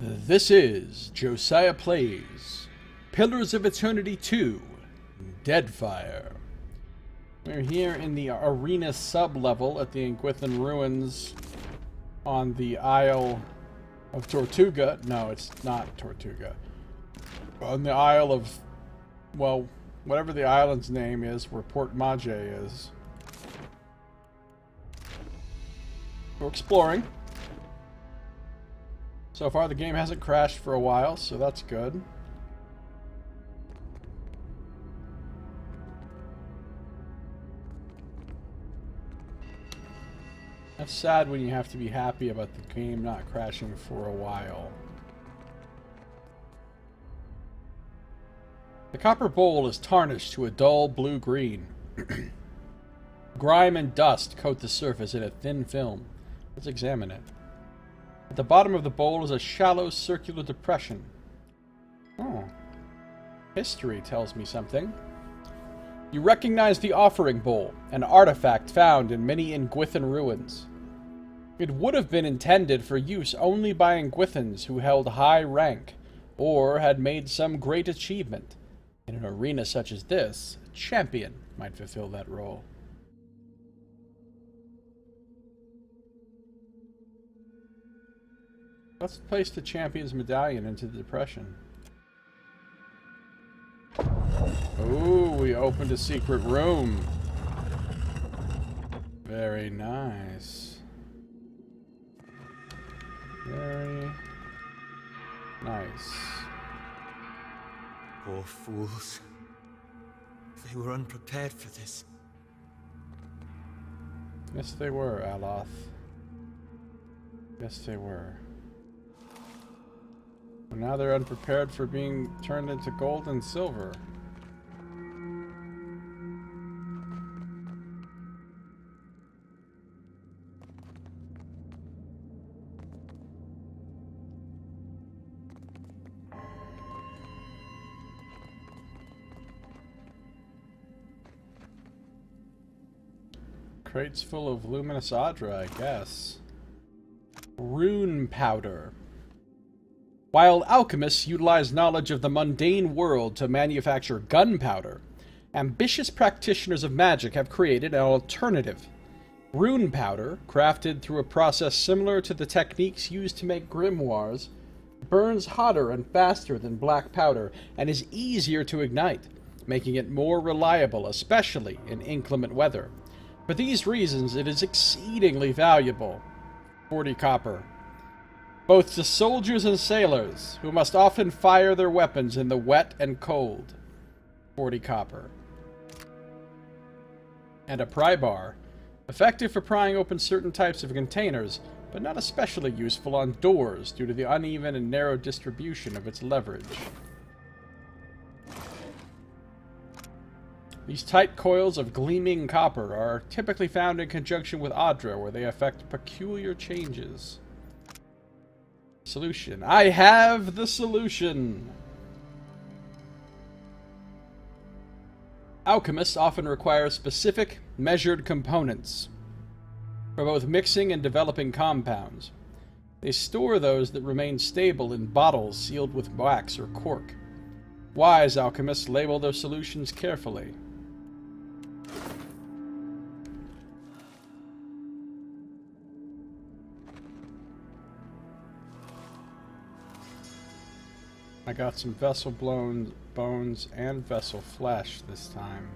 This is Josiah Plays Pillars of Eternity 2 Deadfire. We're here in the arena sub-level at the Engwithan Ruins on the Isle of Tortuga. No, it's not Tortuga. On the Isle of, well, whatever the island's name is, where Port Mage is. We're exploring. So far the game hasn't crashed for a while, so that's good. That's sad when you have to be happy about the game not crashing for a while. The copper bowl is tarnished to a dull blue-green. Grime and dust coat the surface in a thin film. Let's examine it. At the bottom of the bowl is a shallow circular depression. Oh. History tells me something. You recognize the offering bowl, an artifact found in many Engwithan ruins. It would have been intended for use only by Engwithans who held high rank, or had made some great achievement. In an arena such as this, a champion might fulfill that role. Let's place the champion's medallion into the depression. Ooh, we opened a secret room. Very nice. Very nice. Poor fools. They were unprepared for this. Yes, they were, Aloth. Yes, they were. But now they're unprepared for being turned into gold and silver. Crates full of luminous Adra, I guess. Rune powder. While alchemists utilize knowledge of the mundane world to manufacture gunpowder, ambitious practitioners of magic have created an alternative. Rune powder, crafted through a process similar to the techniques used to make grimoires, burns hotter and faster than black powder and is easier to ignite, making it more reliable, especially in inclement weather. For these reasons, it is exceedingly valuable. 40 copper. Both to soldiers and sailors, who must often fire their weapons in the wet and cold. 40 copper. And a pry bar. Effective for prying open certain types of containers, but not especially useful on doors due to the uneven and narrow distribution of its leverage. These tight coils of gleaming copper are typically found in conjunction with Adra, where they effect peculiar changes. Solution. I have the solution! Alchemists often require specific, measured components for both mixing and developing compounds. They store those that remain stable in bottles sealed with wax or cork. Wise alchemists label their solutions carefully. I got some vessel bones and vessel flesh this time.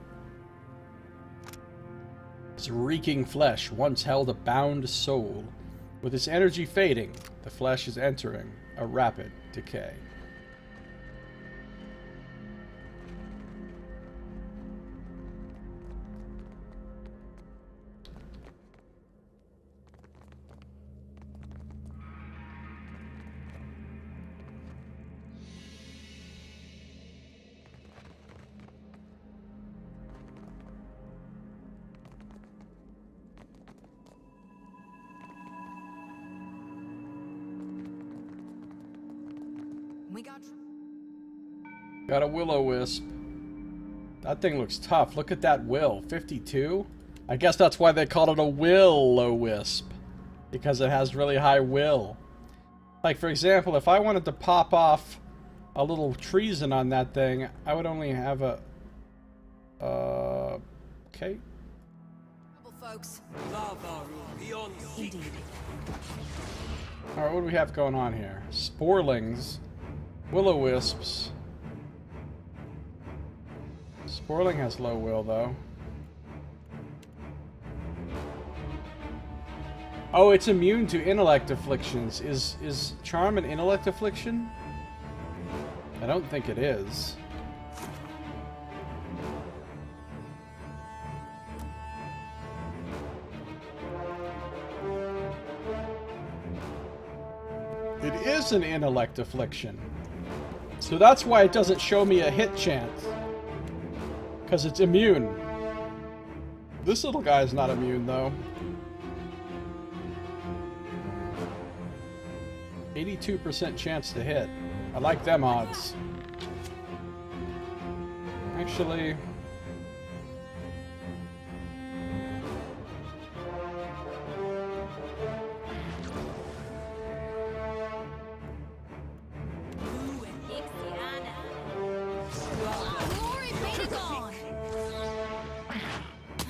This reeking flesh once held a bound soul. With its energy fading, the flesh is entering a rapid decay. Got a will-o-wisp. That thing looks tough. Look at that will. 52? I guess that's why they call it a will-o-wisp. Because it has really high will. Like, for example, if I wanted to pop off a little treason on that thing, I would only have a... okay. Folks. Indeed. Alright, what do we have going on here? Sporlings. Will-o-wisps. Sporling has low will, though. Oh, it's immune to intellect afflictions. Is charm an intellect affliction? I don't think it is. It is an intellect affliction. So that's why it doesn't show me a hit chance. Because it's immune. This little guy is not immune, though. 82% chance to hit. I like them odds. Actually...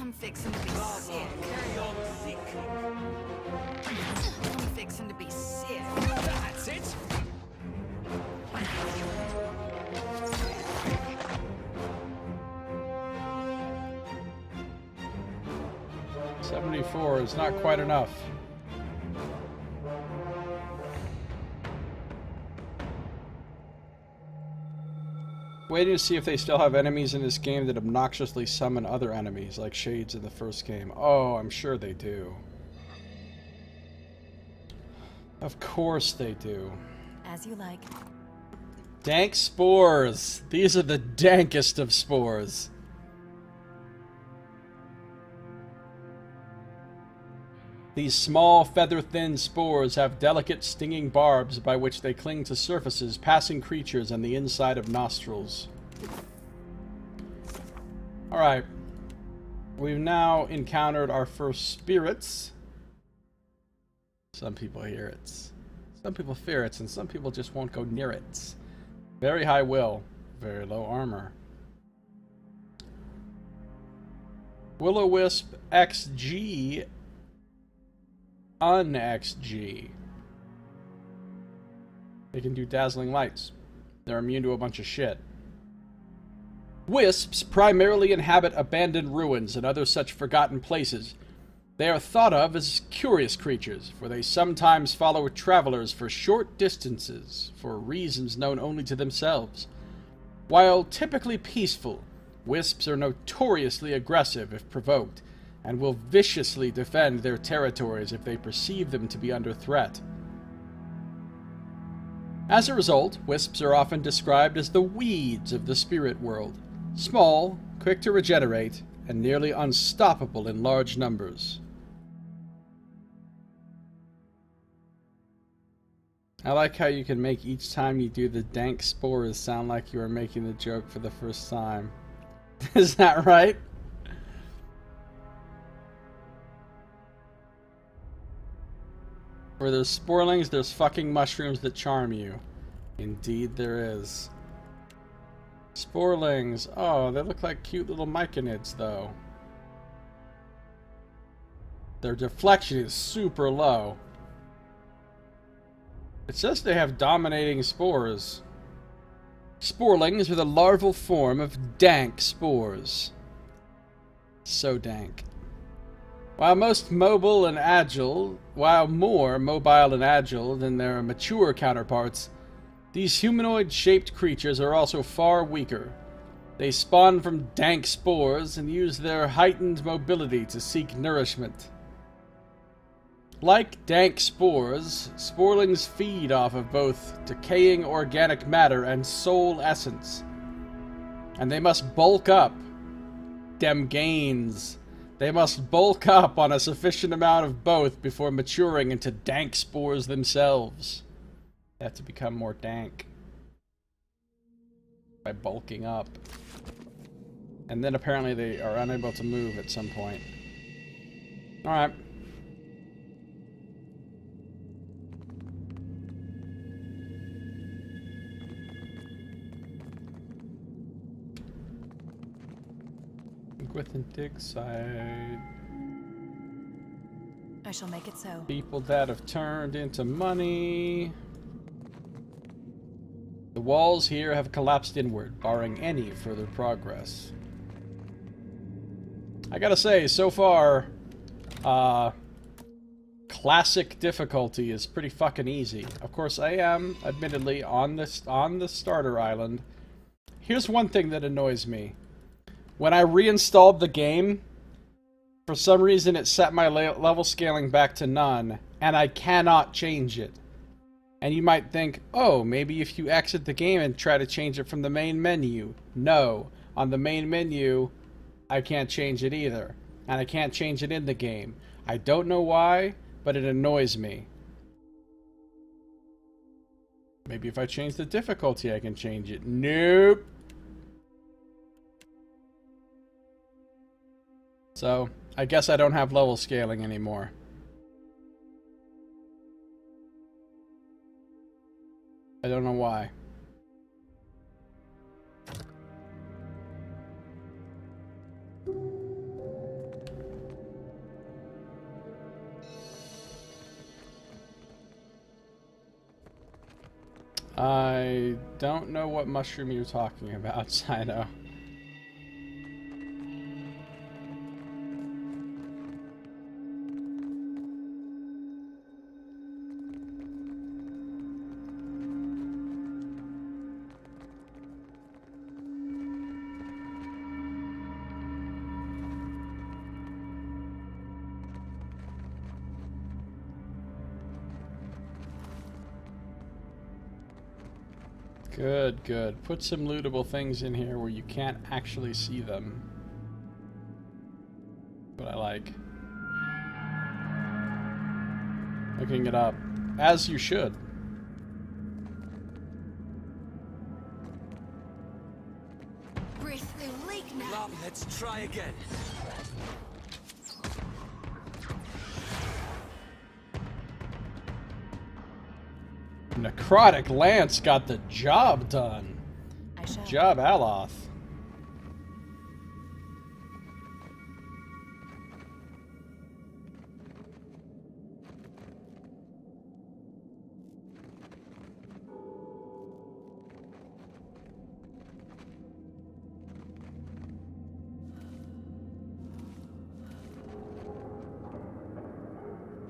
I'm fixing to be sick. I'm fixing to be sick. That's it. $74 is not quite enough. Waiting to see if they still have enemies in this game that obnoxiously summon other enemies, like Shades in the first game. Oh, I'm sure they do. Of course they do. As you like. Dank spores! These are the dankest of spores. These small, feather-thin spores have delicate, stinging barbs by which they cling to surfaces, passing creatures on the inside of nostrils. Alright. We've now encountered our first spirits. Some people hear it. Some people fear it, and some people just won't go near it. Very high will, very low armor. Will-o-wisp XG un-XG. They can do dazzling lights. They're immune to a bunch of shit. Wisps primarily inhabit abandoned ruins and other such forgotten places. They are thought of as curious creatures, for they sometimes follow travelers for short distances, for reasons known only to themselves. While typically peaceful, wisps are notoriously aggressive if provoked, and will viciously defend their territories if they perceive them to be under threat. As a result, wisps are often described as the weeds of the spirit world. Small, quick to regenerate, and nearly unstoppable in large numbers. I like how you can make each time you do the dank spores sound like you are making the joke for the first time. Is that right? Where there's sporlings, there's fucking mushrooms that charm you. Indeed there is. Sporlings. Oh, they look like cute little myconids, though. Their deflection is super low. It says they have dominating spores. Sporlings are the larval form of dank spores. So dank. While more mobile and agile than their mature counterparts, these humanoid-shaped creatures are also far weaker. They spawn from dank spores and use their heightened mobility to seek nourishment. Like dank spores, sporlings feed off of both decaying organic matter and soul essence. And they must bulk up. Dem gains. They must bulk up on a sufficient amount of both before maturing into dank spores themselves. They have to become more dank by bulking up. And then apparently they are unable to move at some point. Alright. with and dig side. I shall make it so. People that have turned into money. The walls here have collapsed inward, barring any further progress. I gotta say, so far, classic difficulty is pretty fucking easy. Of course, I am, admittedly, on the starter island. Here's one thing that annoys me. When I reinstalled the game, for some reason it set my level scaling back to none, and I cannot change it. And you might think, oh, maybe if you exit the game and try to change it from the main menu. No. On the main menu, I can't change it either. And I can't change it in the game. I don't know why, but it annoys me. Maybe if I change the difficulty, I can change it. Nope. So, I guess I don't have level scaling anymore. I don't know why. I don't know what mushroom you're talking about, Sino. Good, good. Put some lootable things in here where you can't actually see them. What I like. Looking it up. As you should. Breathe, they leak now. Let's try again. Necrotic Lance got the job done. I shall. Job, Aloth.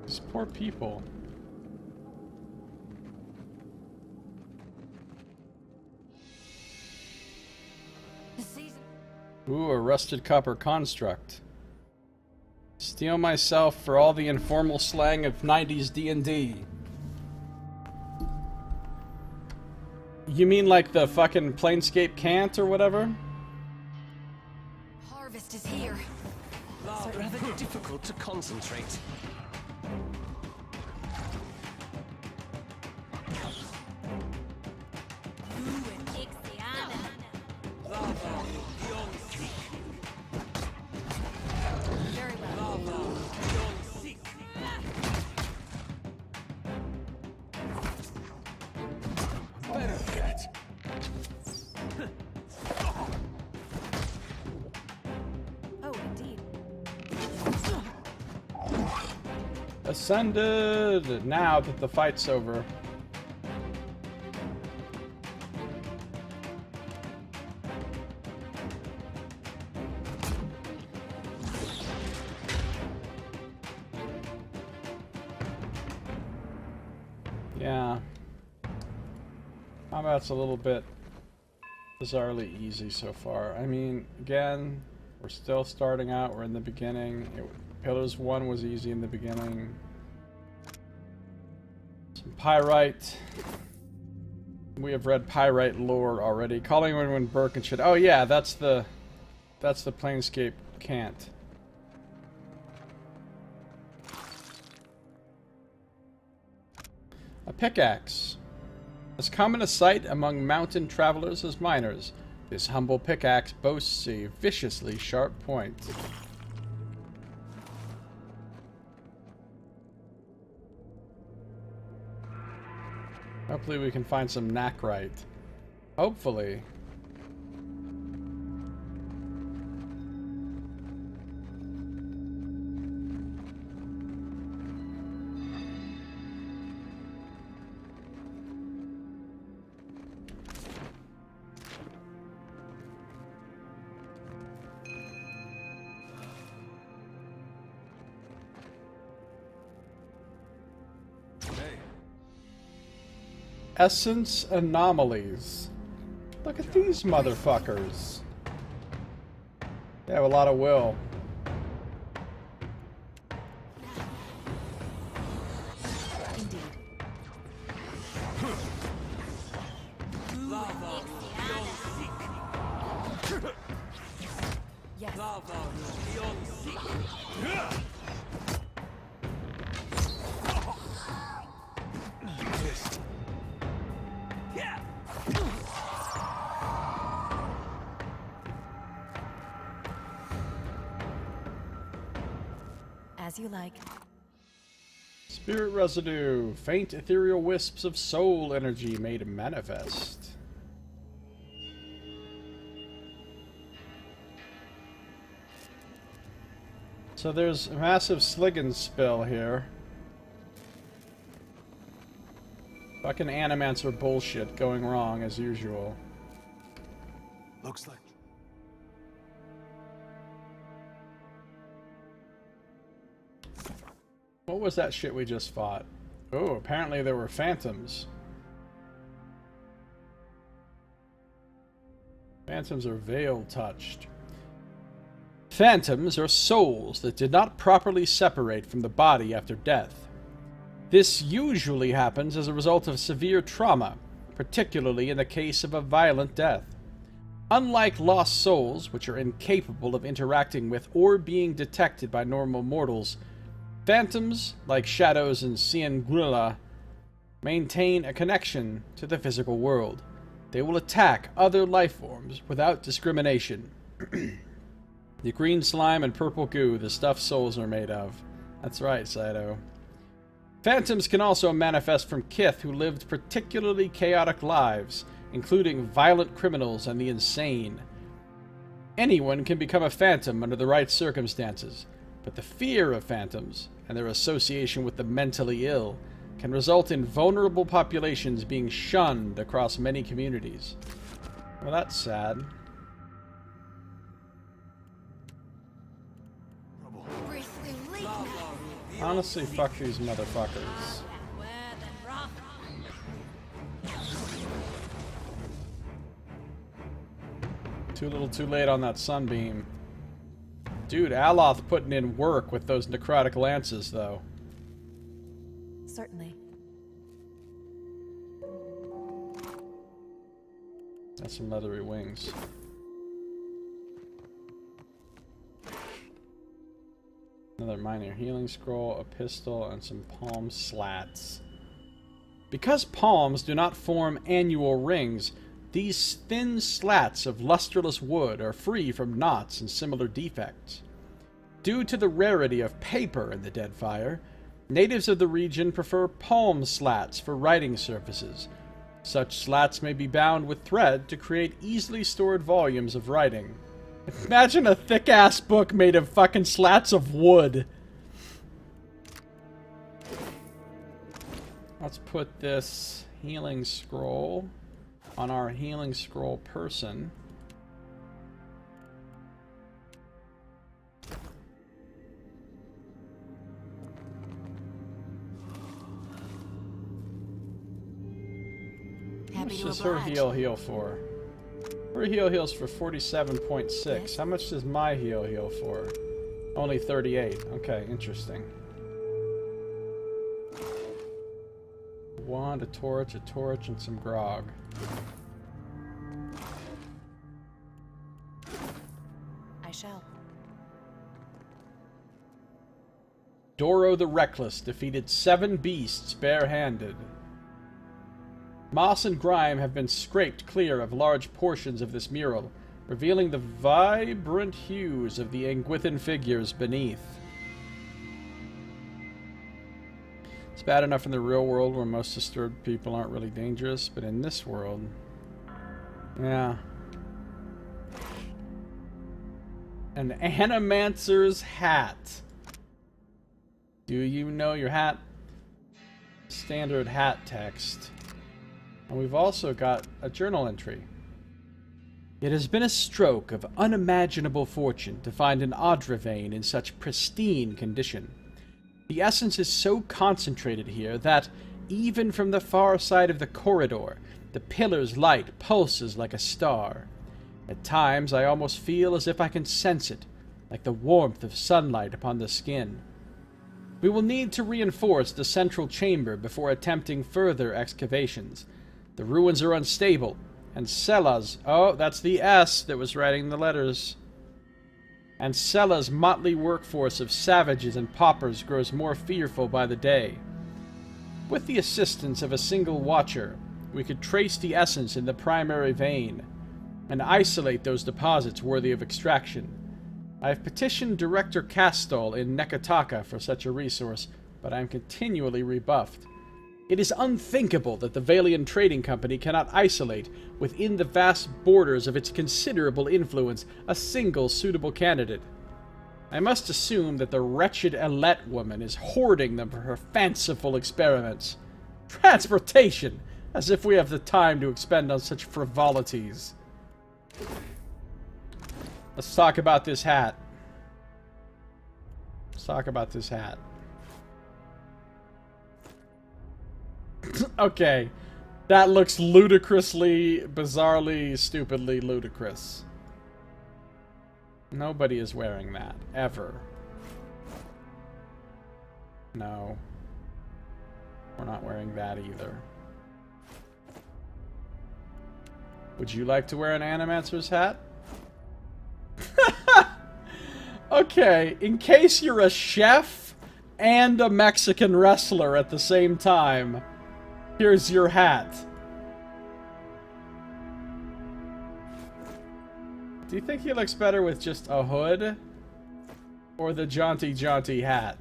These poor people. Ooh, a rusted copper construct. Steel myself for all the informal slang of 90s D&D. You mean like the fucking Planescape cant or whatever? Harvest is here. Rather difficult to concentrate. Very well. Oh, indeed. Ascended! Now that the fight's over. Yeah. Combat's a little bit bizarrely easy so far. I mean, again, we're still starting out. We're in the beginning. Pillars 1 was easy in the beginning. Some Pyrite. We have read Pyrite lore already. Calling when Burke and shit. Oh yeah, that's the Planescape cant. A pickaxe. As common a sight among mountain travelers as miners, this humble pickaxe boasts a viciously sharp point. Hopefully we can find some knackright. Hopefully. Essence anomalies. Look at these motherfuckers. They have a lot of will. Indeed. Yes. As you like. Spirit residue. Faint ethereal wisps of soul energy made manifest. So there's a massive Sliggin spill here. Fucking Animancer bullshit going wrong as usual. Looks like. What was that shit we just fought? Oh, apparently there were phantoms. Phantoms are veil touched. Phantoms are souls that did not properly separate from the body after death. This usually happens as a result of severe trauma, particularly in the case of a violent death. Unlike lost souls, which are incapable of interacting with or being detected by normal mortals, phantoms, like shadows and Ciangrilla, maintain a connection to the physical world. They will attack other life forms without discrimination. The green slime and purple goo, the stuff souls are made of. That's right, Saito. Phantoms can also manifest from Kith who lived particularly chaotic lives, including violent criminals and the insane. Anyone can become a phantom under the right circumstances, but the fear of phantoms, and their association with the mentally ill, can result in vulnerable populations being shunned across many communities. Well, that's sad. Honestly, fuck these motherfuckers. Too little too late on that sunbeam. Dude, Aloth putting in work with those necrotic lances, though. Certainly. That's some leathery wings. Another minor healing scroll, a pistol, and some palm slats. Because palms do not form annual rings, these thin slats of lusterless wood are free from knots and similar defects. Due to the rarity of paper in the Deadfire, natives of the region prefer palm slats for writing surfaces. Such slats may be bound with thread to create easily stored volumes of writing. Imagine a thick-ass book made of fucking slats of wood. Let's put this healing scroll on our healing scroll person. How much does her heal for? Her heals for 47.6. How much does my heal for? Only 38. Okay, interesting. Wand, a torch, and some grog. I shall. Doro the Reckless defeated 7 beasts barehanded. Moss and grime have been scraped clear of large portions of this mural, revealing the vibrant hues of the Anguithan figures beneath. It's bad enough in the real world where most disturbed people aren't really dangerous, but in this world... yeah. An Animancer's hat. Do you know your hat? Standard hat text. And we've also got a journal entry. It has been a stroke of unimaginable fortune to find an Audra vein in such pristine condition. The essence is so concentrated here that, Even from the far side of the corridor, the pillar's light pulses like a star. At times, I almost feel as if I can sense it, like the warmth of sunlight upon the skin. We will need to reinforce the central chamber before attempting further excavations. The ruins are unstable, and Sela's... Oh, that's the S that was writing the letters. And Sela's motley workforce of savages and paupers grows more fearful by the day. With the assistance of a single watcher, we could trace the essence in the primary vein, and isolate those deposits worthy of extraction. I have petitioned Director Castol in Nekataka for such a resource, but I am continually rebuffed. It is unthinkable that the Valian Trading Company cannot isolate, within the vast borders of its considerable influence, a single suitable candidate. I must assume that the wretched Elette woman is hoarding them for her fanciful experiments. Transportation! As if we have the time to expend on such frivolities. Let's talk about this hat. Let's talk about this hat. Okay. That looks ludicrously, bizarrely, stupidly ludicrous. Nobody is wearing that. Ever. No. We're not wearing that either. Would you like to wear an Animancer's hat? Okay, in case you're a chef and a Mexican wrestler at the same time, here's your hat. Do you think he looks better with just a hood? Or the jaunty hat?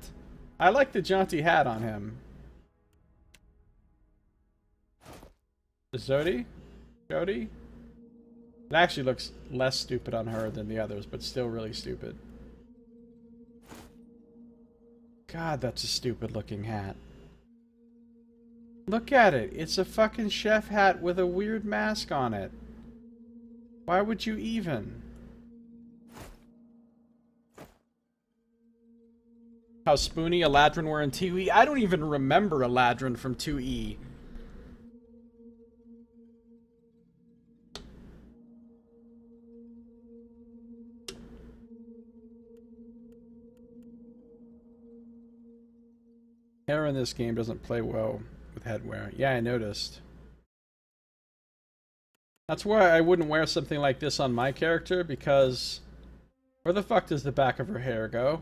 I like the jaunty hat on him. Jody? It actually looks less stupid on her than the others, but still really stupid. God, that's a stupid looking hat. Look at it. It's a fucking chef hat with a weird mask on it. Why would you even? How spoony Eladrin were in 2E? I don't even remember Eladrin from 2E. Hair in this game doesn't play well with headwear. Yeah, I noticed. That's why I wouldn't wear something like this on my character, because where the fuck does the back of her hair go?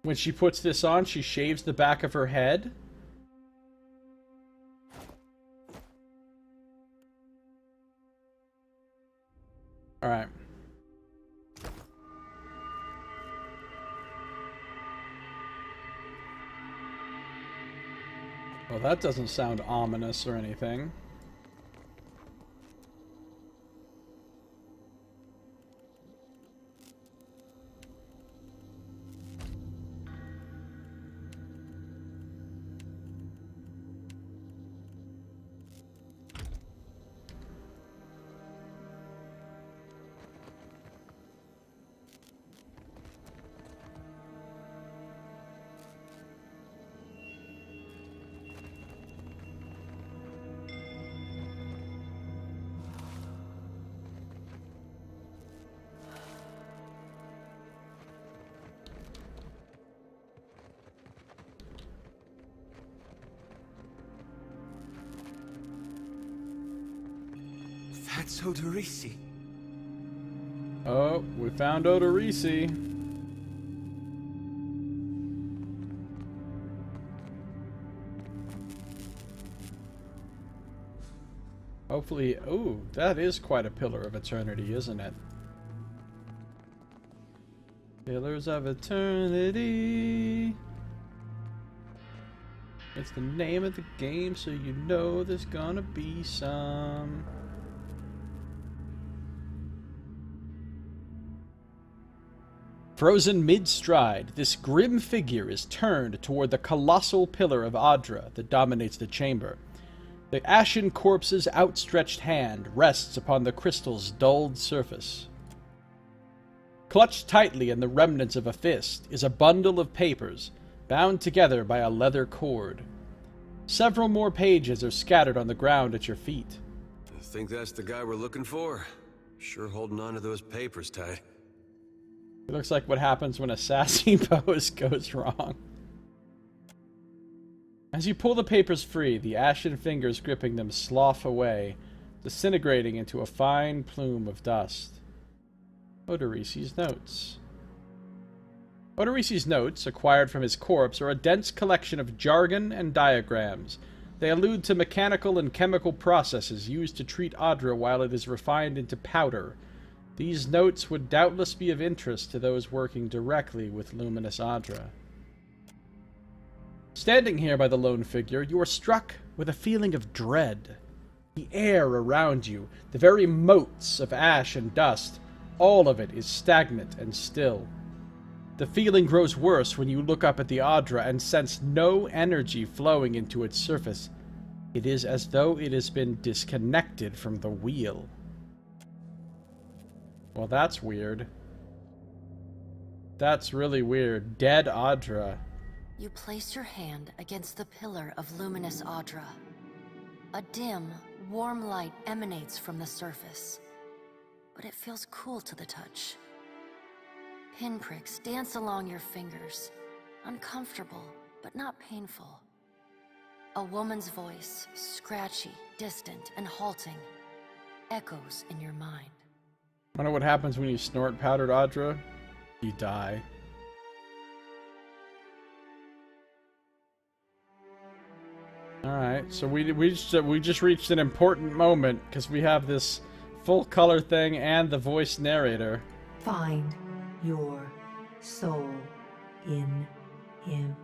When she puts this on, she shaves the back of her head? Alright. Well, that doesn't sound ominous or anything. That's Odorisi. Oh, we found Odorisi. Hopefully... Oh, that is quite a pillar of eternity, isn't it? Pillars of Eternity. It's the name of the game, so you know there's gonna be some... Frozen mid-stride, this grim figure is turned toward the colossal pillar of Adra that dominates the chamber. The ashen corpse's outstretched hand rests upon the crystal's dulled surface. Clutched tightly in the remnants of a fist is a bundle of papers, bound together by a leather cord. Several more pages are scattered on the ground at your feet. I think that's the guy we're looking for. Sure holding on to those papers tight. It looks like what happens when a sassy pose goes wrong. As you pull the papers free, the ashen fingers gripping them slough away, disintegrating into a fine plume of dust. Odorisi's notes. Odorisi's notes, acquired from his corpse, are a dense collection of jargon and diagrams. They allude to mechanical and chemical processes used to treat Adra while it is refined into powder. These notes would doubtless be of interest to those working directly with luminous Adra. Standing here by the lone figure, you are struck with a feeling of dread. The air around you, the very motes of ash and dust, all of it is stagnant and still. The feeling grows worse when you look up at the Adra and sense no energy flowing into its surface. It is as though it has been disconnected from the wheel. Well, that's weird. That's really weird. Dead Adra. You place your hand against the pillar of luminous Adra. A dim, warm light emanates from the surface, but it feels cool to the touch. Pinpricks dance along your fingers, uncomfortable, but not painful. A woman's voice, scratchy, distant, and halting, echoes in your mind. Wonder what happens when you snort powdered Adra? You die. Alright, so we just reached an important moment, because we have this full color thing and the voice narrator. Find your soul in him.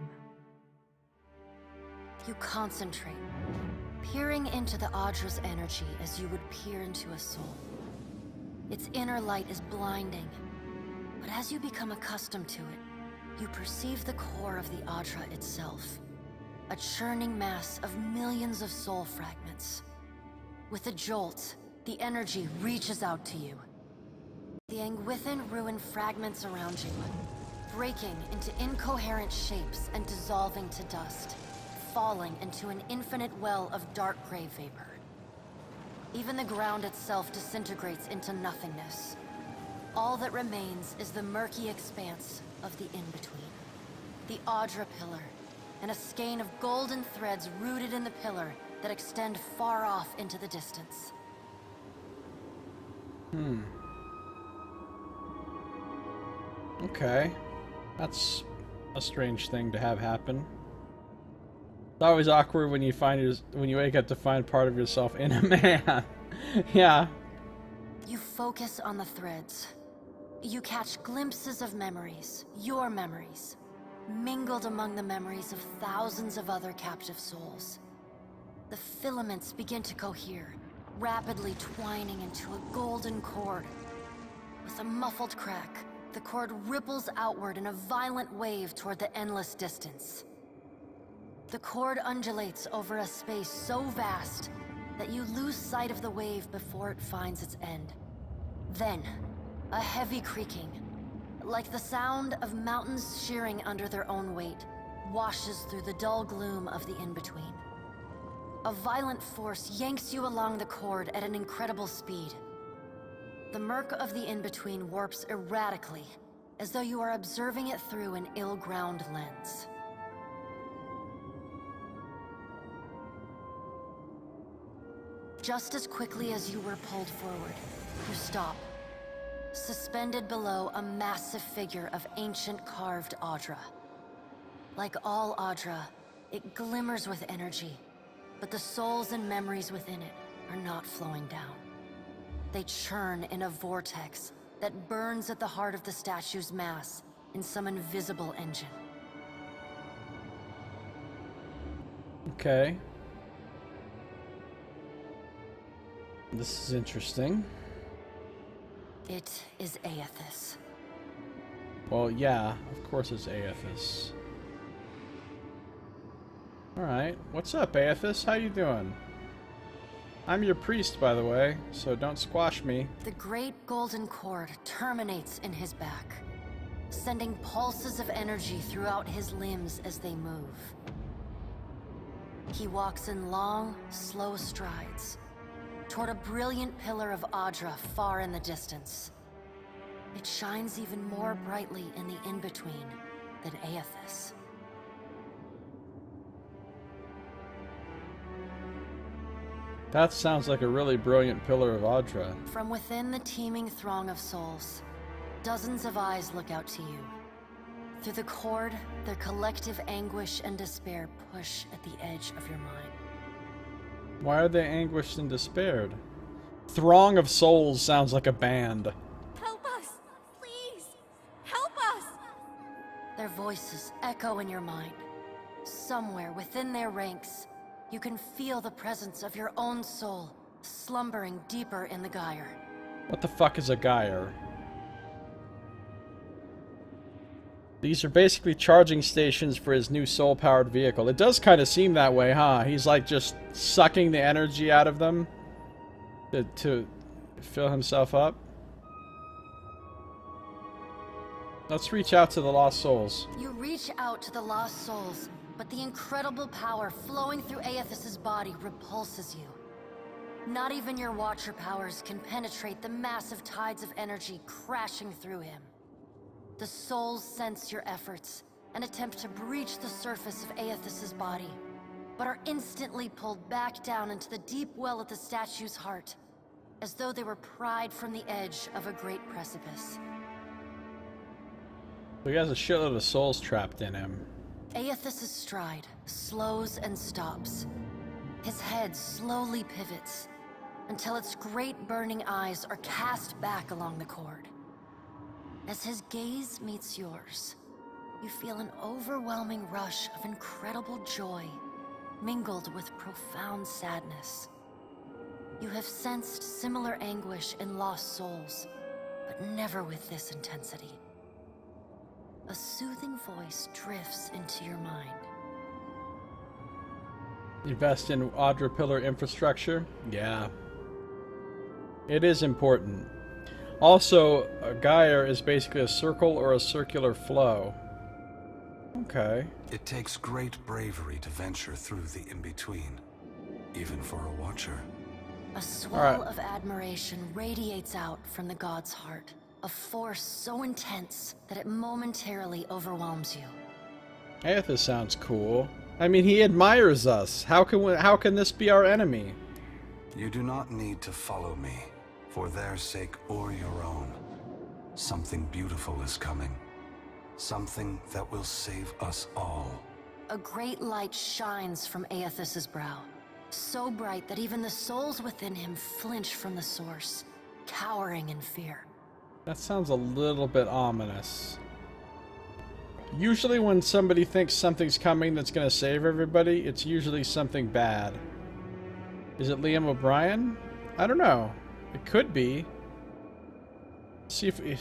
You concentrate, peering into the Adra's energy as you would peer into a soul. Its inner light is blinding, but as you become accustomed to it, you perceive the core of the Adra itself, a churning mass of millions of soul fragments. With a jolt, the energy reaches out to you. The Angwithan ruin fragments around you, breaking into incoherent shapes and dissolving to dust, falling into an infinite well of dark gray vapor. Even the ground itself disintegrates into nothingness. All that remains is the murky expanse of the in-between. The Adra pillar, and a skein of golden threads rooted in the pillar that extend far off into the distance. Okay. That's a strange thing to have happen. It's always awkward when you wake up to find part of yourself in a man. Yeah. You focus on the threads. You catch glimpses of memories, your memories, mingled among the memories of thousands of other captive souls. The filaments begin to cohere, rapidly twining into a golden cord. With a muffled crack, the cord ripples outward in a violent wave toward the endless distance. The cord undulates over a space so vast that you lose sight of the wave before it finds its end. Then, a heavy creaking, like the sound of mountains shearing under their own weight, washes through the dull gloom of the in-between. A violent force yanks you along the cord at an incredible speed. The murk of the in-between warps erratically, as though you are observing it through an ill-ground lens. Just as quickly as you were pulled forward, you stop, suspended below a massive figure of ancient carved Adra. Like all Adra, it glimmers with energy, but the souls and memories within it are not flowing down. They churn in a vortex that burns at the heart of the statue's mass in some invisible engine. Okay. This is interesting. It is Eothas. Well, yeah, of course it's Eothas. Alright, what's up, Eothas? How you doing? I'm your priest, by the way, so don't squash me. The great golden cord terminates in his back, sending pulses of energy throughout his limbs as they move. He walks in long, slow strides toward a brilliant pillar of Audra far in the distance. It shines even more brightly in the in-between than Eothas. That sounds like a really brilliant pillar of Audra. From within the teeming throng of souls, dozens of eyes look out to you. Through the cord, their collective anguish and despair push at the edge of your mind. Why are they anguished and despaired? Throng of Souls sounds like a band. Help us! Please! Help us! Their voices echo in your mind. Somewhere within their ranks, you can feel the presence of your own soul, slumbering deeper in the gyre. What the fuck is a gyre? These are basically charging stations for his new soul-powered vehicle. It does kind of seem that way, huh? He's like just sucking the energy out of them to fill himself up. Let's reach out to the lost souls. You reach out to the lost souls, but the incredible power flowing through Eothas's body repulses you. Not even your Watcher powers can penetrate the massive tides of energy crashing through him. The souls sense your efforts and attempt to breach the surface of Eothas's body, but are instantly pulled back down into the deep well at the statue's heart, as though they were pried from the edge of a great precipice. He has a shitload of souls trapped in him. Eothas's stride slows and stops. His head slowly pivots until its great burning eyes are cast back along the cord. As his gaze meets yours, you feel an overwhelming rush of incredible joy, mingled with profound sadness. You have sensed similar anguish in lost souls, but never with this intensity. A soothing voice drifts into your mind. Invest in Audra Pillar infrastructure? Yeah. It is important. Also, a gyre is basically a circle or a circular flow. Okay. It takes great bravery to venture through the in-between, even for a Watcher. A swell of admiration radiates out from the god's heart, a force so intense that it momentarily overwhelms you. Eothas sounds cool. I mean, he admires us. How can this be our enemy? You do not need to follow me, for their sake or your own. Something beautiful is coming. Something that will save us all. A great light shines from Eothas's brow, so bright that even the souls within him flinch from the source, cowering in fear. That sounds a little bit ominous. Usually when somebody thinks something's coming that's going to save everybody, it's usually something bad. Is it Liam O'Brien? I don't know. It could be. See if he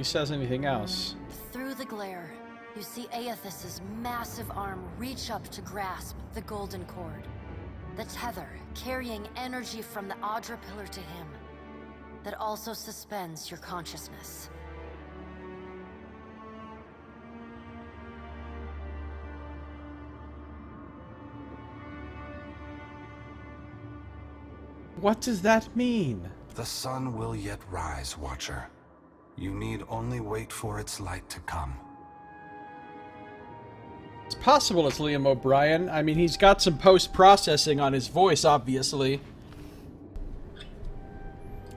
says anything else. Through the glare, you see Eothas's massive arm reach up to grasp the golden cord. The tether carrying energy from the Audra pillar to him, that also suspends your consciousness. What does that mean? The sun will yet rise, Watcher. You need only wait for its light to come. It's possible it's Liam O'Brien. I mean, he's got some post-processing on his voice, obviously.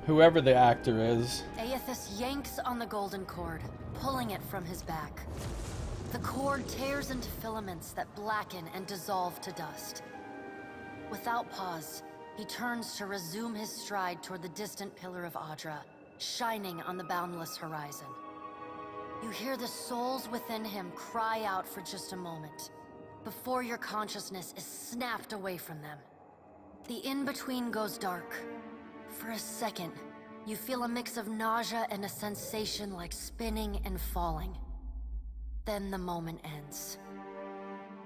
Whoever the actor is. Eothas yanks on the golden cord, pulling it from his back. The cord tears into filaments that blacken and dissolve to dust. Without pause, he turns to resume his stride toward the distant pillar of Audra, shining on the boundless horizon. You hear the souls within him cry out for just a moment, before your consciousness is snapped away from them. The in-between goes dark. For a second, you feel a mix of nausea and a sensation like spinning and falling. Then the moment ends.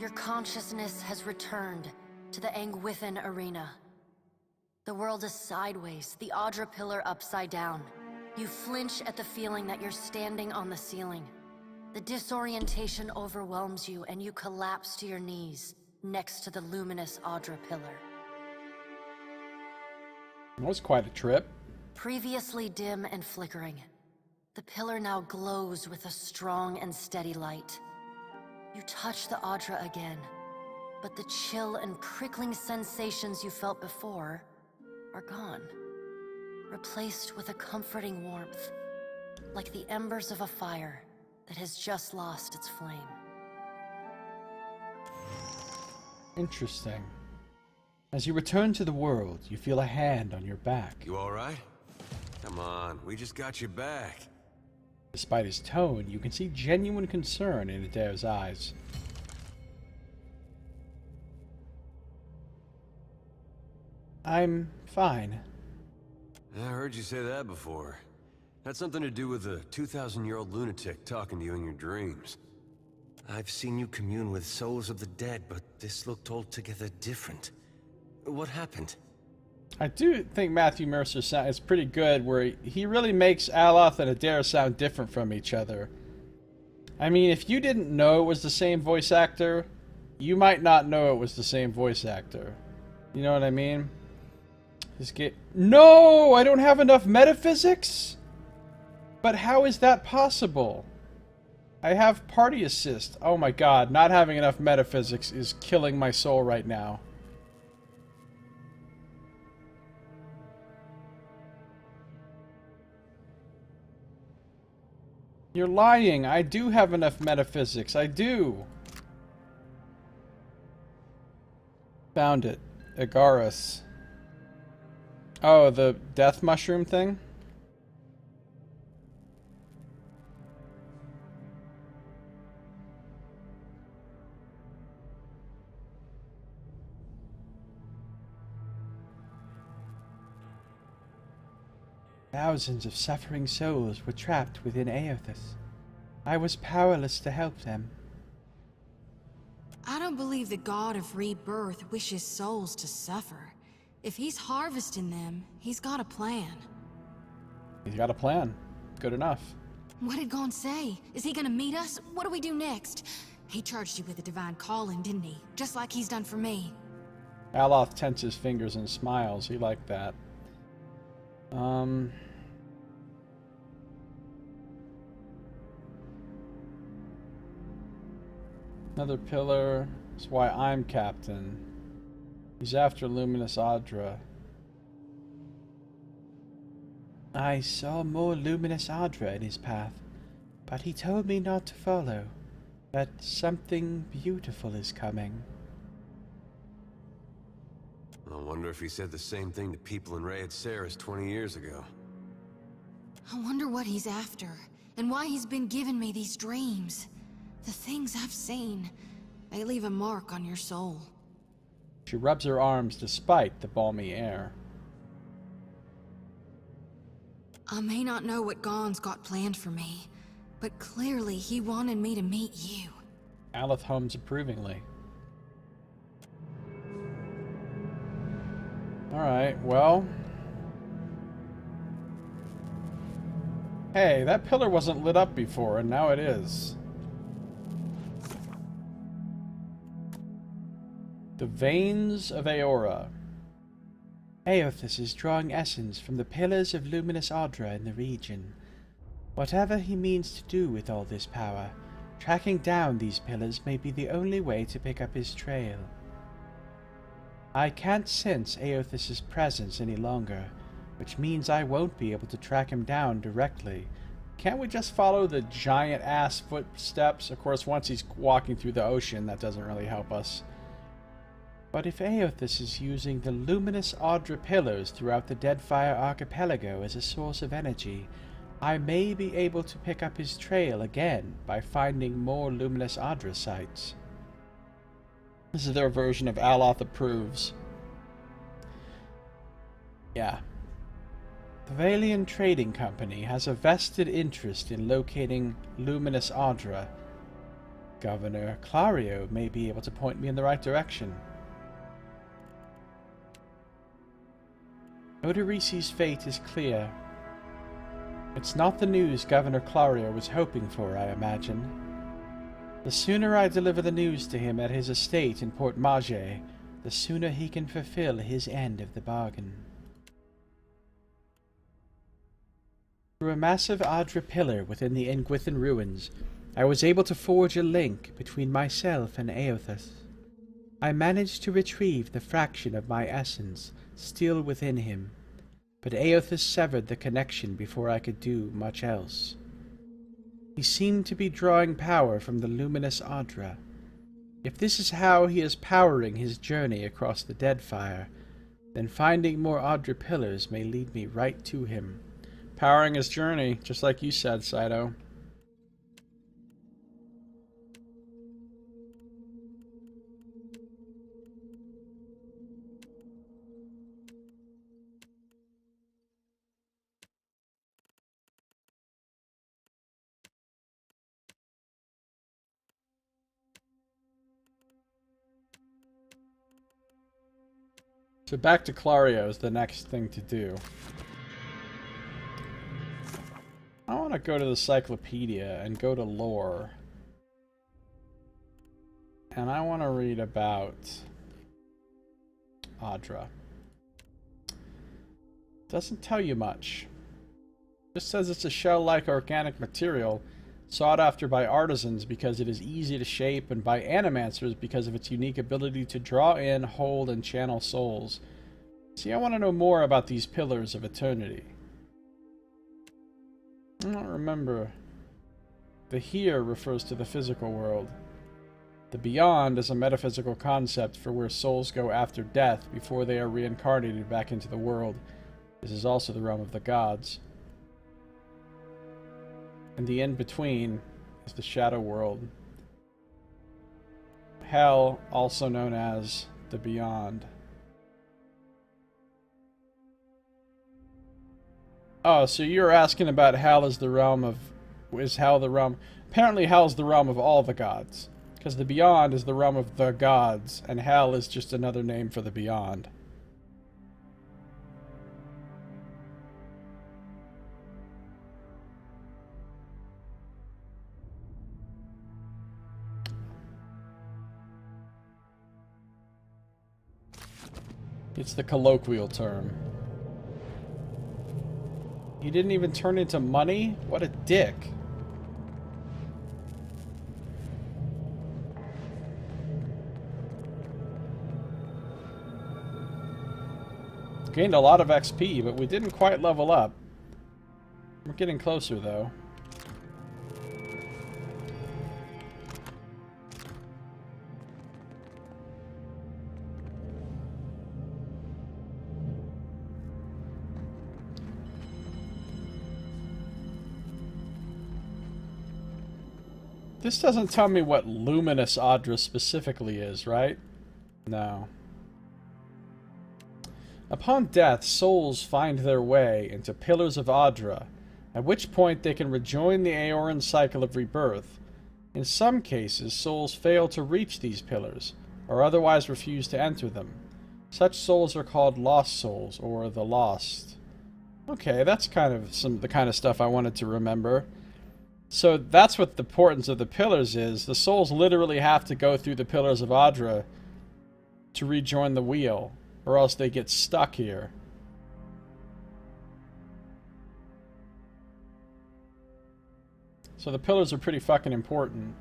Your consciousness has returned to the Angwithan arena. The world is sideways, the Audra pillar upside down. You flinch at the feeling that you're standing on the ceiling. The disorientation overwhelms you and you collapse to your knees, next to the luminous Audra pillar. That was quite a trip. Previously dim and flickering, the pillar now glows with a strong and steady light. You touch the Audra again, but the chill and prickling sensations you felt before are gone, replaced with a comforting warmth, like the embers of a fire that has just lost its flame. Interesting. As you return to the world, you feel a hand on your back. You alright? Come on, we just got you back. Despite his tone, you can see genuine concern in Adair's eyes. I'm fine. I heard you say that before. Had something to do with a 2,000-year-old lunatic talking to you in your dreams. I've seen you commune with souls of the dead, but this looked altogether different. What happened? I do think Matthew Mercer is pretty good, where he really makes Aloth and Adair sound different from each other. I mean, if you didn't know it was the same voice actor, you might not know it was the same voice actor. You know what I mean? No! I don't have enough metaphysics? But how is that possible? I have party assist. Oh my god, not having enough metaphysics is killing my soul right now. You're lying. I do have enough metaphysics. I do. Found it. Agaris. Oh, the death mushroom thing? Thousands of suffering souls were trapped within Eothas. I was powerless to help them. I don't believe the god of rebirth wishes souls to suffer. If he's harvesting them, he's got a plan. He's got a plan. Good enough. What did Gon say? Is he gonna meet us? What do we do next? He charged you with a divine calling, didn't he? Just like he's done for me. Aloth tenses fingers and smiles. He liked that. Another pillar. That's why I'm captain. He's after Luminous Audra. I saw more Luminous Audra in his path, but he told me not to follow, that something beautiful is coming. I wonder if he said the same thing to people in Rayed Saris 20 years ago. I wonder what he's after, and why he's been giving me these dreams. The things I've seen, they leave a mark on your soul. She rubs her arms despite the balmy air. I may not know what Gon's got planned for me, but clearly he wanted me to meet you. Aloth hums approvingly. Alright, well... Hey, that pillar wasn't lit up before, and now it is. The Veins of Aora. Eothas is drawing essence from the pillars of Luminous Audra in the region. Whatever he means to do with all this power, tracking down these pillars may be the only way to pick up his trail. I can't sense Eothas' presence any longer, which means I won't be able to track him down directly. Can't we just follow the giant-ass footsteps? Of course, once he's walking through the ocean, that doesn't really help us. But if Eothas is using the Luminous Audra pillars throughout the Deadfire archipelago as a source of energy, I may be able to pick up his trail again by finding more Luminous Audra sites. This is their version of Aloth approves. Yeah. The Valian Trading Company has a vested interest in locating Luminous Audra. Governor Clario may be able to point me in the right direction. Odorisi's fate is clear. It's not the news Governor Clario was hoping for, I imagine. The sooner I deliver the news to him at his estate in Port Mage, the sooner he can fulfill his end of the bargain. Through a massive Adra pillar within the Engwithan ruins, I was able to forge a link between myself and Eothas. I managed to retrieve the fraction of my essence still within him, but Eothas severed the connection before I could do much else. He seemed to be drawing power from the luminous Adra. If this is how he is powering his journey across the Deadfire, then finding more Adra pillars may lead me right to him. Powering his journey, just like you said, Saito. So back to Clario is the next thing to do. I want to go to the Cyclopedia and go to lore. And I want to read about Adra. Doesn't tell you much. Just says it's a shell-like organic material sought after by artisans because it is easy to shape, and by animancers because of its unique ability to draw in, hold, and channel souls. See, I want to know more about these pillars of eternity. I don't remember. The here refers to the physical world. The beyond is a metaphysical concept for where souls go after death before they are reincarnated back into the world. This is also the realm of the gods. And the in-between is the shadow world. Hell, also known as the beyond. Oh, so you're asking about hell as the realm of... Is hell the realm... Apparently hell is the realm of all the gods. Because the beyond is the realm of the gods, and hell is just another name for the beyond. It's the colloquial term. He didn't even turn into money? What a dick. Gained a lot of XP, but we didn't quite level up. We're getting closer, though. This doesn't tell me what luminous Adra specifically is, right? No. Upon death, souls find their way into pillars of Adra, at which point they can rejoin the Aeoran cycle of rebirth. In some cases, souls fail to reach these pillars, or otherwise refuse to enter them. Such souls are called lost souls, or the lost. Okay, that's kind of the kind of stuff I wanted to remember. So that's what the importance of the pillars is. The souls literally have to go through the pillars of Adra to rejoin the wheel, or else they get stuck here. So the pillars are pretty fucking important.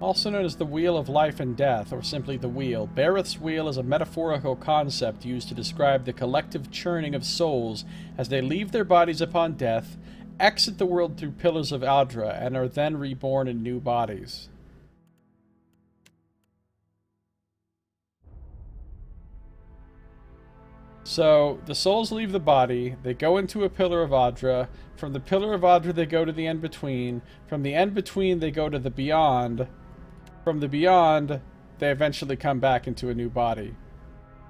Also known as the Wheel of Life and Death, or simply the Wheel, Bareth's Wheel is a metaphorical concept used to describe the collective churning of souls as they leave their bodies upon death, exit the world through pillars of Adra, and are then reborn in new bodies. So, the souls leave the body, they go into a pillar of Adra, from the pillar of Adra they go to the End-Between, from the End-Between they go to the Beyond, from the Beyond they eventually come back into a new body.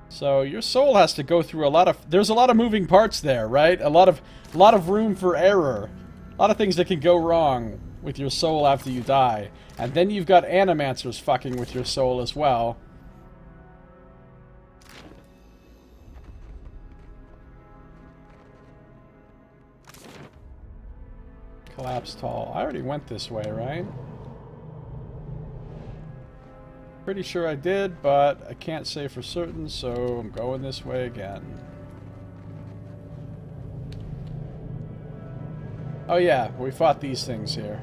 So, your soul has to go through a lot of... There's a lot of moving parts there, right? A lot of room for error. A lot of things that can go wrong with your soul after you die. And then you've got animancers fucking with your soul as well. Collapse tall. I already went this way, right? Pretty sure I did, but I can't say for certain, so I'm going this way again. Oh yeah, we fought these things here.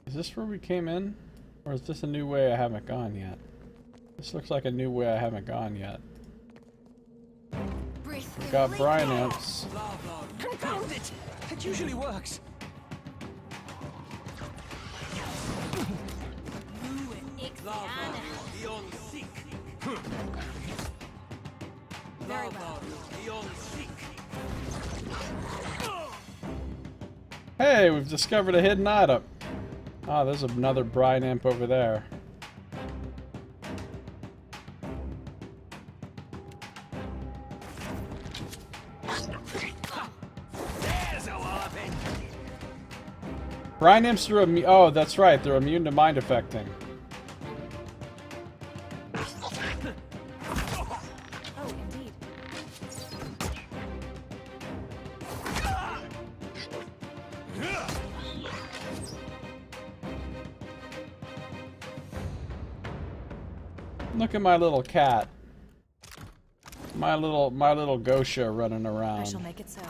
Is this where we came in? Or is this a new way I haven't gone yet? This looks like a new way I haven't gone yet. We got brine imps. Confound it! It usually works. Very well. Hey, we've discovered a hidden item. Oh, there's another brine imp over there. Brine imps are immune. Oh, that's right. They're immune to mind affecting. Oh, indeed. Look at my little cat. My little Gosha running I around. shall make it so.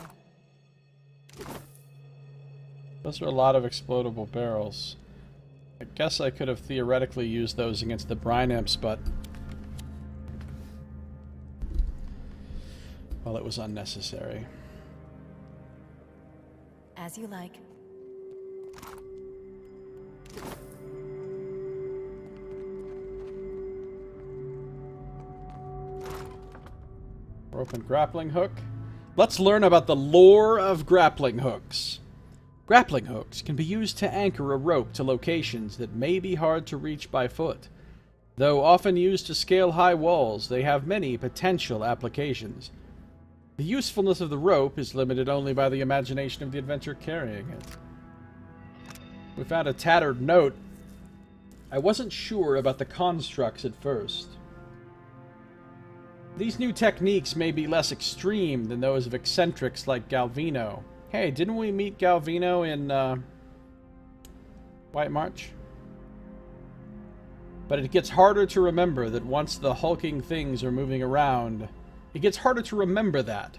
Those are a lot of explodable barrels. I guess I could have theoretically used those against the brine imps, but well, it was unnecessary. As you like. Rope and grappling hook. Let's learn about the lore of grappling hooks. Grappling hooks can be used to anchor a rope to locations that may be hard to reach by foot. Though often used to scale high walls, they have many potential applications. The usefulness of the rope is limited only by the imagination of the adventurer carrying it. We found a tattered note. I wasn't sure about the constructs at first. These new techniques may be less extreme than those of eccentrics like Galvino. Hey, didn't we meet Galvino in White March? But it gets harder to remember that once the hulking things are moving around. It gets harder to remember that.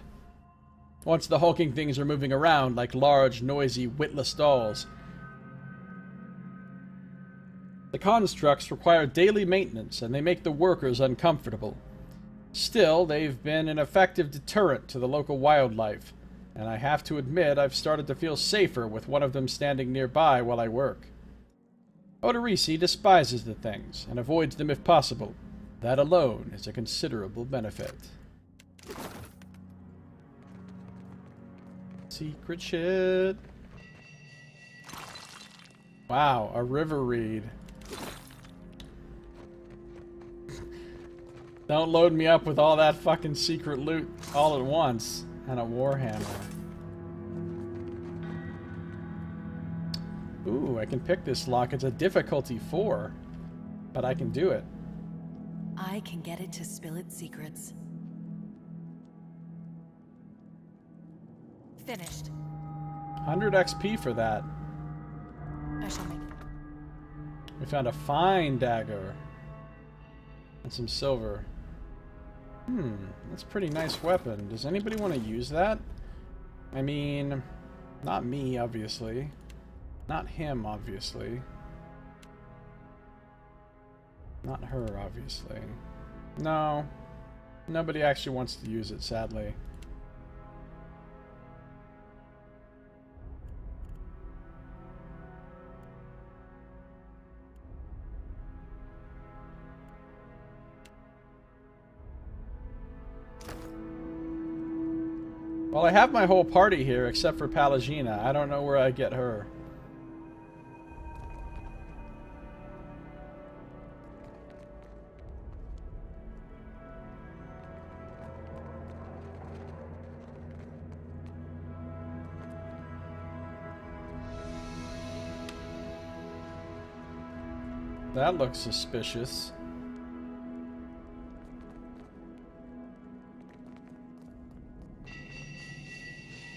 Once the hulking things are moving around like large, noisy, witless dolls. The constructs require daily maintenance, and they make the workers uncomfortable. Still, they've been an effective deterrent to the local wildlife, and I have to admit I've started to feel safer with one of them standing nearby while I work. Odorisi despises the things, and avoids them if possible. That alone is a considerable benefit. Secret shit. Wow, a river reed. Don't load me up with all that fucking secret loot all at once. And a warhammer. Ooh, I can pick this lock. It's a difficulty 4. But I can do it. I can get it to spill its secrets. Finished. 100 XP for that. I shall make it. We found a fine dagger. And some silver. That's a pretty nice weapon. Does anybody want to use that? I mean, not me, obviously. Not him, obviously. Not her, obviously. No. Nobody actually wants to use it, sadly. Well, I have my whole party here except for Palagina. I don't know where I get her. That looks suspicious.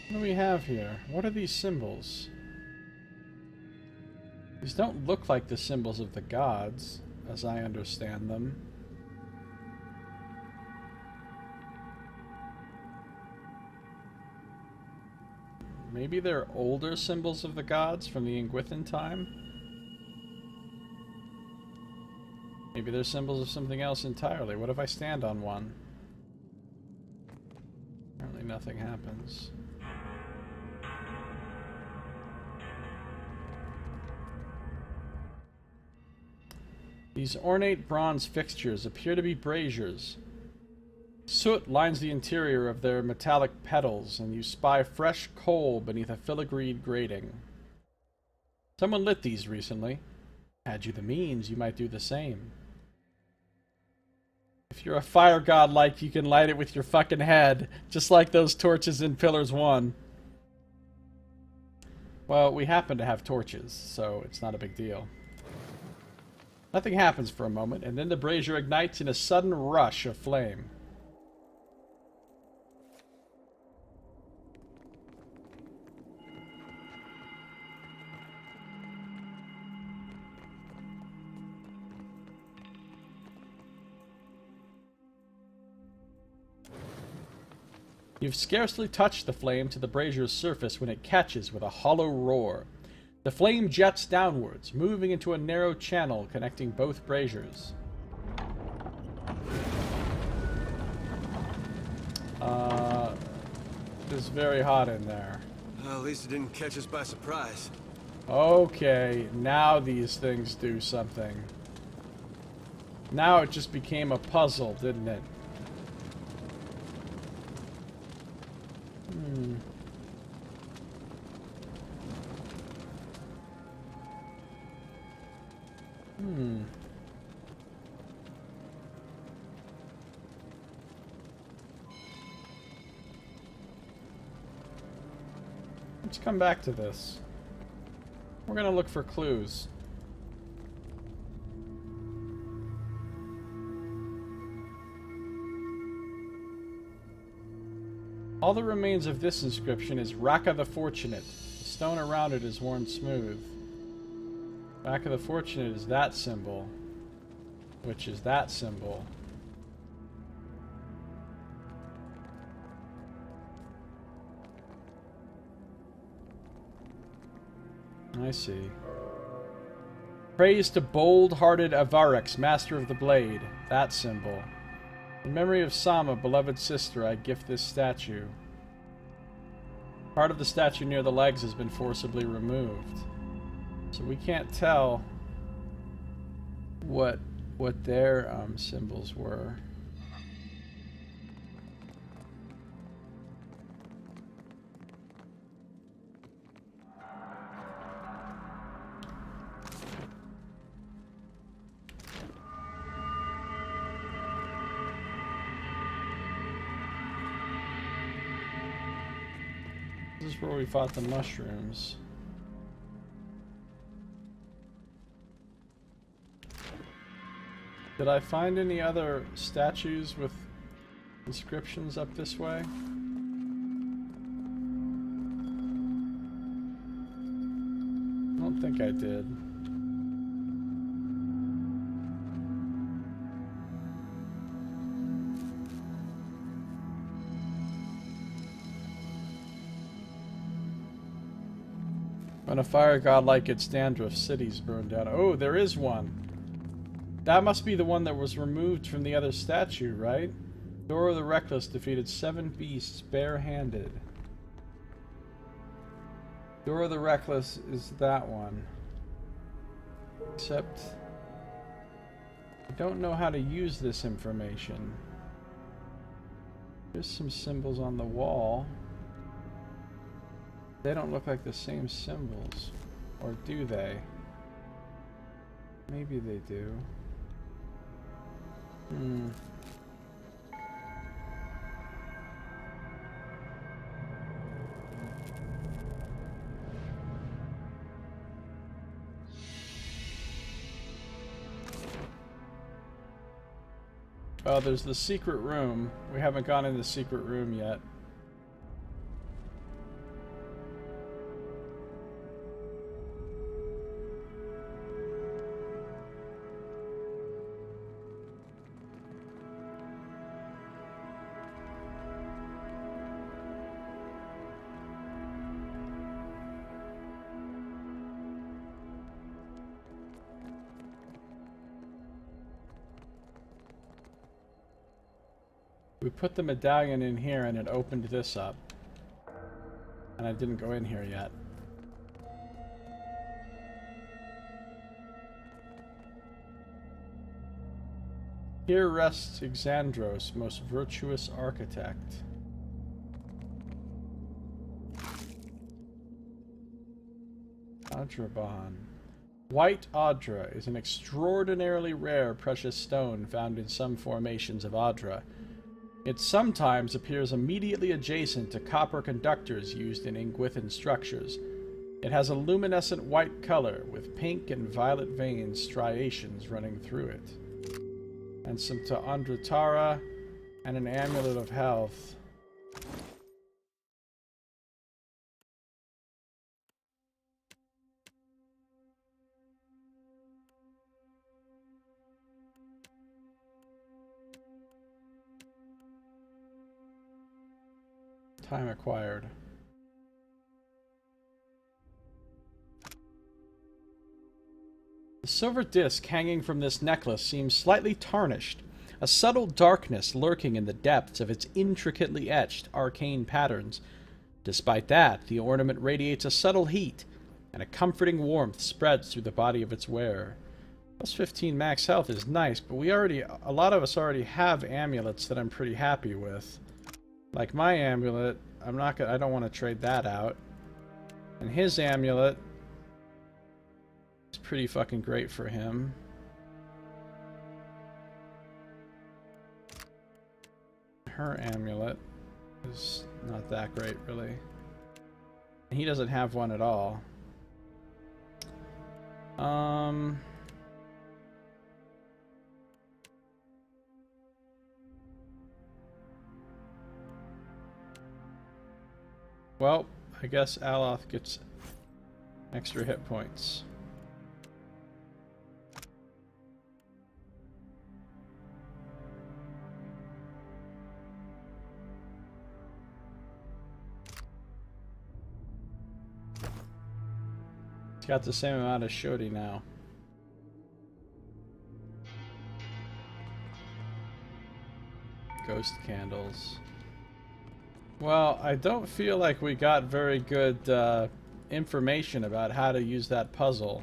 What do we have here? What are these symbols? These don't look like the symbols of the gods, as I understand them. Maybe they're older symbols of the gods from the Ingwithan time? Maybe they're symbols of something else entirely. What if I stand on one? Apparently nothing happens. These ornate bronze fixtures appear to be braziers. Soot lines the interior of their metallic petals, and you spy fresh coal beneath a filigreed grating. Someone lit these recently. Had you the means, you might do the same. If you're a fire god like, you can light it with your fucking head, just like those torches in Pillars 1. Well, we happen to have torches, so it's not a big deal. Nothing happens for a moment, and then the brazier ignites in a sudden rush of flame. You've scarcely touched the flame to the brazier's surface when it catches with a hollow roar. The flame jets downwards, moving into a narrow channel connecting both braziers. It's very hot in there. Well, at least it didn't catch us by surprise. Okay, now these things do something. Now it just became a puzzle, didn't it? Let's come back to this. We're gonna look for clues. All that remains of this inscription is Raka the Fortunate. The stone around it is worn smooth. Raka the Fortunate is that symbol, which is that symbol. I see. Praise to bold-hearted Avarex, master of the blade. That symbol. In memory of Sama, beloved sister, I gift this statue. Part of the statue near the legs has been forcibly removed. So we can't tell what their symbols were. This is where we fought the mushrooms. Did I find any other statues with inscriptions up this way? I don't think I did. When a fire godlike gets dandruff, cities burn down. Oh, there is one. That must be the one that was removed from the other statue, right? Dora the Reckless defeated 7 beasts bare-handed. Dora the Reckless is that one. Except I don't know how to use this information. There's some symbols on the wall. They don't look like the same symbols. Or do they? Maybe they do. Well, there's the secret room. We haven't gone in the secret room yet. We put the medallion in here and it opened this up. And I didn't go in here yet. Here rests Exandros, most virtuous architect. Adraban. White Adra is an extraordinarily rare precious stone found in some formations of Adra. It sometimes appears immediately adjacent to copper conductors used in Ingwithan structures. It has a luminescent white color with pink and violet veins striations running through it. And some to Andratara and an amulet of health. Time acquired. The silver disc hanging from this necklace seems slightly tarnished, a subtle darkness lurking in the depths of its intricately etched arcane patterns. Despite that, the ornament radiates a subtle heat, and a comforting warmth spreads through the body of its wearer. Plus 15 max health is nice, but a lot of us already have amulets that I'm pretty happy with. Like my amulet, I don't want to trade that out. And his amulet is pretty fucking great for him. Her amulet is not that great, really. And he doesn't have one at all. Well, I guess Aloth gets extra hit points. He's got the same amount as Shodi now. Ghost candles. Well, I don't feel like we got very good information about how to use that puzzle.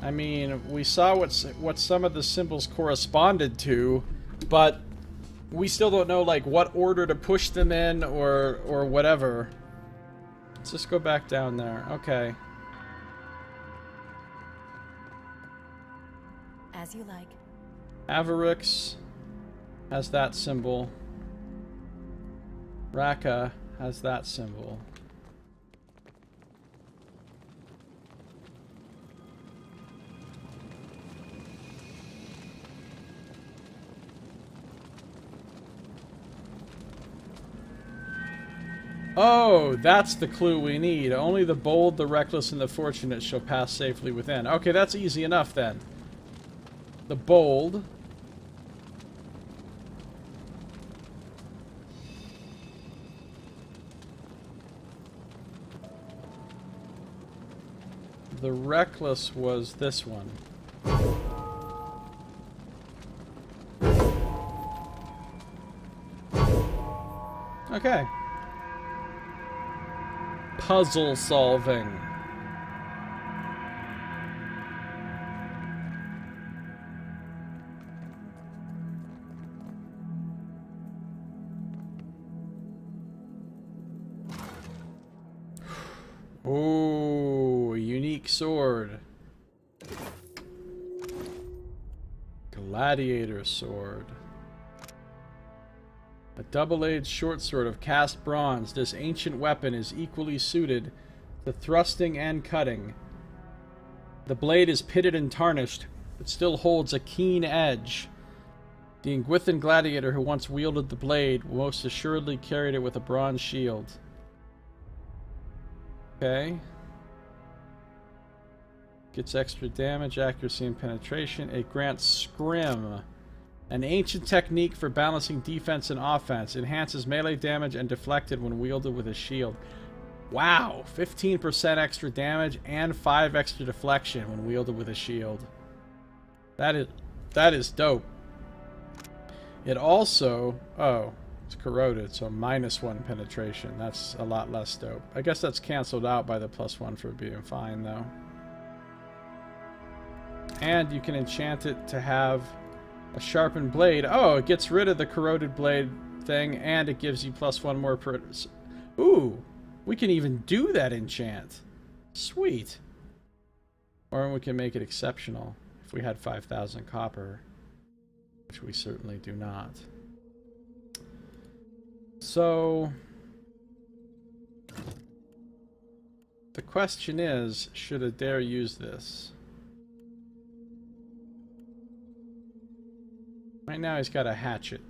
I mean, we saw what some of the symbols corresponded to, but we still don't know like what order to push them in or whatever. Let's just go back down there. Okay. As you like. Avarix has that symbol. Raka has that symbol. Oh, that's the clue we need. Only the bold, the reckless, and the fortunate shall pass safely within. Okay, that's easy enough then. The bold. The reckless was this one. Okay. Puzzle solving. Ooh, unique sword. Gladiator sword. A double-edged short sword of cast bronze, this ancient weapon is equally suited to thrusting and cutting. The blade is pitted and tarnished, but still holds a keen edge. The Ingwithan gladiator who once wielded the blade most assuredly carried it with a bronze shield. Okay. Gets extra damage, accuracy, and penetration. It grants Scrim, an ancient technique for balancing defense and offense. Enhances melee damage and deflected when wielded with a shield. Wow! 15% extra damage and 5 extra deflection when wielded with a shield. That is dope. It also... Oh, it's corroded, so -1 penetration. That's a lot less dope. I guess that's canceled out by the +1 for being fine, though. And you can enchant it to have a sharpened blade. Oh, it gets rid of the corroded blade thing, and it gives you +1 more per... Ooh! We can even do that enchant. Sweet. Or we can make it exceptional if we had 5,000 copper. Which we certainly do not. So... the question is, should Adair use this? Right now he's got a hatchet.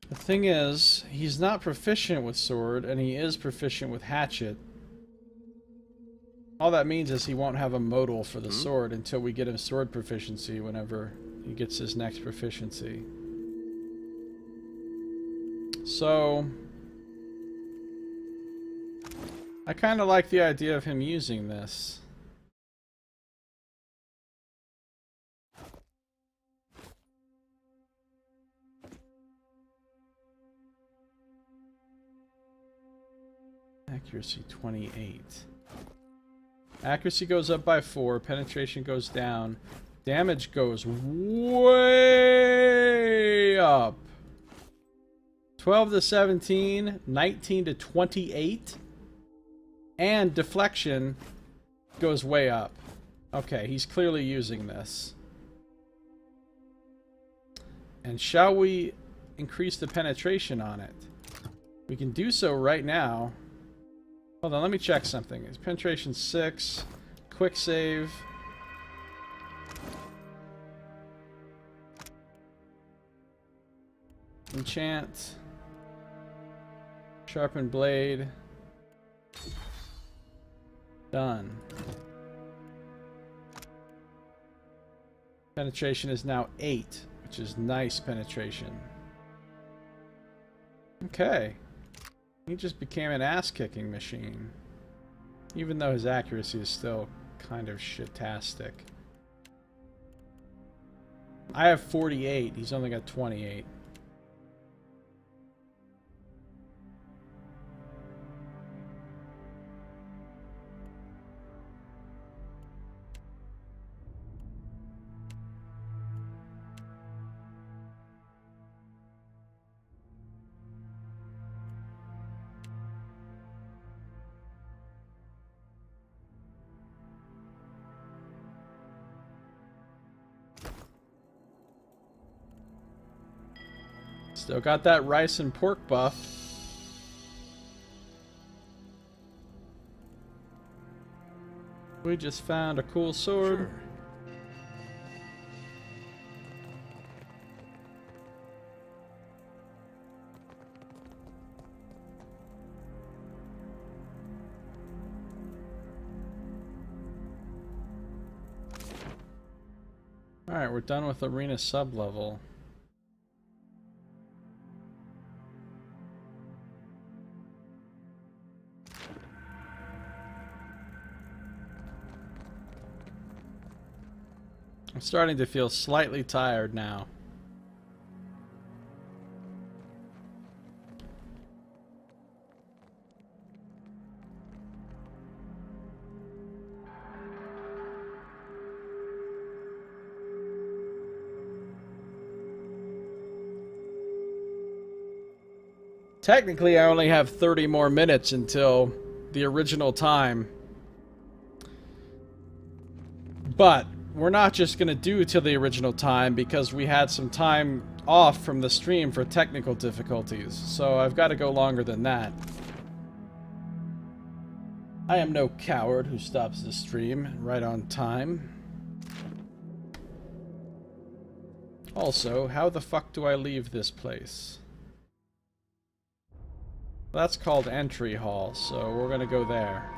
The thing is, he's not proficient with sword, and he is proficient with hatchet. All that means is he won't have a modal for the sword until we get him sword proficiency whenever he gets his next proficiency. So... I kind of like the idea of him using this. Accuracy 28. Accuracy goes up by 4, penetration goes down, damage goes way up. 12 to 17, 19 to 28, and deflection goes way up. Okay, he's clearly using this. And shall we increase the penetration on it? We can do so right now. Hold on, let me check something. It's penetration 6, quick save. Enchant. Sharpened blade. Done. Penetration is now 8, which is nice penetration. Okay. He just became an ass-kicking machine. Even though his accuracy is still kind of shit-tastic. I have 48. He's only got 28. Still got that rice and pork buff. We just found a cool sword. Sure. Alright, we're done with arena sub-level. I'm starting to feel slightly tired now. Technically, I only have 30 more minutes until the original time. But we're not just going to do till the original time because we had some time off from the stream for technical difficulties. So I've got to go longer than that. I am no coward who stops the stream right on time. Also, how the fuck do I leave this place? That's called Entry Hall, so we're gonna go there.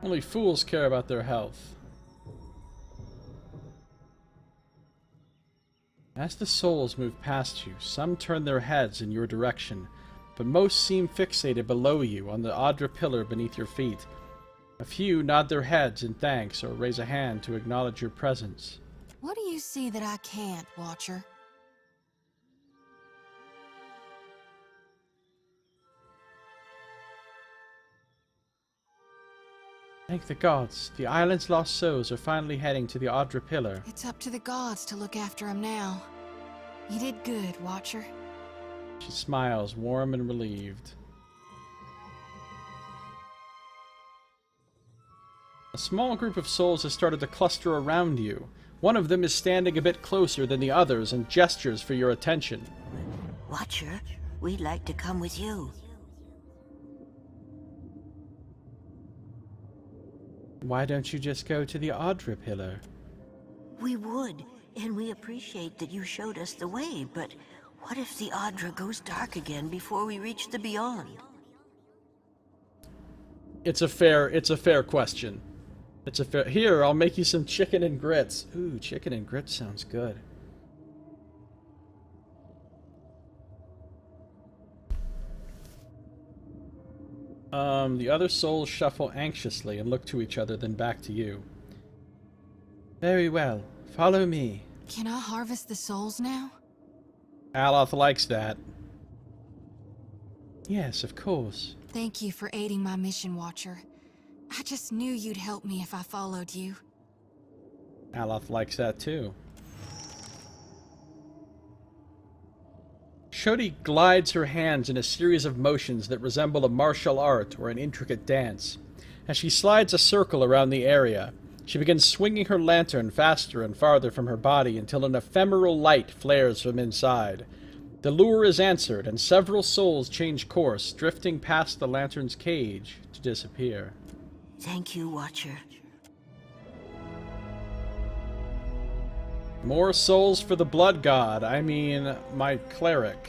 Only fools care about their health. As the souls move past you, some turn their heads in your direction, but most seem fixated below you on the Adra pillar beneath your feet. A few nod their heads in thanks or raise a hand to acknowledge your presence. What do you see that I can't, Watcher? Thank the gods, the island's lost souls are finally heading to the Adra pillar. It's up to the gods to look after him now. You did good, Watcher. She smiles, warm and relieved. A small group of souls has started to cluster around you. One of them is standing a bit closer than the others and gestures for your attention. Watcher, we'd like to come with you. Why don't you just go to the Adra pillar? We would, and we appreciate that you showed us the way, but what if the Adra goes dark again before we reach the Beyond? It's a fair question. Here, I'll make you some chicken and grits. Ooh, chicken and grits sounds good. The other souls shuffle anxiously and look to each other, then back to you. Very well. Follow me. Can I harvest the souls now? Aloth likes that. Yes, of course. Thank you for aiding my mission, Watcher. I just knew you'd help me if I followed you. Aloth likes that too. Shodi glides her hands in a series of motions that resemble a martial art or an intricate dance. As she slides a circle around the area, she begins swinging her lantern faster and farther from her body until an ephemeral light flares from inside. The lure is answered, and several souls change course, drifting past the lantern's cage to disappear. Thank you, Watcher. More souls for the blood god. I mean, my cleric.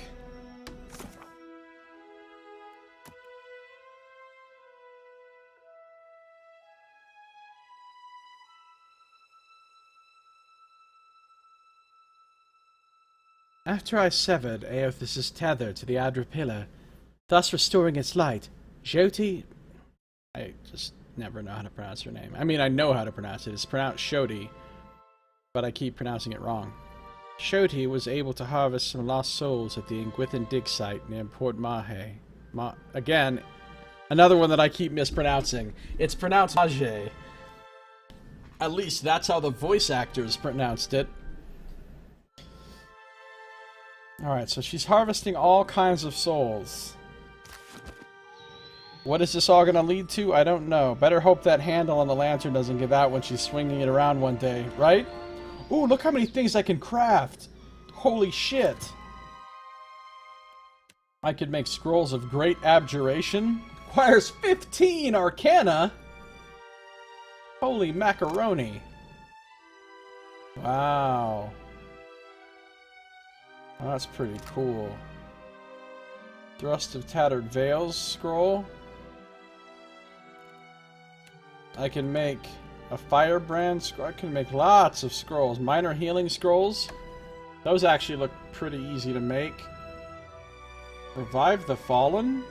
After I severed Eothas' tether to the Adra pillar, thus restoring its light, Jyoti... I just never know how to pronounce her name. I mean, I know how to pronounce it. It's pronounced Shodi, but I keep pronouncing it wrong. Shoti was able to harvest some lost souls at the Ingwithan dig site near Port Mahe. Again, another one that I keep mispronouncing. It's pronounced Mahe. At least that's how the voice actors pronounced it. Alright, so she's harvesting all kinds of souls. What is this all gonna lead to? I don't know. Better hope that handle on the lantern doesn't give out when she's swinging it around one day, right? Ooh, look how many things I can craft! Holy shit! I could make scrolls of great abjuration. Requires 15 arcana! Holy macaroni! Wow. Oh, that's pretty cool. Thrust of Tattered Veils scroll. I can make a Firebrand scroll. I can make lots of scrolls. Minor Healing Scrolls. Those actually look pretty easy to make. Revive the Fallen.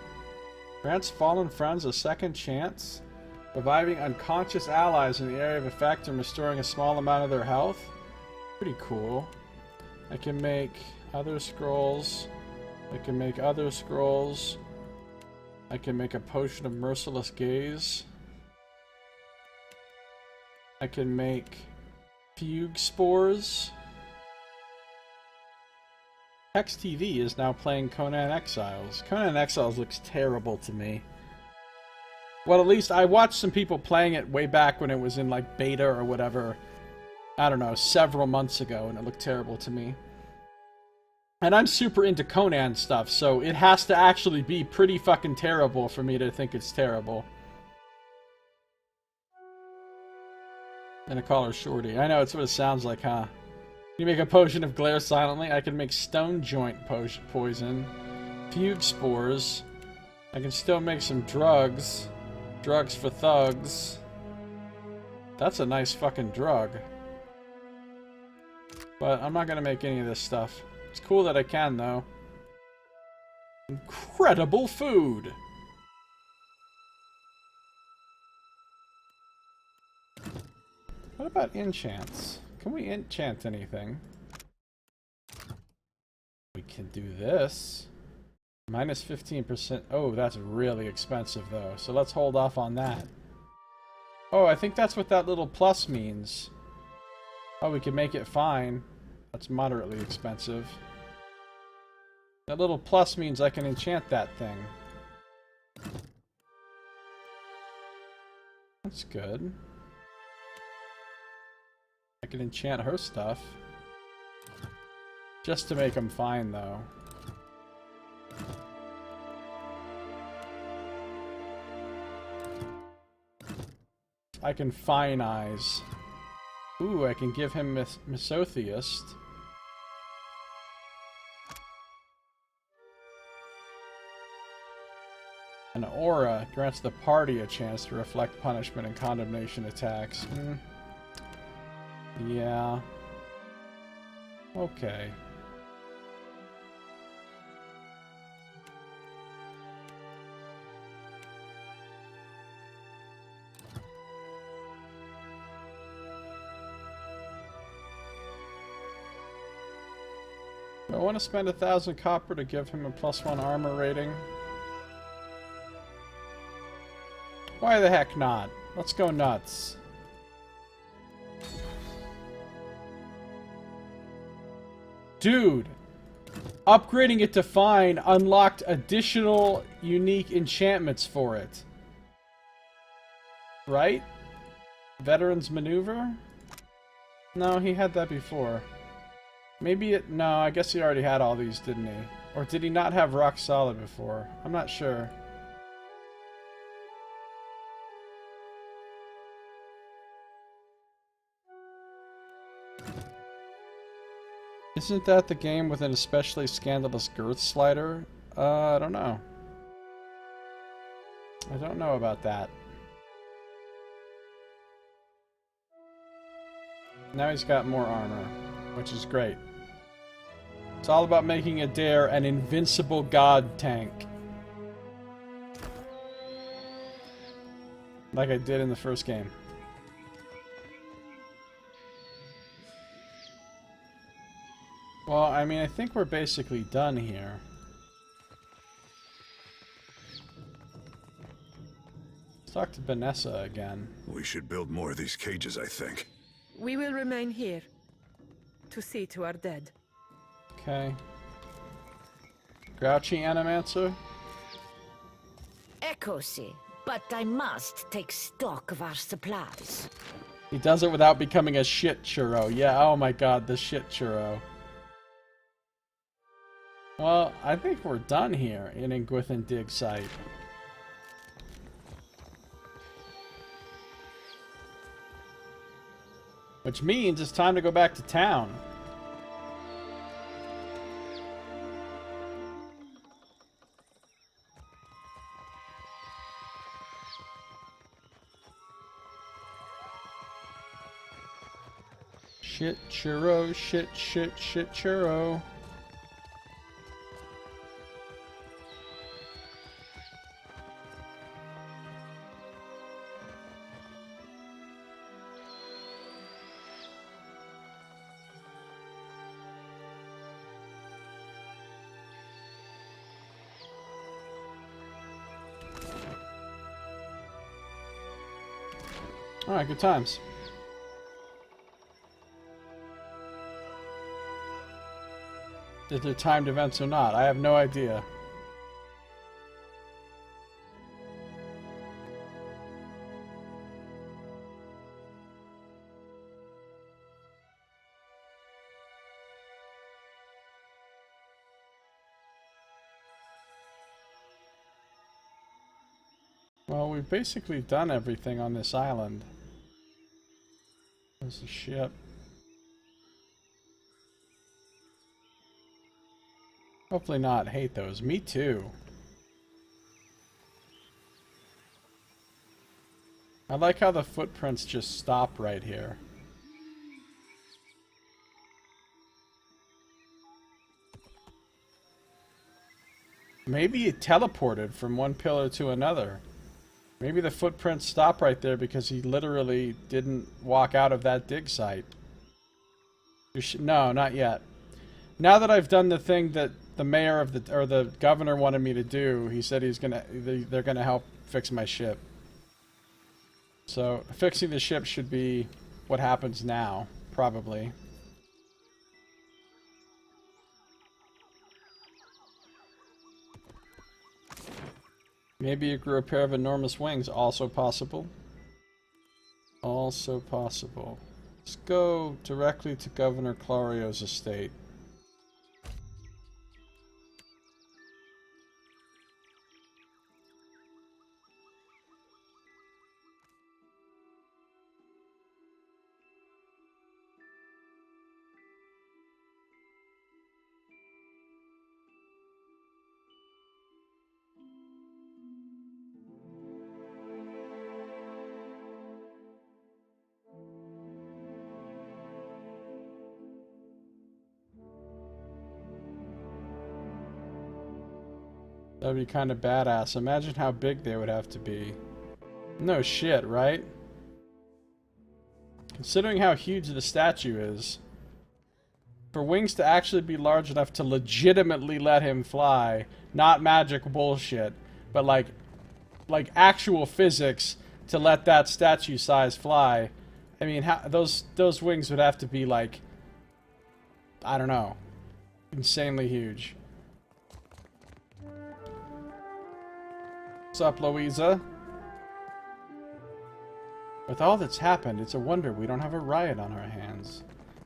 Grants fallen friends a second chance. Reviving unconscious allies in the area of effect and restoring a small amount of their health. Pretty cool. I can make other scrolls. I can make other scrolls. I can make a Potion of Merciless Gaze. I can make Fugue Spores. Hex TV is now playing Conan Exiles. Conan Exiles looks terrible to me. Well, at least I watched some people playing it way back when it was in, like, beta or whatever. I don't know, several months ago, and it looked terrible to me. And I'm super into Conan stuff, so it has to actually be pretty fucking terrible for me to think it's terrible. And I call her Shorty. I know, it's what it sounds like, huh? You make a potion of glare silently. I can make stone joint poison. Fugue spores. I can still make some drugs. Drugs for thugs. That's a nice fucking drug. But I'm not gonna make any of this stuff. It's cool that I can, though. Incredible food! What about enchants? Can we enchant anything? We can do this. Minus 15%. Oh, that's really expensive, though. So let's hold off on that. Oh, I think that's what that little plus means. Oh, we can make it fine. That's moderately expensive. That little plus means I can enchant that thing. That's good. I can enchant her stuff. Just to make them fine, though. I can fine eyes. Ooh, I can give him Mesotheist. An aura grants the party a chance to reflect punishment and condemnation attacks. Yeah. Okay. Do I want to spend 1,000 copper to give him a +1 armor rating? Why the heck not? Let's go nuts. Dude! Upgrading it to fine unlocked additional unique enchantments for it. Right? Veteran's Maneuver? No, he had that before. Maybe it... No, I guess he already had all these, didn't he? Or did he not have Rock Solid before? I'm not sure. Isn't that the game with an especially scandalous girth slider? I don't know. I don't know about that. Now he's got more armor, which is great. It's all about making Adair an invincible god tank. Like I did in the first game. Well, I mean, I think we're basically done here. Let's talk to Vanessa again. We should build more of these cages, I think. We will remain here to see to our dead. Okay. Grouchy Animancer? Echosi, but I must take stock of our supplies. He does it without becoming a shit churro. Yeah, oh my god, the shit churro. Well, I think we're done here in Ingwithan Dig Site. Which means it's time to go back to town. Shit churro, shit churro. Alright, good times. If they're timed events or not. I have no idea. Well, we've basically done everything on this island. There's a ship. Hopefully not hate those. Me too. I like how the footprints just stop right here. Maybe it teleported from one pillar to another. Maybe the footprints stop right there because he literally didn't walk out of that dig site. No, not yet. Now that I've done the thing that the mayor of the governor wanted me to do, he said they're gonna help fix my ship. So fixing the ship should be what happens now, probably. Maybe it grew a pair of enormous wings. Also possible. Also possible. Let's go directly to Governor Clario's estate. That'd be kind of badass. Imagine how big they would have to be. No shit, right? Considering how huge the statue is, for wings to actually be large enough to legitimately let him fly, not magic bullshit, but like actual physics to let that statue size fly. I mean, those wings would have to be like, I don't know, insanely huge. What's up, Louisa? With all that's happened, it's a wonder we don't have a riot on our hands.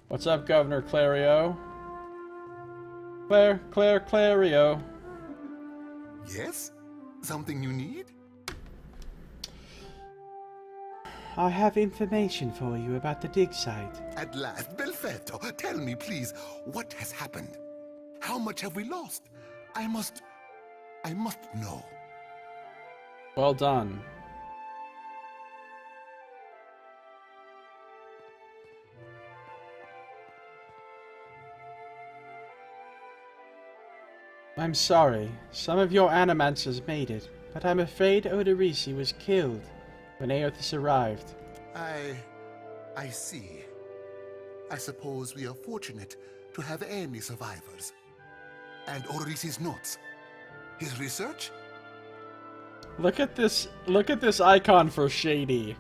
What's up, Governor Clario? Clario. Yes? Something you need? I have information for you about the dig site. At last, Belfetto, tell me please, what has happened? How much have we lost? I must know. Well done. I'm sorry. Some of your animancers made it, but I'm afraid Odorisi was killed when Eothas arrived. I see. I suppose we are fortunate to have any survivors. And Odorisi's notes. His research? Look at this icon for Shady.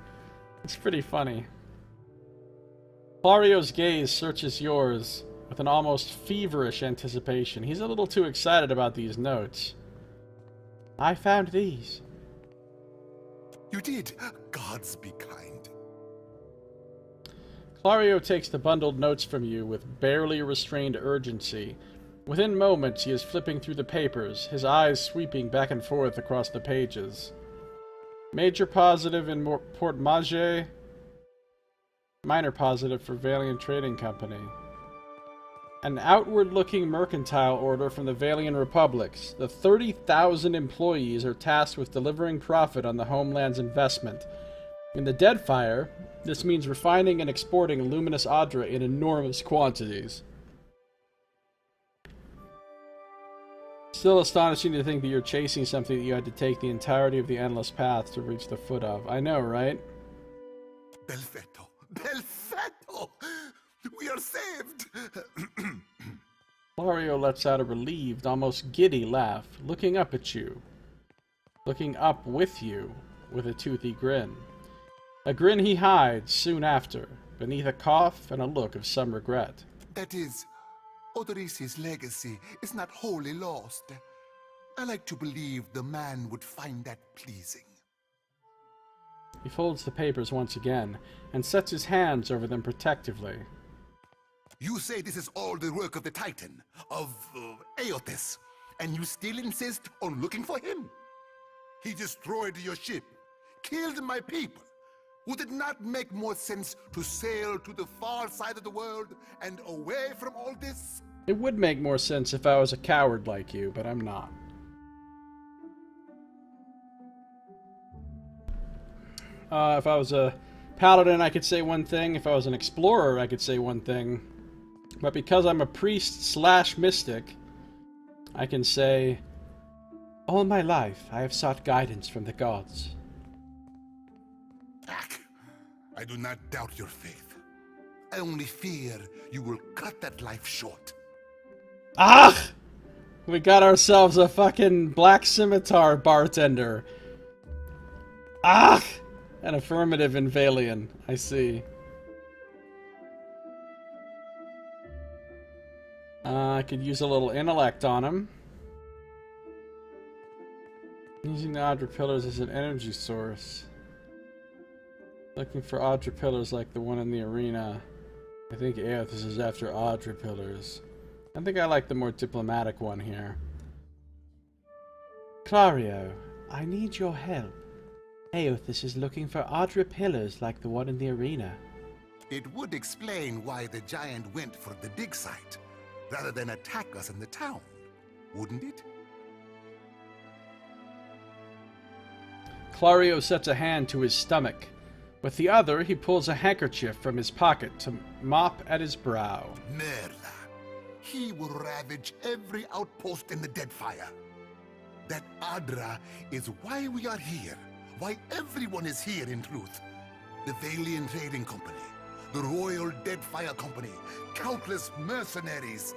It's pretty funny. Clario's gaze searches yours with an almost feverish anticipation. He's a little too excited about these notes. I found these. You did. Gods be kind. Clario takes the bundled notes from you with barely restrained urgency. Within moments, he is flipping through the papers, his eyes sweeping back and forth across the pages. Major positive in Port Maje. Minor positive for Valiant Trading Company. An outward-looking mercantile order from the Valiant Republics. The 30,000 employees are tasked with delivering profit on the homeland's investment. In the Deadfire, this means refining and exporting luminous Adra in enormous quantities. Still astonishing to think that you're chasing something that you had to take the entirety of the endless path to reach the foot of. I know, right? Belfetto! Belfetto! We are saved! Clario lets out a relieved, almost giddy laugh, looking up at you. Looking up with you, with a toothy grin. A grin he hides soon after, beneath a cough and a look of some regret. That is Odorisi's legacy is not wholly lost. I like to believe the man would find that pleasing. He folds the papers once again, and sets his hands over them protectively. You say this is all the work of the Titan, of Eothas, and you still insist on looking for him? He destroyed your ship, killed my people. Would it not make more sense to sail to the far side of the world and away from all this? It would make more sense if I was a coward like you, but I'm not. If I was a paladin, I could say one thing. If I was an explorer, I could say one thing. But because I'm a priest / mystic, I can say, all my life I have sought guidance from the gods. I do not doubt your faith. I only fear you will cut that life short. Ah! We got ourselves a fucking black scimitar bartender. Ah! An affirmative in Valian, I see. I could use a little intellect on him. Using the Audra pillars as an energy source. Looking for Audra pillars like the one in the arena. I think Eothas is after Audra pillars. I think I like the more diplomatic one here. Clario, I need your help. Eothas is looking for Audra pillars like the one in the arena. It would explain why the giant went for the dig site, rather than attack us in the town, wouldn't it? Clario sets a hand to his stomach. With the other, he pulls a handkerchief from his pocket to mop at his brow. Merla. He will ravage every outpost in the Deadfire. That Audra is why we are here. Why everyone is here, in truth. The Valian Trading Company, the Royal Deadfire Company, countless mercenaries.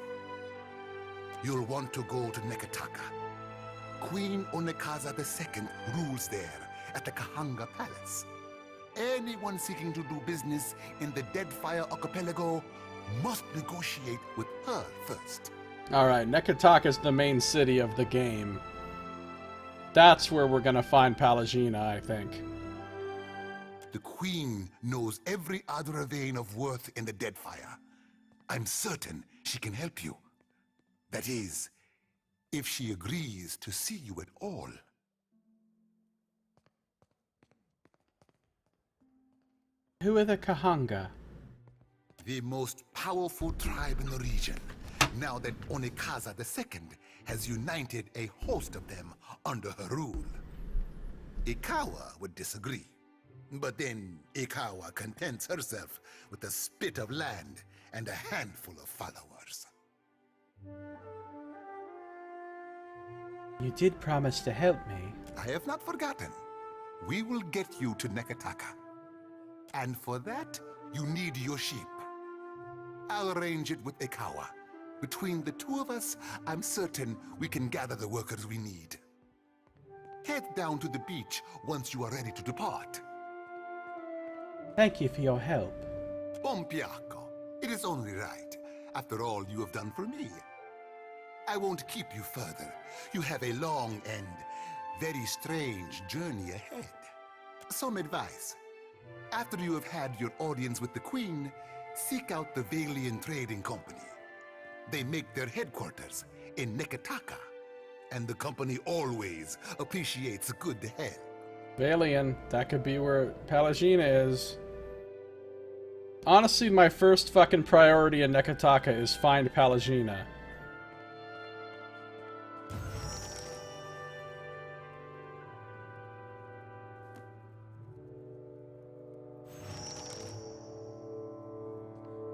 You'll want to go to Nekataka. Queen Onekaza II rules there, at the Kahanga Palace. Anyone seeking to do business in the Deadfire Archipelago must negotiate with her first. Alright, Nekataka is the main city of the game. That's where we're gonna find Pallegina, I think. The Queen knows every other vein of worth in the Deadfire. I'm certain she can help you. That is, if she agrees to see you at all. Who are the Kahanga? The most powerful tribe in the region, now that Onekaza II has united a host of them under her rule. Ikawa would disagree, but then Ikawa contents herself with a spit of land and a handful of followers. You did promise to help me. I have not forgotten. We will get you to Nekataka. And for that, you need your sheep. I'll arrange it with Ikawa. Between the two of us, I'm certain we can gather the workers we need. Head down to the beach once you are ready to depart. Thank you for your help. Pompiaco, it is only right, after all you have done for me. I won't keep you further. You have a long and very strange journey ahead. Some advice. After you have had your audience with the Queen, seek out the Valian Trading Company. They make their headquarters in Nekataka, and the company always appreciates good help. Valian, that could be where Pallegina is. Honestly, my first fucking priority in Nekataka is find Pallegina.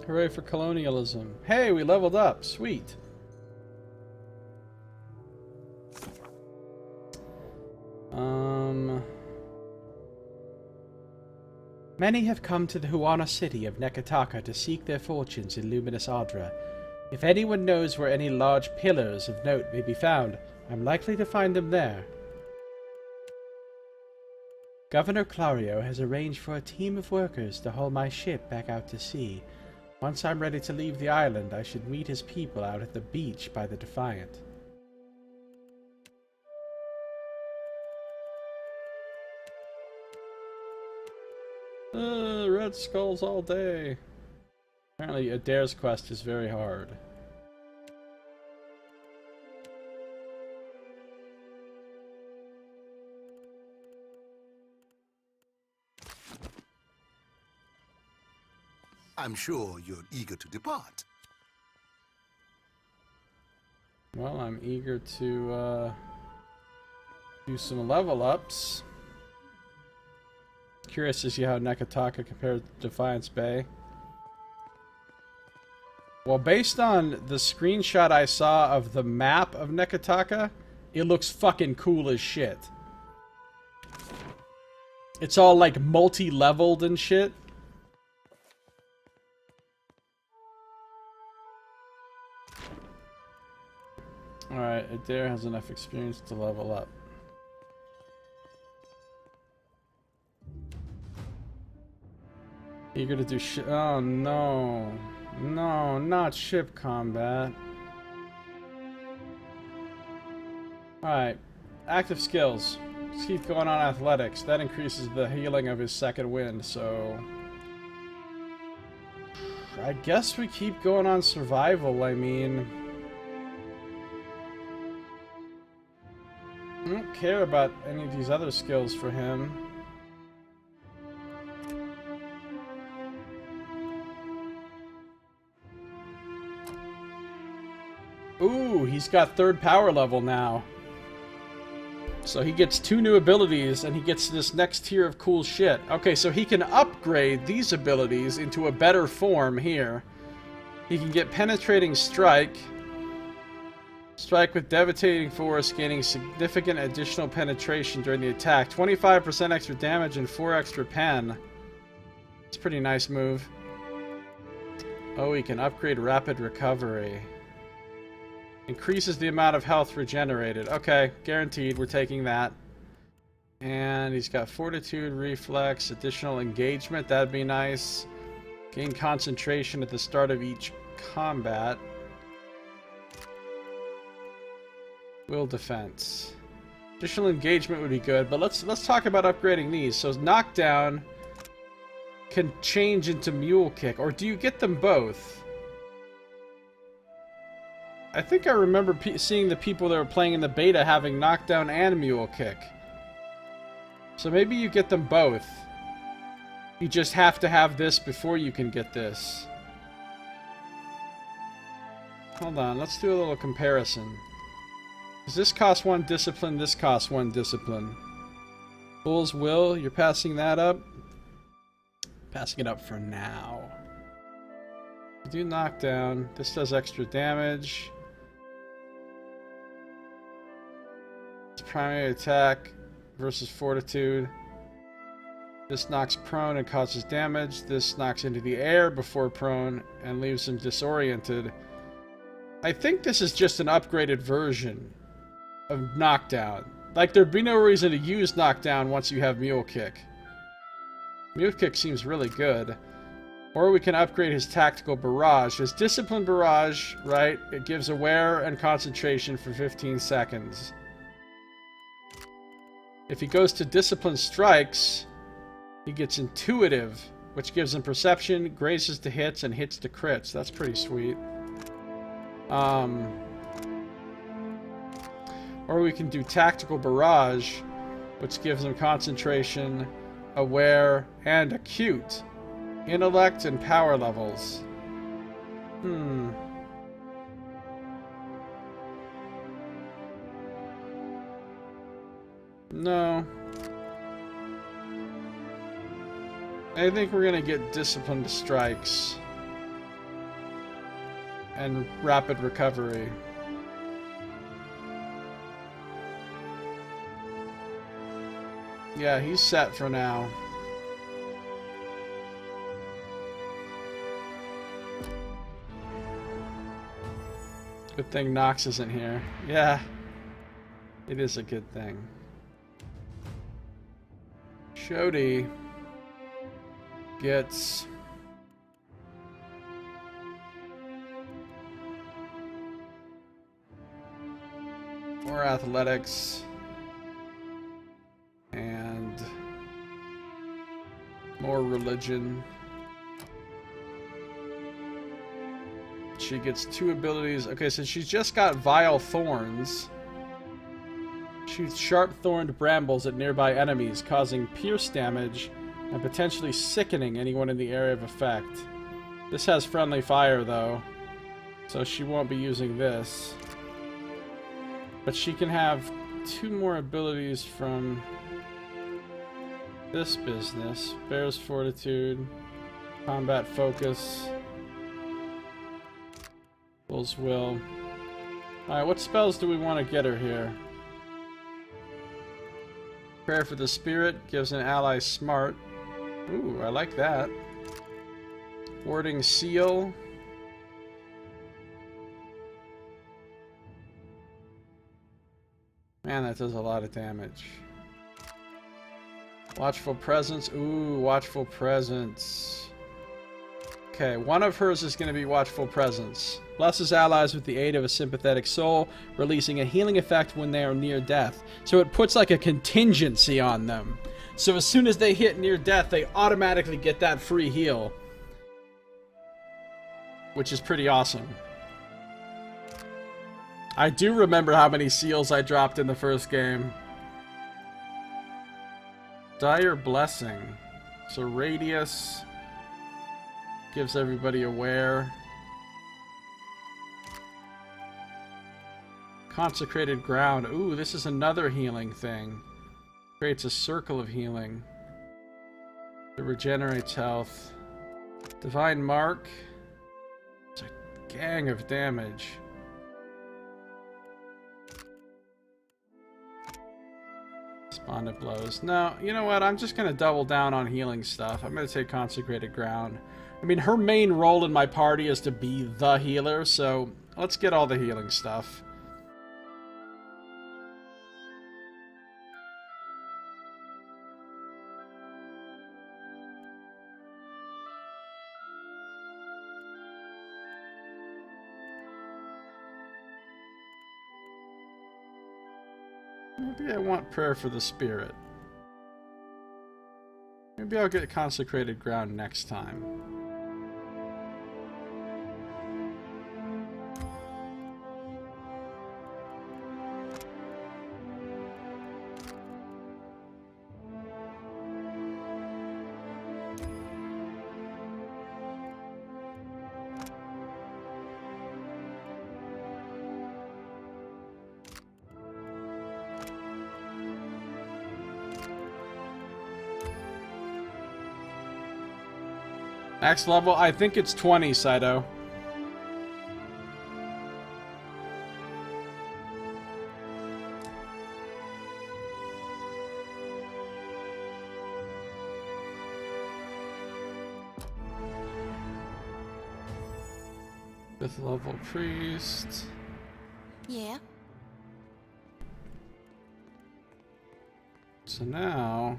Hooray for colonialism. Hey, we leveled up. Sweet. Many have come to the Huana city of Nekataka to seek their fortunes in luminous Audra. If anyone knows where any large pillars of note may be found, I'm likely to find them there. Governor Clario has arranged for a team of workers to haul my ship back out to sea. Once I'm ready to leave the island, I should meet his people out at the beach by the Defiant. Red skulls all day. Apparently Adair's quest is very hard. I'm sure you're eager to depart. Well, I'm eager to do some level ups. Curious to see how Nekataka compares to Defiance Bay. Well, based on the screenshot I saw of the map of Nekataka, it looks fucking cool as shit. It's all like multi-leveled and shit. Alright, Adair has enough experience to level up. Eager to do shit. Oh no. No, not ship combat. Alright. Active skills. Let's keep going on athletics. That increases the healing of his second wind, so... I guess we keep going on survival, I mean... I don't care about any of these other skills for him. Ooh, he's got 3rd power level now. So he gets 2 new abilities, and he gets this next tier of cool shit. Okay, so he can upgrade these abilities into a better form here. He can get Penetrating Strike. Strike with Devastating Force, gaining significant additional penetration during the attack. 25% extra damage and 4 extra pen. It's a pretty nice move. Oh, he can upgrade Rapid Recovery. Increases the amount of health regenerated. Okay, guaranteed. We're taking that. And he's got Fortitude, Reflex, additional engagement. That'd be nice. Gain concentration at the start of each combat. Will defense. Additional engagement would be good, but let's talk about upgrading these. So knockdown can change into Mule Kick, or do you get them both? I think I remember seeing the people that were playing in the beta having knockdown and Mule Kick. So maybe you get them both. You just have to have this before you can get this. Hold on, let's do a little comparison. Does this cost 1 discipline? This costs 1 discipline. Bull's Will, you're passing that up? Passing it up for now. Do knockdown. This does extra damage. It's primary attack versus Fortitude. This knocks prone and causes damage. This knocks into the air before prone and leaves him disoriented. I think this is just an upgraded version of knockdown. Like, there'd be no reason to use knockdown once you have Mule Kick. Mule Kick seems really good. Or we can upgrade his Tactical Barrage. His Discipline Barrage, right? It gives aware and concentration for 15 seconds. If he goes to Discipline Strikes, he gets Intuitive, which gives him Perception, grazes to hits, and hits to crits. That's pretty sweet. Or we can do Tactical Barrage, which gives him Concentration, Aware, and Acute. Intellect and power levels. No. I think we're gonna get Disciplined Strikes. And Rapid Recovery. Yeah, he's set for now. Good thing Nox isn't here. Yeah. It is a good thing. Shodi gets More athletics. And more religion. She gets 2 abilities. Okay, so she's just got Vile Thorns. Shoots sharp-thorned brambles at nearby enemies, causing pierce damage and potentially sickening anyone in the area of effect. This has friendly fire, though, so she won't be using this. But she can have 2 more abilities from this business. Bear's Fortitude, Combat Focus, Bull's Will. Alright, what spells do we want to get her here? Prayer for the Spirit gives an ally Smart. Ooh, I like that. Warding Seal. Man, that does a lot of damage. Watchful Presence. Ooh, Watchful Presence. Okay, one of hers is going to be Watchful Presence. Blesses allies with the aid of a sympathetic soul, releasing a healing effect when they are near death. So it puts like a contingency on them. So as soon as they hit near death, they automatically get that free heal. Which is pretty awesome. I do remember how many seals I dropped in the first game. Dire Blessing. So Radius gives everybody aware. Consecrated Ground. Ooh, this is another healing thing. Creates a circle of healing. It regenerates health. Divine Mark. It's a gang of damage. Despondent Blows. No, you know what? I'm just going to double down on healing stuff. I'm going to take Consecrated Ground. I mean, her main role in my party is to be the healer, so let's get all the healing stuff. Maybe I want Prayer for the Spirit. Maybe I'll get Consecrated Ground next time. Max level? I think it's 20, Saito. Fifth level priest. Yeah. So now...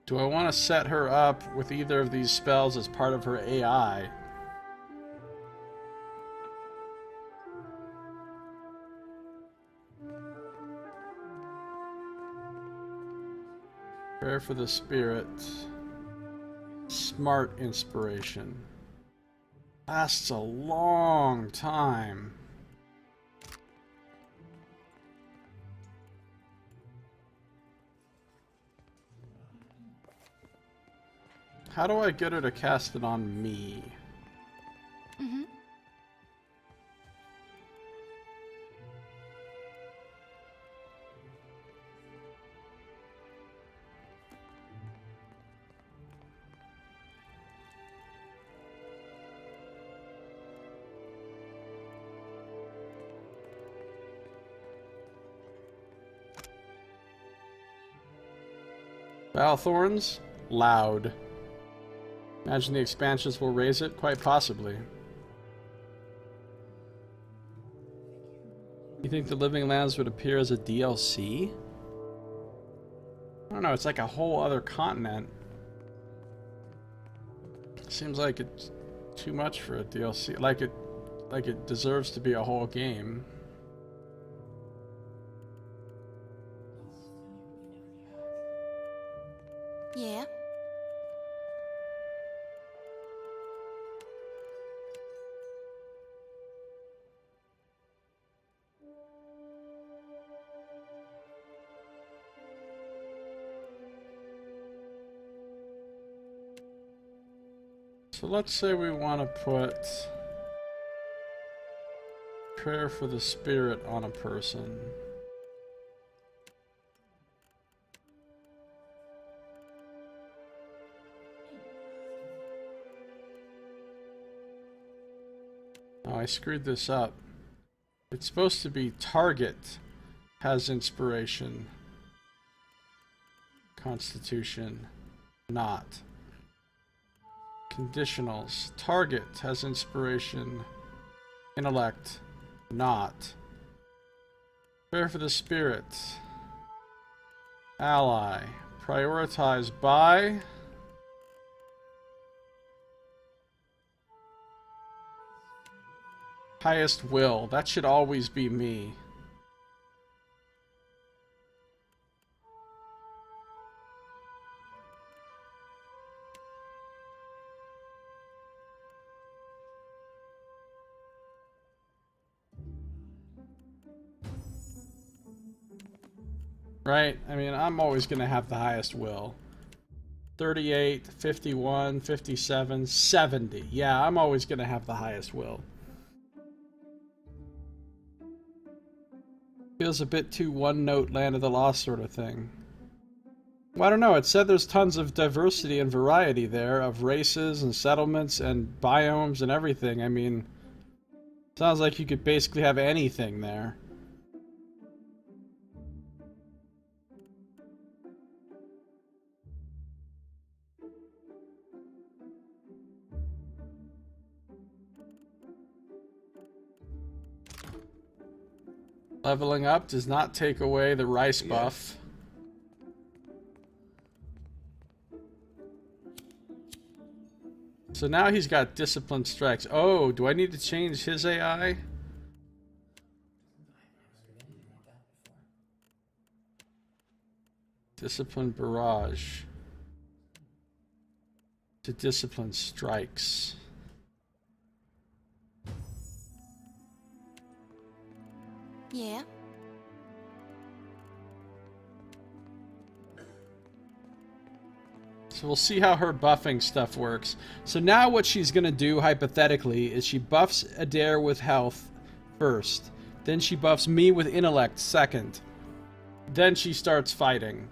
do I want to set her up with either of these spells as part of her AI? Prayer for the Spirit. Smart Inspiration. Lasts a long time. How do I get her to cast it on me? Mm-hmm. Balthorns? Loud. Imagine the expansions will raise it? Quite possibly. You think the Living Lands would appear as a DLC? don't know, it's like a whole other continent. Seems like it's too much for a DLC. Like it deserves to be a whole game. Yeah? So let's say we want to put prayer for the spirit on a person. Oh, I screwed this up. It's supposed to be target has inspiration, constitution, not. Conditionals. Target has inspiration, intellect, not. Prayer for the spirit. Ally. Prioritize by. Highest will. That should always be me. Right? I mean, I'm always going to have the highest will. 38, 51, 57, 70. Yeah, I'm always going to have the highest will. Feels a bit too one-note Land of the Lost sort of thing. Well, I don't know. It said there's tons of diversity and variety there of races and settlements and biomes and everything. I mean, sounds like you could basically have anything there. Leveling up does not take away the rice buff. So now he's got disciplined strikes. Oh, do I need to change his AI? Disciplined barrage to disciplined strikes. Yeah? So we'll see how her buffing stuff works. So now what she's going to do, hypothetically, is she buffs Adair with health first. Then she buffs me with intellect second. Then she starts fighting.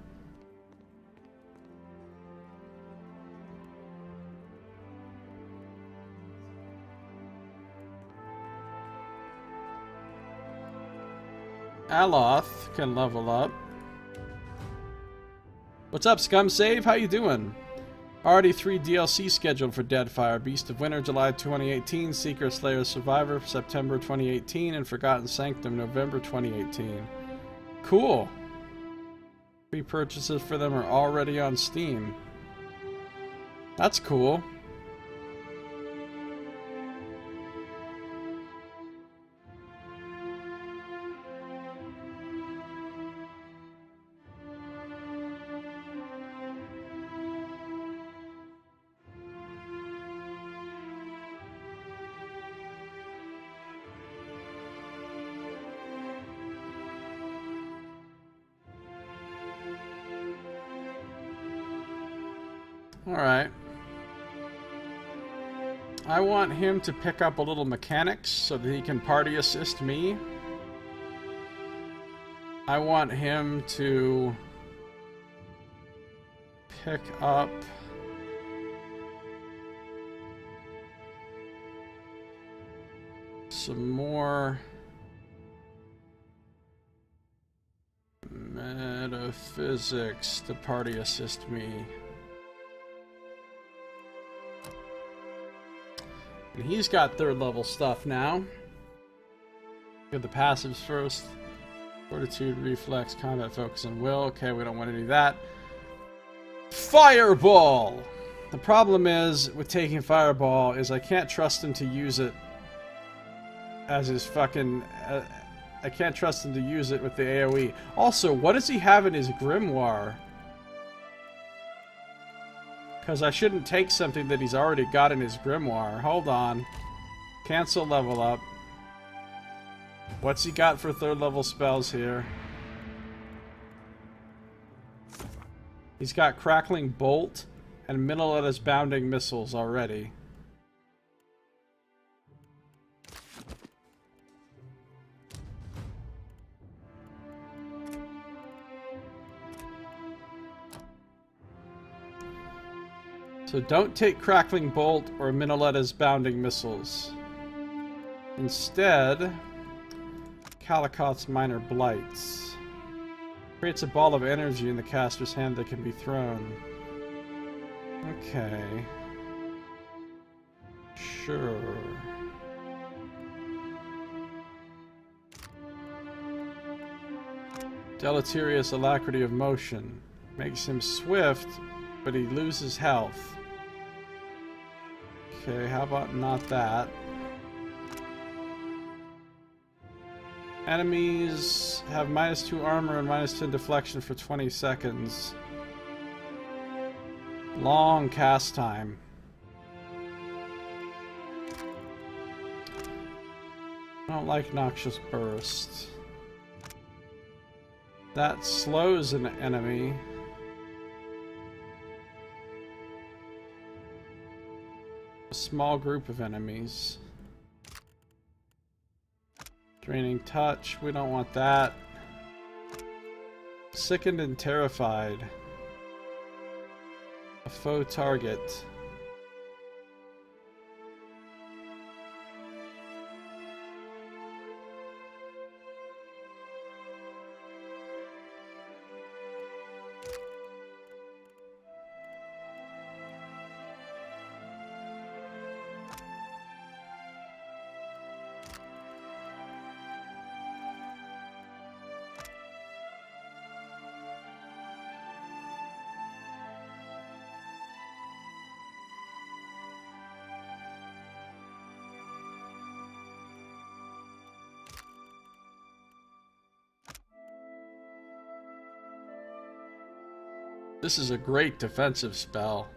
Eothas can level up. What's up, Scum Save? How you doing? Already 3 DLC scheduled for Deadfire. Beast of Winter, July 2018. Seeker Slayer Survivor, September 2018. And Forgotten Sanctum, November 2018. Cool. Pre-purchases for them are already on Steam. That's cool. Alright. I want him to pick up a little mechanics so that he can party assist me. I want him to pick up some more metaphysics to party assist me. And he's got 3rd level stuff now. Get the passives first. Fortitude, reflex, combat, focus, and will. Okay, we don't want any of that. Fireball! The problem is, with taking Fireball, is I can't trust him to use it as his fucking... I can't trust him to use it with the AoE. Also, what does he have in his Grimoire? Because I shouldn't take something that he's already got in his Grimoire. Hold on. Cancel level up. What's he got for 3rd level spells here? He's got Crackling Bolt and Middle-Lettuce Bounding Missiles already. So don't take Crackling Bolt or Middle-Lettuce Bounding Missiles. Instead, Kalikoth's Minor Blights. Creates a ball of energy in the caster's hand that can be thrown. Okay. Sure. Deleterious Alacrity of Motion. Makes him swift, but he loses health. Okay, how about not that? Enemies have -2 armor and -10 deflection for 20 seconds. Long cast time. I don't like Noxious Burst. That slows an enemy. A small group of enemies. Draining Touch, we don't want that. Sickened and Terrified. A faux target. This is a great defensive spell.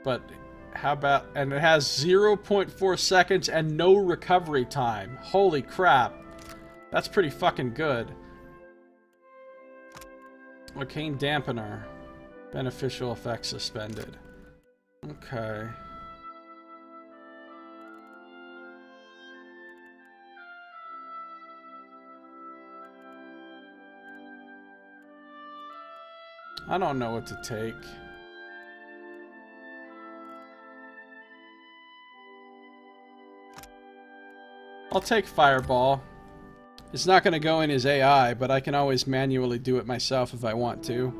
But how about... And it has 0.4 seconds and no recovery time. Holy crap. That's pretty fucking good. Arcane Dampener. Beneficial effects suspended. Okay. I don't know what to take. I'll take Fireball. It's not going to go in his AI, but I can always manually do it myself if I want to.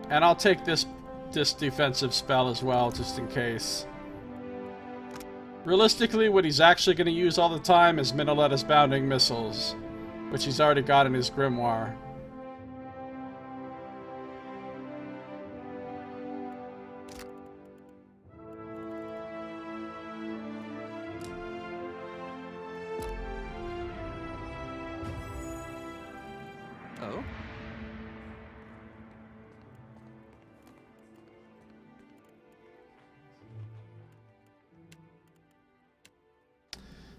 And I'll take this defensive spell as well, just in case. Realistically, what he's actually going to use all the time is Middle-Lettuce Bounding Missiles, which he's already got in his Grimoire. Oh?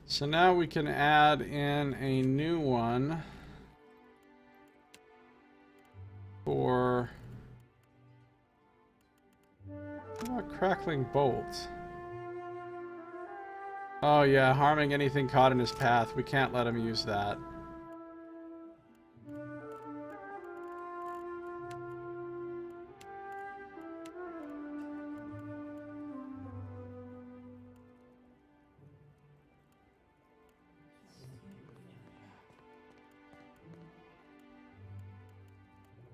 So now we can add in a new one for what about Crackling Bolt? Oh yeah, harming anything caught in his path. We can't let him use that.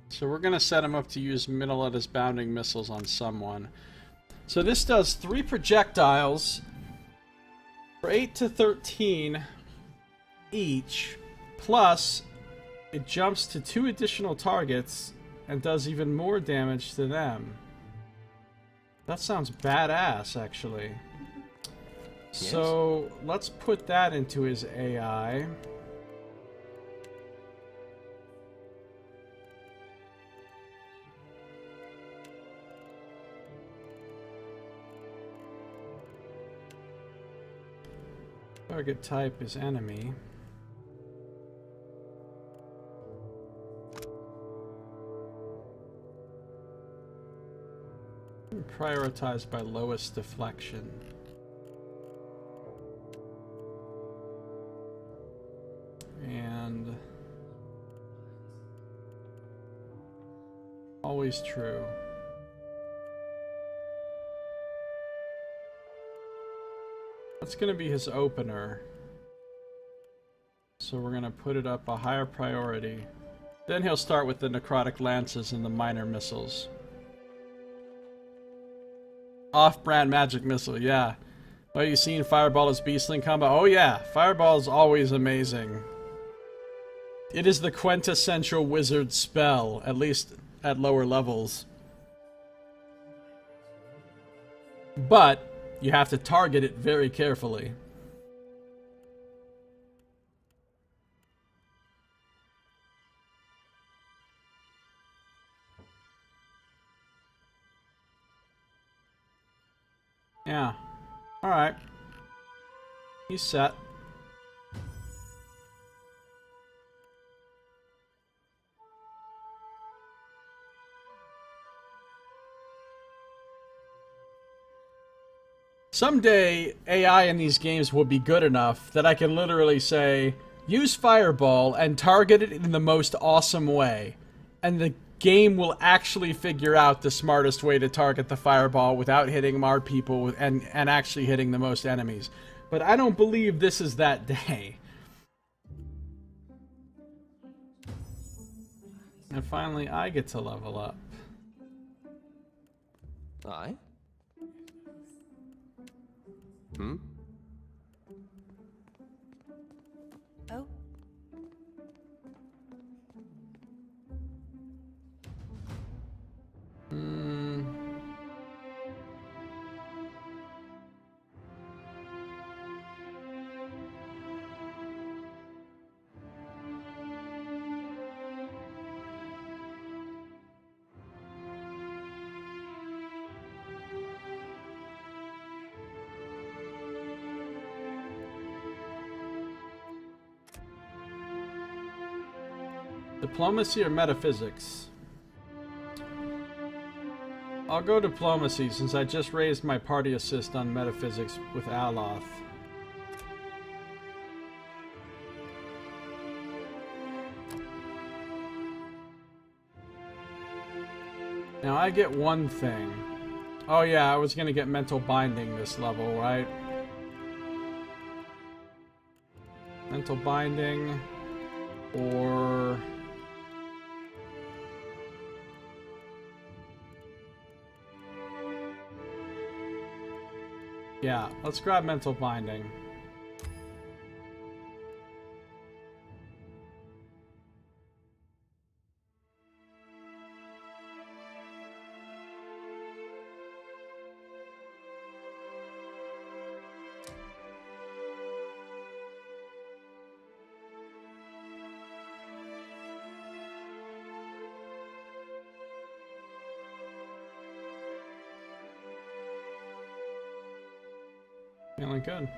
So we're going to set him up to use Middle-Lettuce Bounding Missiles on someone. So this does 3 projectiles for 8 to 13 each, plus it jumps to 2 additional targets and does even more damage to them. That sounds badass, actually. Yes. So let's put that into his AI. Target type is enemy. Prioritized by lowest deflection. And always true. That's going to be his opener. So we're going to put it up a higher priority. Then he'll start with the necrotic lances and the minor missiles. Off-brand magic missile, yeah. Oh, you seen Fireball as Beastling combo? Oh yeah, Fireball is always amazing. It is the quintessential wizard spell, at least at lower levels. But you have to target it very carefully. Yeah. Alright. He's set. Someday, AI in these games will be good enough that I can literally say, use Fireball and target it in the most awesome way. And the game will actually figure out the smartest way to target the Fireball without hitting more people and actually hitting the most enemies. But I don't believe this is that day. And finally, I get to level up. I? Hmm? Oh. Diplomacy or metaphysics? I'll go diplomacy since I just raised my party assist on metaphysics with Aloth. Now I get one thing. Oh yeah, I was gonna get mental binding this level, right? Mental binding or yeah, let's grab mental binding. Feeling good.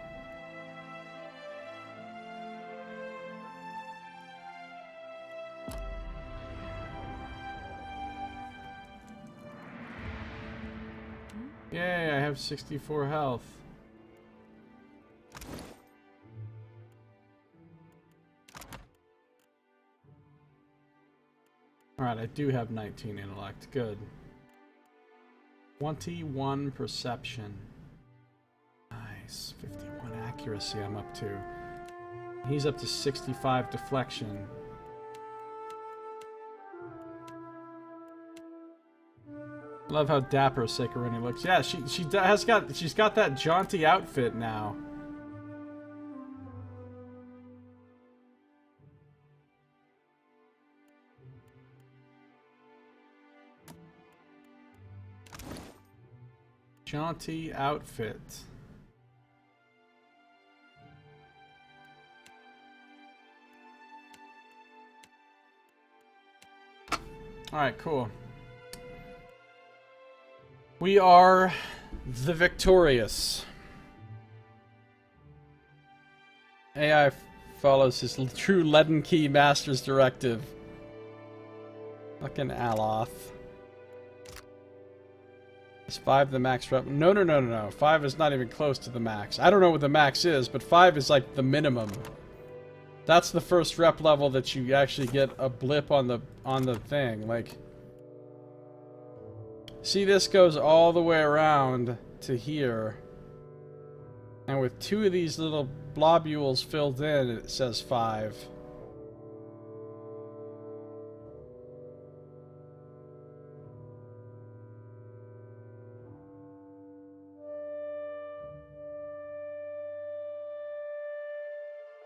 Yay, I have 64 health. Alright, I do have 19 intellect. Good. 21 perception. Nice. 51 accuracy I'm up to. He's up to 65 deflection. Love how dapper Sekaruni looks. Yeah, she's got that jaunty outfit now. Jaunty outfit. Alright, cool. We are the victorious. AI follows his true Leaden Key Master's directive. Fucking Aloth. Is 5 the max rep? No. 5 is not even close to the max. I don't know what the max is, but 5 is like the minimum. That's the first rep level that you actually get a blip on the thing. Like, see, this goes all the way around to here. And with 2 of these little globules filled in, it says 5.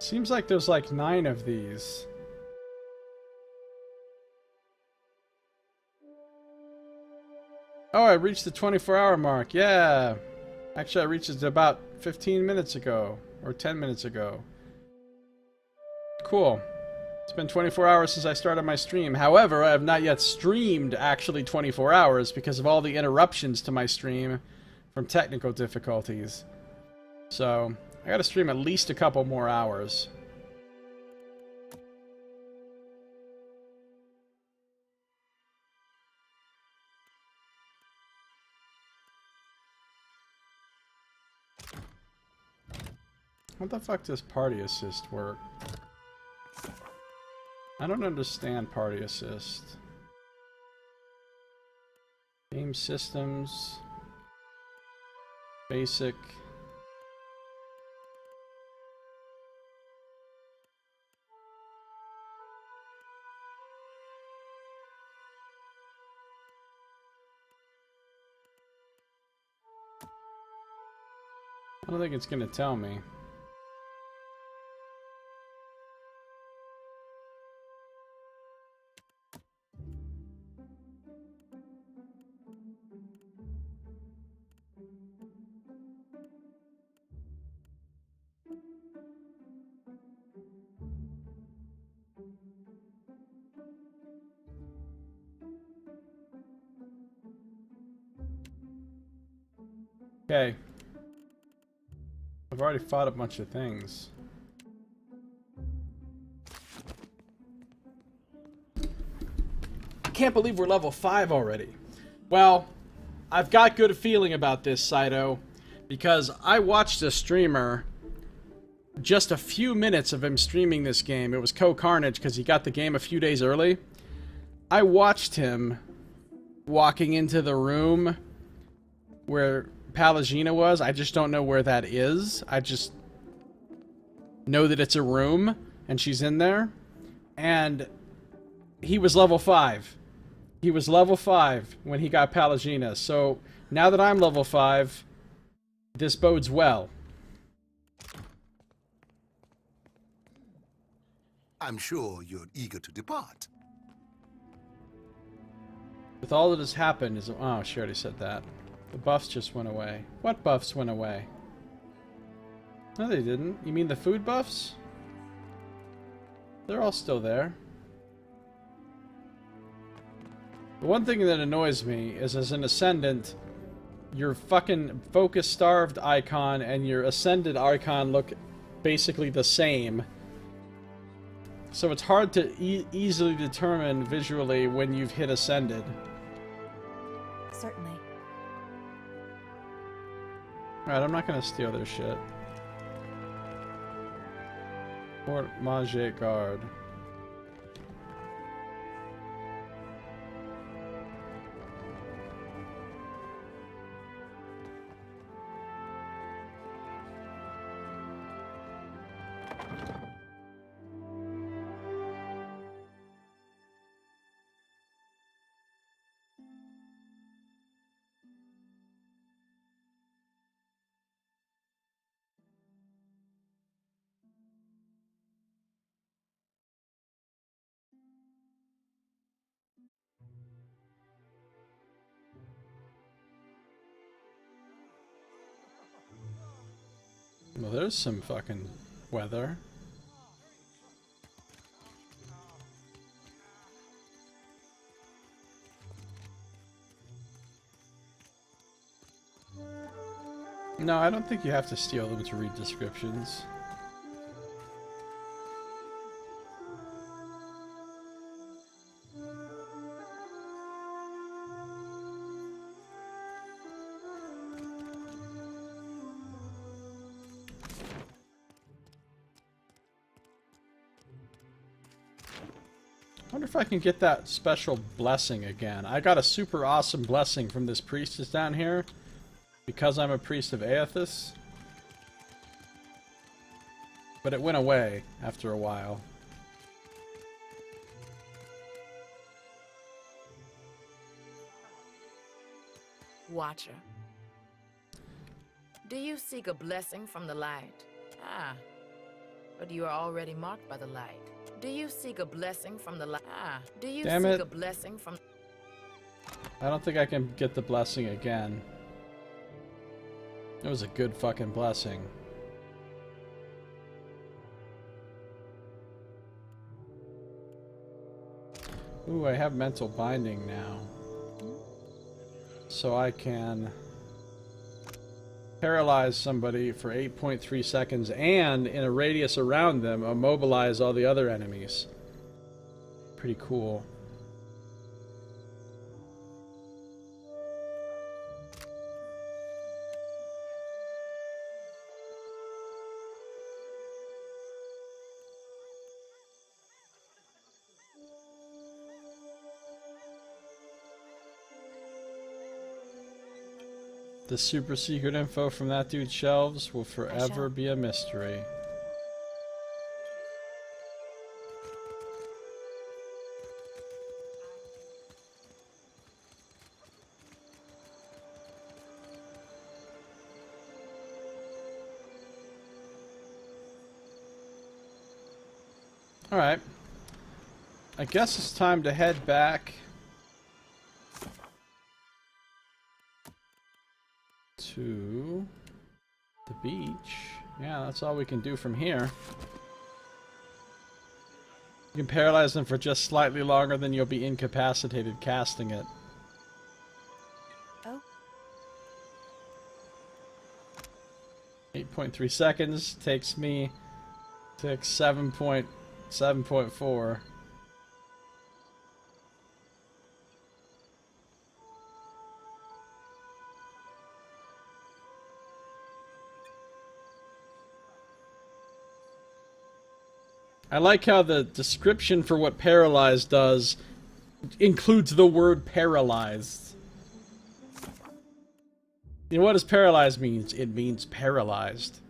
Seems like there's like 9 of these. Oh, I reached the 24-hour mark. Yeah. Actually, I reached it about 15 minutes ago. Or 10 minutes ago. Cool. It's been 24 hours since I started my stream. However, I have not yet streamed actually 24 hours because of all the interruptions to my stream from technical difficulties. So, I gotta stream at least a couple more hours. What the fuck does party assist work? I don't understand party assist. Game systems. Basic. I don't think it's gonna tell me. Okay. I've already fought a bunch of things. I can't believe we're level 5 already. Well, I've got good feeling about this, Saito, because I watched a streamer, just a few minutes of him streaming this game. It was Co-Carnage because he got the game a few days early. I watched him walking into the room where Pallegina was. I just don't know where that is. I just know that it's a room and she's in there. And he was level 5. He was level 5 when he got Pallegina. So now that I'm level 5, this bodes well. I'm sure you're eager to depart. With all that has happened is... Oh, she already said that. The buffs just went away. What buffs went away? No, they didn't. You mean the food buffs? They're all still there. The one thing that annoys me is as an Ascendant, your fucking focus-starved icon and your Ascended icon look basically the same. So it's hard to easily determine visually when you've hit Ascended. Certainly. Alright, I'm not gonna steal their shit. Fort Manger Guard. there's some fucking weather. No, I don't think you have to steal them to read descriptions. I wonder if I can get that special blessing again. I got a super awesome blessing from this priestess down here because I'm a priest of Eothas. But it went away after a while. Watcher. Do you seek a blessing from the light? Ah, but you are already marked by the light. Do you seek a blessing from the light? Ah, do you Damn seek it. a blessing from... I don't think I can get the blessing again. It was a good fucking blessing. Ooh, I have mental binding now. So I can paralyze somebody for 8.3 seconds and, in a radius around them, immobilize all the other enemies. Pretty cool. The super secret info from that dude's shelves will forever be a mystery. Alright. I guess it's time to head back to the beach. Yeah, that's all we can do from here. You can paralyze them for just slightly longer than you'll be incapacitated casting it. Oh. 8.3 seconds takes me to 7.4. I like how the description for what paralyzed does includes the word paralyzed. You know what does paralyzed means? It means paralyzed.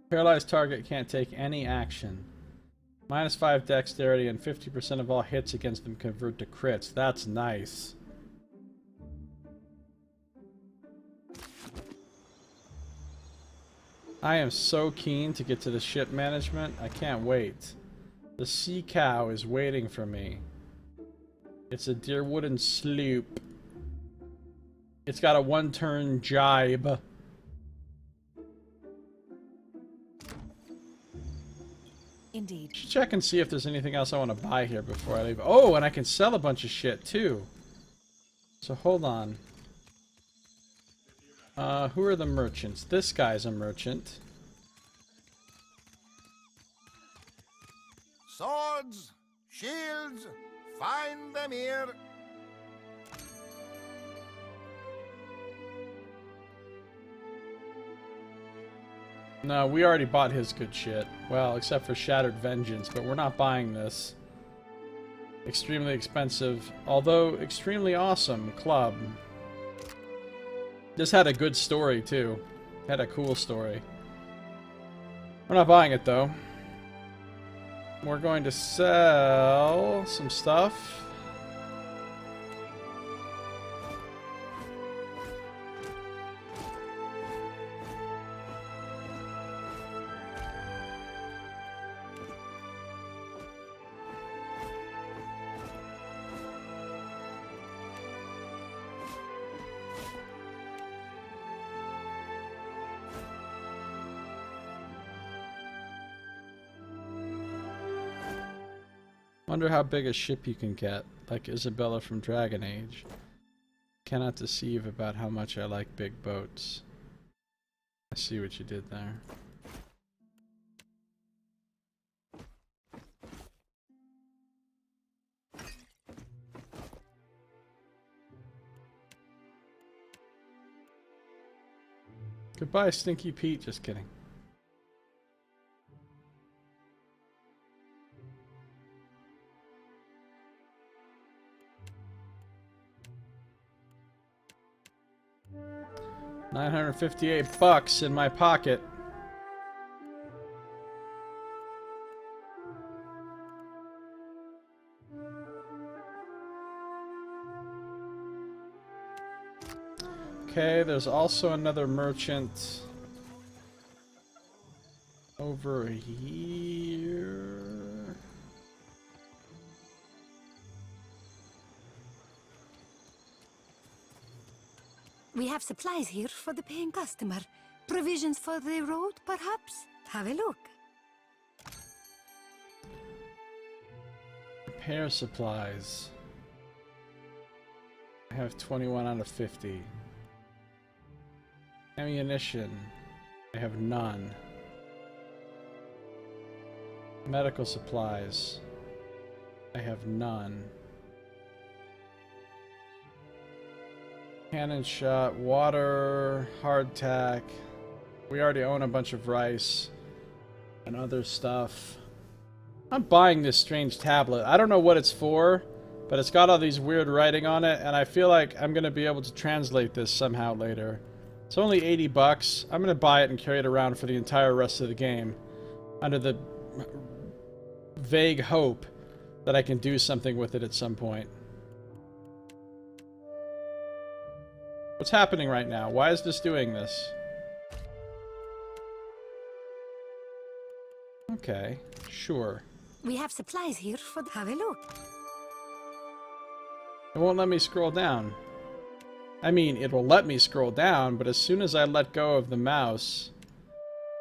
Paralyzed target can't take any action. -5 dexterity and 50% of all hits against them convert to crits. That's nice. I am so keen to get to the ship management. I can't wait. The sea cow is waiting for me. It's a deer wooden sloop. It's got a one-turn jibe. Indeed. Should check and see if there's anything else I want to buy here before I leave. Oh, and I can sell a bunch of shit too. So hold on. Who are the merchants? This guy's a merchant. Swords, shields, find them here. No, we already bought his good shit. Well, except for Shattered Vengeance, but we're not buying this. Extremely expensive, although extremely awesome club. This had a good story, too. Had a cool story. We're not buying it, though. We're going to sell some stuff. Wonder how big a ship you can get, like Isabella from Dragon Age. Cannot deceive about how much I like big boats. I see what you did there. Goodbye, Stinky Pete. Just kidding. $958 in my pocket. Okay, there's also another merchant over here. We have supplies here for the paying customer. Provisions for the road, perhaps? Have a look. Repair supplies. I have 21 out of 50. Ammunition. I have none. Medical supplies. I have none. Cannon shot, water, hardtack. We already own a bunch of rice and other stuff. I'm buying this strange tablet. I don't know what it's for, but it's got all these weird writing on it, and I feel like I'm going to be able to translate this somehow later. It's only $80. I'm going to buy it and carry it around for the entire rest of the game, under the vague hope that I can do something with it at some point. What's happening right now? Why is this doing this? Okay, sure. We have supplies here for the... Have a look. It won't let me scroll down. I mean, it will let me scroll down, but as soon as I let go of the mouse,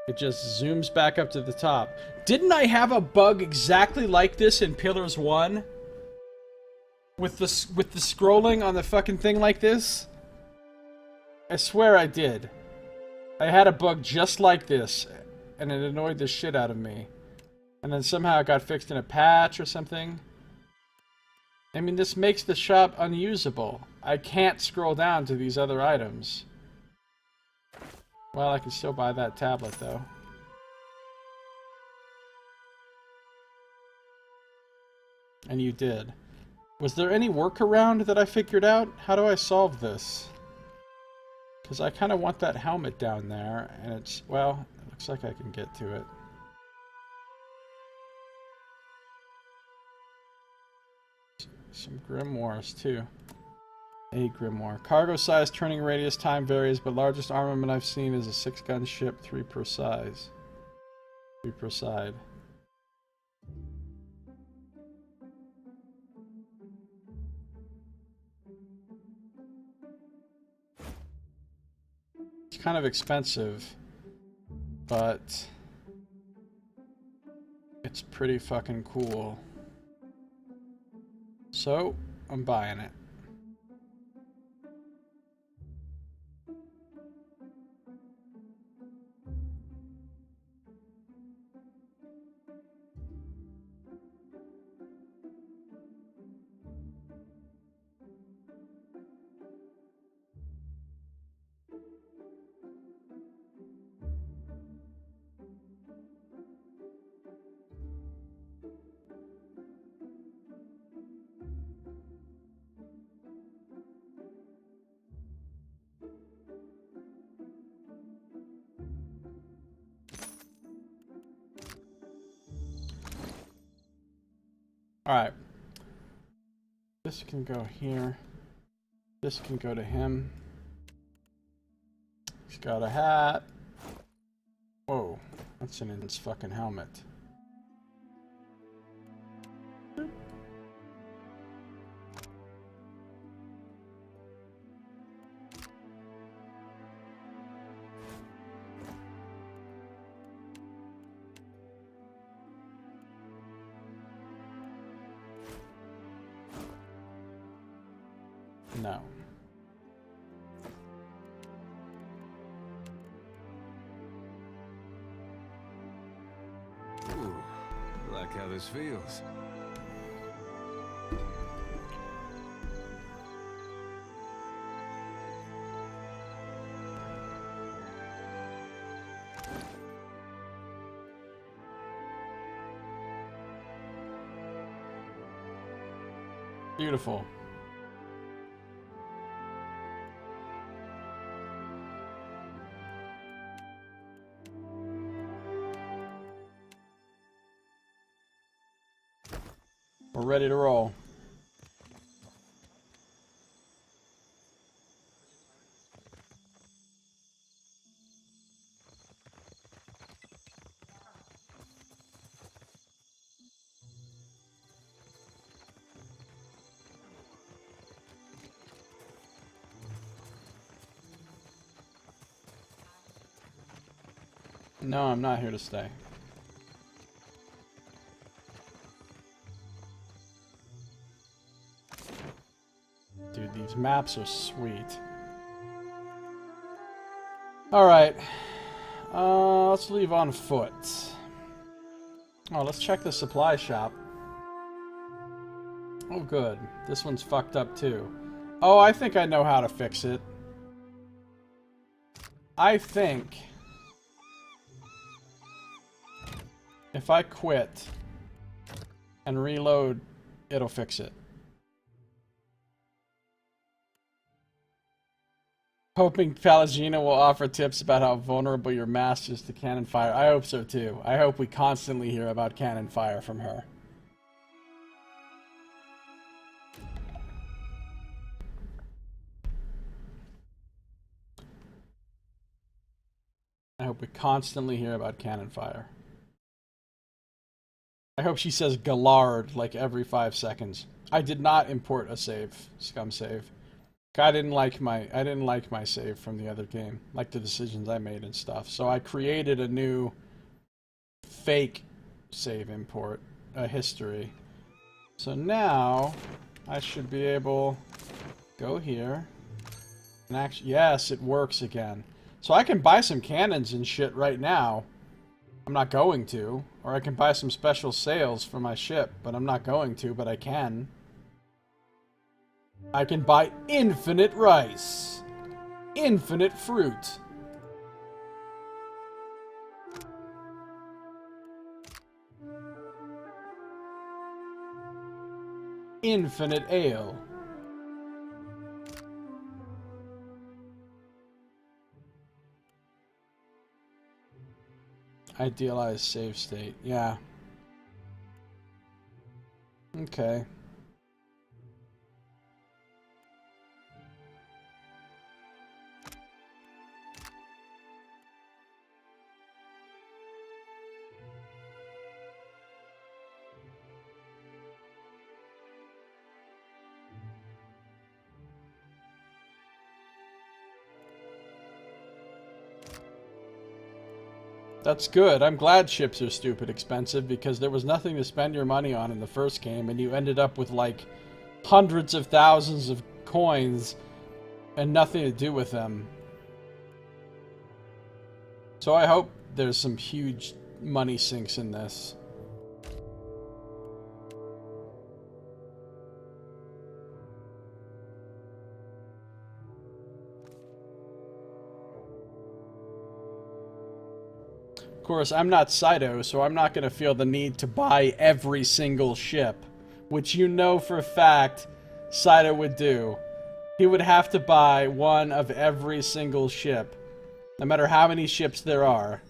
it just zooms back up to the top. Didn't I have a bug exactly like this in Pillars 1? With the scrolling on the fucking thing like this? I swear I did. I had a bug just like this, and it annoyed the shit out of me. And then somehow it got fixed in a patch or something. I mean, this makes the shop unusable. I can't scroll down to these other items. Well, I can still buy that tablet, though. And you did. Was there any workaround that I figured out? How do I solve this? Because I kind of want that helmet down there, and it's... well, it looks like I can get to it. Some grimoires, too. A grimoire. Cargo size, turning radius, time varies, but largest armament I've seen is a 6-gun ship, 3 per size. 3 per side. It's kind of expensive, but it's pretty fucking cool. So, I'm buying it. Alright. This can go here. This can go to him. He's got a hat. Whoa. That's in his fucking helmet. No. Ooh, I like how this feels. Beautiful. We're ready to roll. No, I'm not here to stay. Dude, these maps are sweet. Alright. Let's leave on foot. Oh, let's check the supply shop. Oh, good. This one's fucked up, too. Oh, I think I know how to fix it. I think if I quit and reload, it'll fix it. Hoping Palagina will offer tips about how vulnerable your mask is to cannon fire. I hope so too. I hope we constantly hear about cannon fire from her. I hope we constantly hear about cannon fire. I hope she says Gallard like every 5 seconds. I did not import a save, scum save. I didn't like my save from the other game, like the decisions I made and stuff. So I created a new fake save import, a history. So now I should be able to go here and actually, yes, it works again. So I can buy some cannons and shit right now. I'm not going to. Or I can buy some special sails for my ship, but I'm not going to, but I can. I can buy infinite rice. Infinite fruit. Infinite ale. Idealized save state. Yeah. Okay. That's good. I'm glad ships are stupid expensive because there was nothing to spend your money on in the first game and you ended up with like hundreds of thousands of coins and nothing to do with them. So I hope there's some huge money sinks in this. Of course, I'm not Saito, so I'm not going to feel the need to buy every single ship, which you know for a fact Saito would do. He would have to buy one of every single ship, no matter how many ships there are.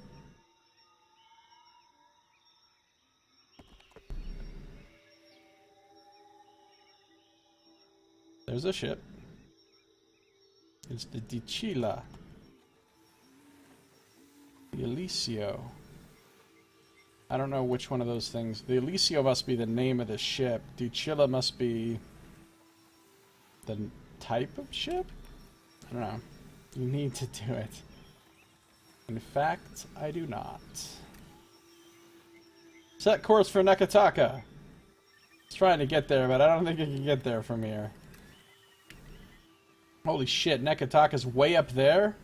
There's a ship. It's the Dichila. The Elisio. I don't know which one of those things. The Elisio must be the name of the ship. Dichila must be the type of ship? I don't know. You need to do it. In fact, I do not. Set course for Nekataka. It's trying to get there, but I don't think it can get there from here. Holy shit, Nekataka's way up there?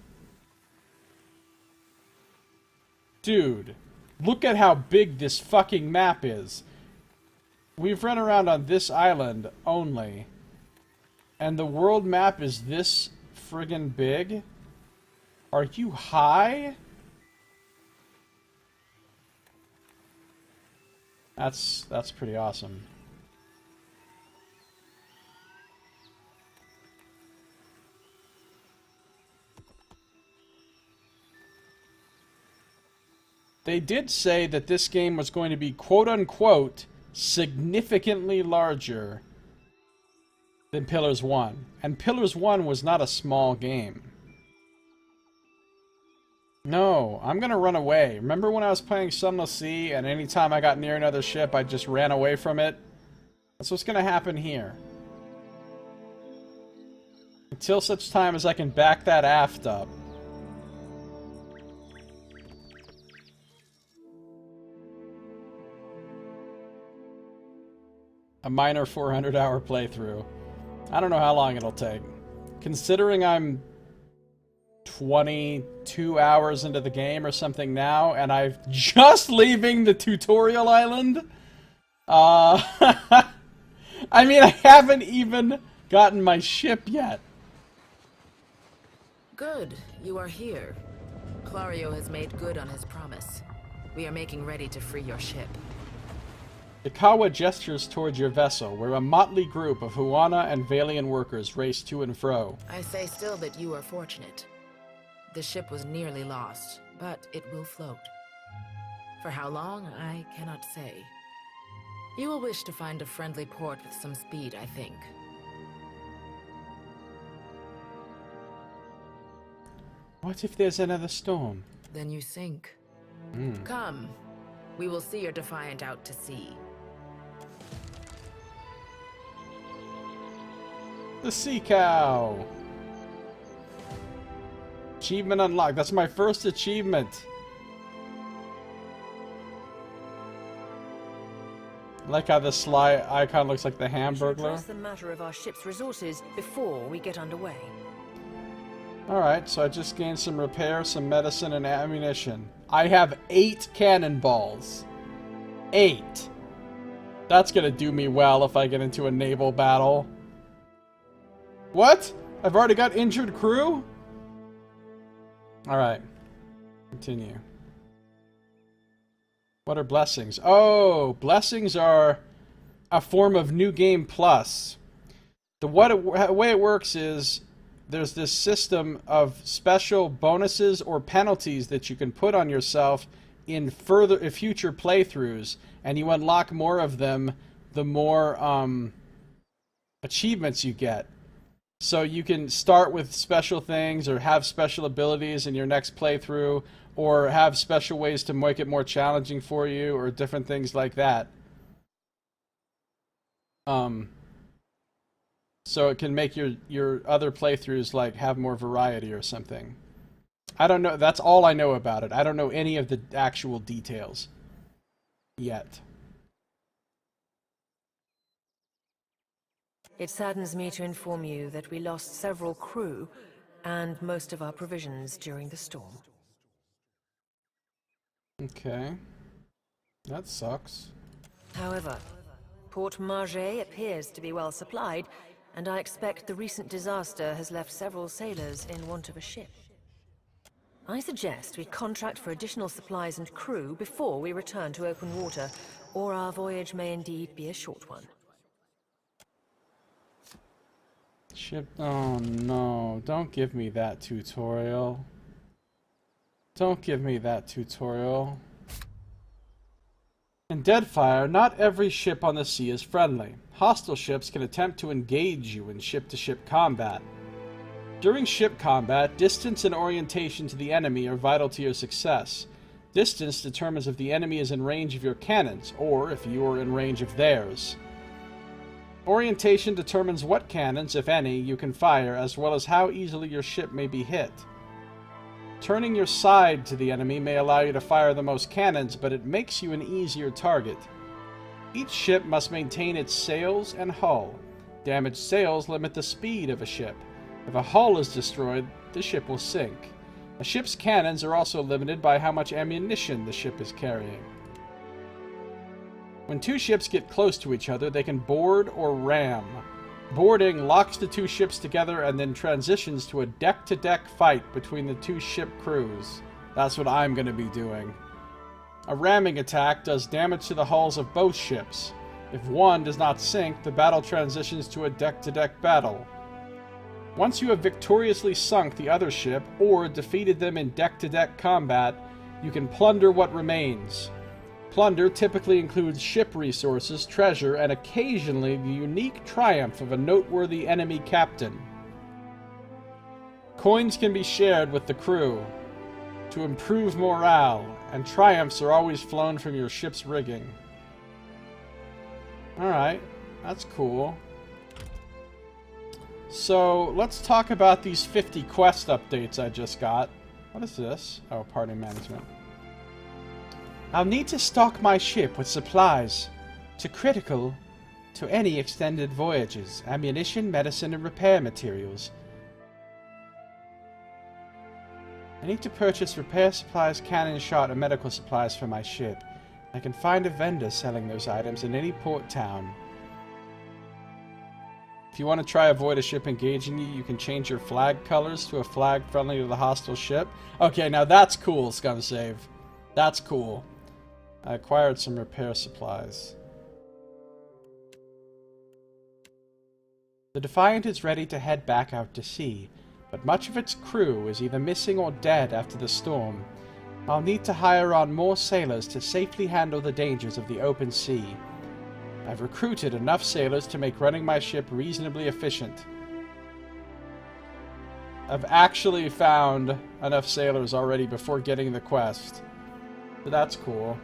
Dude, look at how big this fucking map is. We've run around on this island only. And the world map is this friggin' big? Are you high? That's pretty awesome. They did say that this game was going to be quote-unquote significantly larger than Pillars 1. And Pillars 1 was not a small game. No, I'm gonna run away. Remember when I was playing Sunless Sea and anytime I got near another ship I just ran away from it? That's what's gonna happen here. Until such time as I can back that aft up. A minor 400-hour playthrough. I don't know how long it'll take. Considering I'm 22 hours into the game or something now, and I'm just leaving the tutorial island. I mean, I haven't even gotten my ship yet. Good, you are here. Clario has made good on his promise. We are making ready to free your ship. Ikawa gestures towards your vessel, where a motley group of Huana and Valian workers race to and fro. I say still that you are fortunate. The ship was nearly lost, but it will float. For how long, I cannot say. You will wish to find a friendly port with some speed, I think. What if there's another storm? Then you sink. Come, we will see your Defiant out to sea. The Sea Cow! Achievement unlocked. That's my first achievement. I like how the sly icon looks like the Hamburglar. Address the matter of our ship's resources before we get underway. Alright, so I just gained some repair, some medicine, and ammunition. I have 8 cannonballs. 8. That's gonna do me well if I get into a naval battle. What? I've already got injured crew? Alright. Continue. What are blessings? Oh, blessings are a form of New Game Plus. The way it works is there's this system of special bonuses or penalties that you can put on yourself in future playthroughs, and you unlock more of them the more achievements you get. So you can start with special things or have special abilities in your next playthrough, or have special ways to make it more challenging for you, or different things like that. So it can make your other playthroughs like have more variety or something. I don't know. That's all I know about it. I don't know any of the actual details yet. It saddens me to inform you that we lost several crew and most of our provisions during the storm. Okay. That sucks. However, Port Margé appears to be well supplied, and I expect the recent disaster has left several sailors in want of a ship. I suggest we contract for additional supplies and crew before we return to open water, or our voyage may indeed be a short one. Ship. Oh no, don't give me that tutorial. Don't give me that tutorial. In Deadfire, not every ship on the sea is friendly. Hostile ships can attempt to engage you in ship-to-ship combat. During ship combat, distance and orientation to the enemy are vital to your success. Distance determines if the enemy is in range of your cannons, or if you are in range of theirs. Orientation determines what cannons, if any, you can fire, as well as how easily your ship may be hit. Turning your side to the enemy may allow you to fire the most cannons, but it makes you an easier target. Each ship must maintain its sails and hull. Damaged sails limit the speed of a ship. If a hull is destroyed, the ship will sink. A ship's cannons are also limited by how much ammunition the ship is carrying. When two ships get close to each other, they can board or ram. Boarding locks the two ships together and then transitions to a deck-to-deck fight between the two ship crews. That's what I'm going to be doing. A ramming attack does damage to the hulls of both ships. If one does not sink, the battle transitions to a deck-to-deck battle. Once you have victoriously sunk the other ship, or defeated them in deck-to-deck combat, you can plunder what remains. Plunder typically includes ship resources, treasure, and occasionally the unique triumph of a noteworthy enemy captain. Coins can be shared with the crew to improve morale, and triumphs are always flown from your ship's rigging. Alright, that's cool. So, let's talk about these 50 quest updates I just got. What is this? Oh, party management. I'll need to stock my ship with supplies to critical to any extended voyages, ammunition, medicine, and repair materials. I need to purchase repair supplies, cannon shot, and medical supplies for my ship. I can find a vendor selling those items in any port town. If you want to try avoid a ship engaging you, you can change your flag colors to a flag friendly to the hostile ship. Okay, now that's cool, Scumsave. That's cool. I acquired some repair supplies. The Defiant is ready to head back out to sea, but much of its crew is either missing or dead after the storm. I'll need to hire on more sailors to safely handle the dangers of the open sea. I've recruited enough sailors to make running my ship reasonably efficient. I've actually found enough sailors already before getting the quest. So that's cool.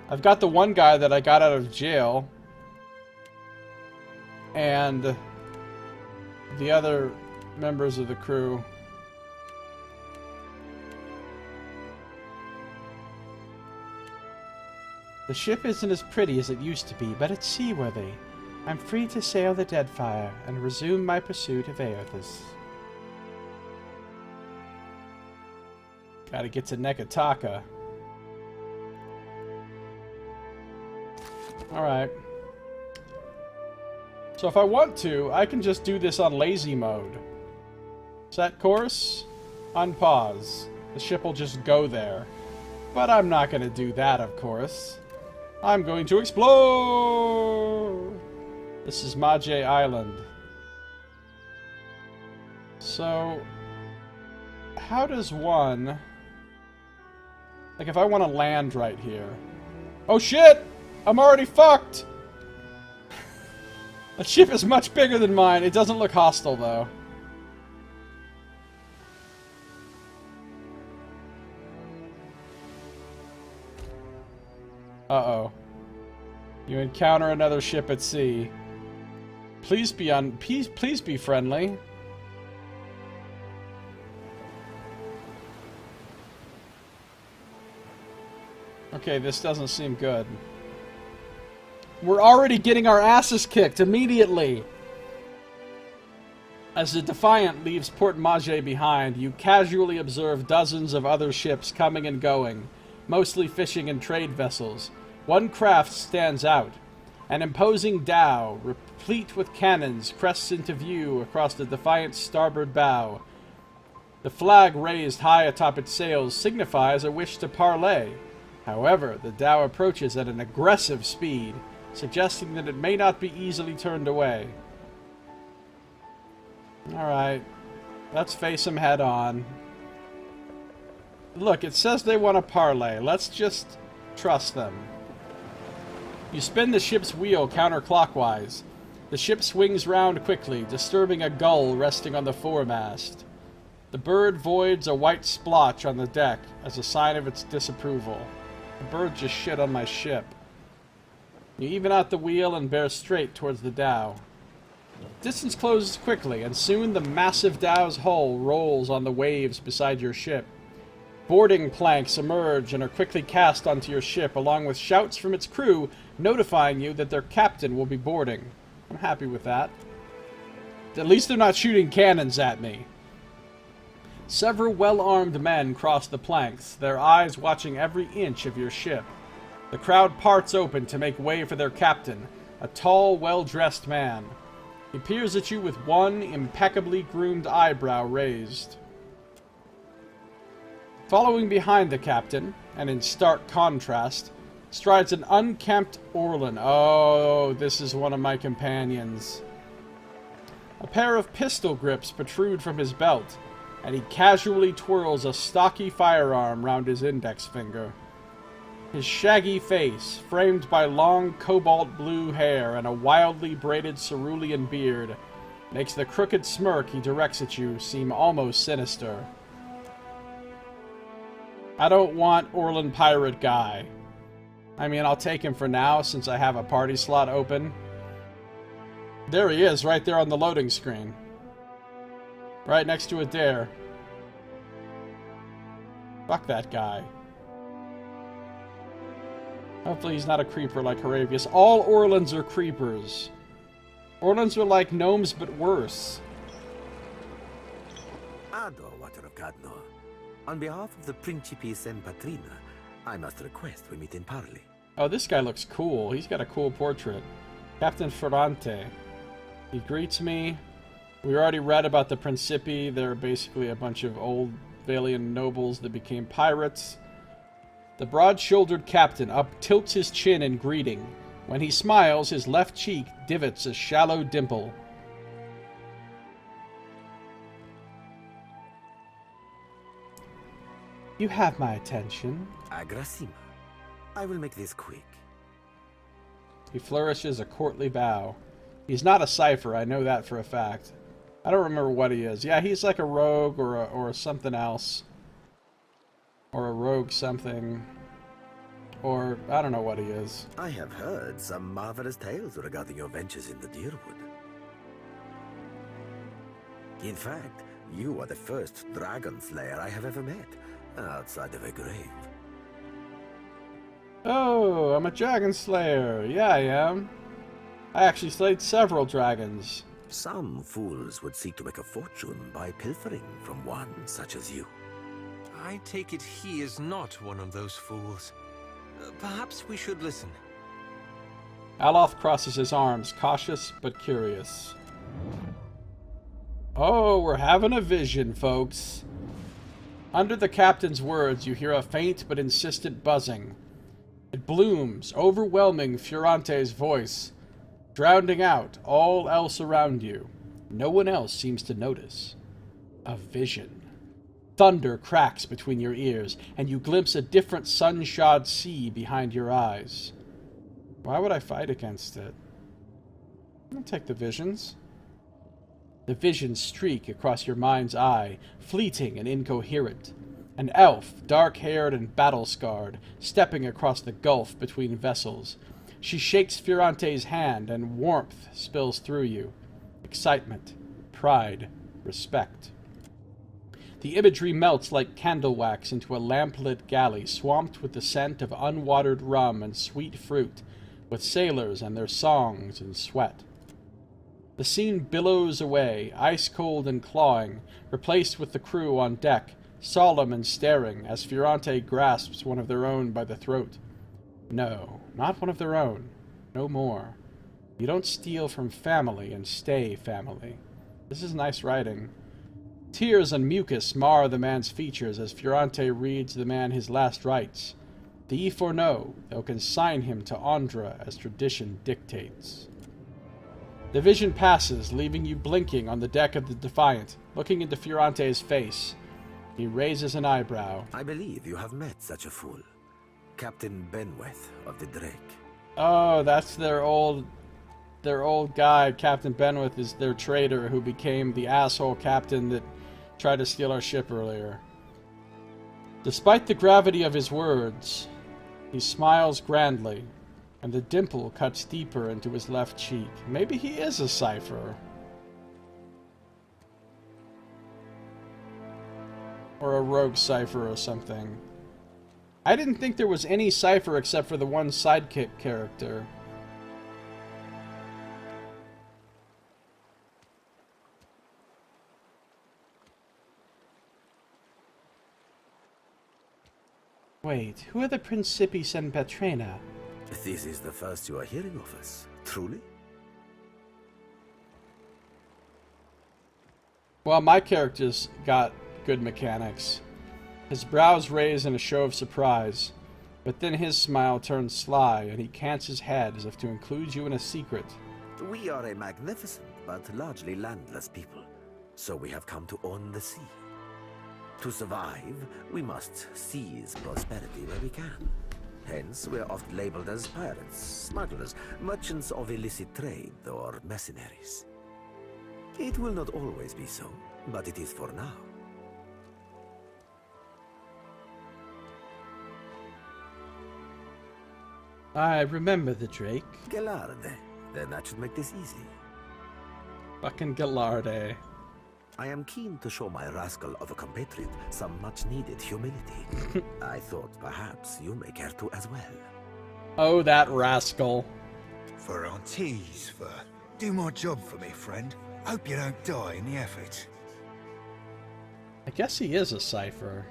I've got the one guy that I got out of jail. And the other members of the crew. The ship isn't as pretty as it used to be, but it's seaworthy. I'm free to sail the Deadfire and resume my pursuit of Eothas. Gotta get to Nekataka. Alright. So if I want to, I can just do this on lazy mode. Set course, unpause. The ship will just go there. But I'm not going to do that, of course. I'm going to explore! This is Maje Island. So, how does one... Like, if I want to land right here... Oh shit! I'm already fucked! That ship is much bigger than mine. It doesn't look hostile, though. Uh-oh. You encounter another ship at sea. Please be please be friendly. Okay, this doesn't seem good. We're already getting our asses kicked immediately. As the Defiant leaves Port Maje behind, you casually observe dozens of other ships coming and going, mostly fishing and trade vessels. One craft stands out. An imposing dhow, replete with cannons, crests into view across the Defiant's starboard bow. The flag raised high atop its sails signifies a wish to parley. However, the dhow approaches at an aggressive speed, suggesting that it may not be easily turned away. Alright, let's face them head on. Look, it says they want to parley. Let's just trust them. You spin the ship's wheel counterclockwise. The ship swings round quickly, disturbing a gull resting on the foremast. The bird voids a white splotch on the deck as a sign of its disapproval. The bird just shit on my ship. You even out the wheel and bear straight towards the dhow. Distance closes quickly, and soon the massive dhow's hull rolls on the waves beside your ship. Boarding planks emerge and are quickly cast onto your ship, along with shouts from its crew notifying you that their captain will be boarding. I'm happy with that. At least they're not shooting cannons at me. Several well-armed men cross the planks, their eyes watching every inch of your ship. The crowd parts open to make way for their captain, a tall, well-dressed man. He peers at you with one impeccably groomed eyebrow raised. Following behind the captain, and in stark contrast, strides an unkempt Orlan. Oh, this is one of my companions. A pair of pistol grips protrude from his belt, and he casually twirls a stocky firearm round his index finger. His shaggy face, framed by long cobalt blue hair and a wildly braided cerulean beard, makes the crooked smirk he directs at you seem almost sinister. I don't want Orlan Pirate Guy. I mean, I'll take him for now since I have a party slot open. There he is, right there on the loading screen. Right next to Adair. Fuck that guy. Hopefully he's not a creeper like Haravius. All Orlans are creepers. Orlans are like gnomes, but worse. Ado, Water of Cadno. On behalf of the Principes and Patrina, I must request we meet in parley. Oh, this guy looks cool. He's got a cool portrait. Captain Ferrante. He greets me. We already read about the Principi. They're basically a bunch of old Valian nobles that became pirates. The broad-shouldered captain tilts his chin in greeting. When he smiles, his left cheek divots a shallow dimple. You have my attention. Agrasima. I will make this quick. He flourishes a courtly bow. He's not a cipher, I know that for a fact. I don't remember what he is. Yeah, he's like a rogue or something else. Or a rogue something. Or, I don't know what he is. I have heard some marvelous tales regarding your ventures in the Deerwood. In fact, you are the first dragon slayer I have ever met, outside of a grave. Oh, I'm a dragon slayer. Yeah, I am. I actually slayed several dragons. Some fools would seek to make a fortune by pilfering from one such as you. I take it he is not one of those fools. Perhaps we should listen. Aloth crosses his arms, cautious but curious. Oh, we're having a vision, folks. Under the captain's words, you hear a faint but insistent buzzing. It blooms, overwhelming Fiorante's voice, drowning out all else around you. No one else seems to notice. A vision. Thunder cracks between your ears, and you glimpse a different sun-shod sea behind your eyes. Why would I fight against it? I'll take the visions. The visions streak across your mind's eye, fleeting and incoherent. An elf, dark-haired and battle-scarred, stepping across the gulf between vessels. She shakes Fiorante's hand, and warmth spills through you. Excitement, pride, respect. The imagery melts like candle wax into a lamp-lit galley swamped with the scent of unwatered rum and sweet fruit, with sailors and their songs and sweat. The scene billows away, ice-cold and clawing, replaced with the crew on deck, solemn and staring, as Fiorante grasps one of their own by the throat. No, not one of their own. No more. You don't steal from family and stay family. This is nice writing. Tears and mucus mar the man's features as Fiorante reads the man his last rites. Thief or no, they'll consign him to Andra as tradition dictates. The vision passes, leaving you blinking on the deck of the Defiant, looking into Fiorante's face. He raises an eyebrow. I believe you have met such a fool. Captain Benweth of the Drake. Oh, that's their old guy. Captain Benweth is their traitor who became the asshole captain that tried to steal our ship earlier. Despite the gravity of his words, he smiles grandly, and the dimple cuts deeper into his left cheek. Maybe he is a cipher. Or a rogue cipher or something. I didn't think there was any cipher except for the one sidekick character. Wait, who are the Principes and Patrena? This is the first you are hearing of us, truly? Well, my character's got good mechanics. His brows raise in a show of surprise, but then his smile turns sly, and he cants his head as if to include you in a secret. We are a magnificent but largely landless people, so we have come to own the sea. To survive, we must seize prosperity where we can. Hence, we're oft labeled as pirates, smugglers, merchants of illicit trade, or mercenaries. It will not always be so, but it is for now. I remember the Drake. Galarde. Then that should make this easy. Fucking Galarde. I am keen to show my rascal of a compatriot some much-needed humility. I thought perhaps you may care to as well. Oh, that rascal. For Auntie's, for do my job for me, friend. Hope you don't die in the effort. I guess he is a cipher.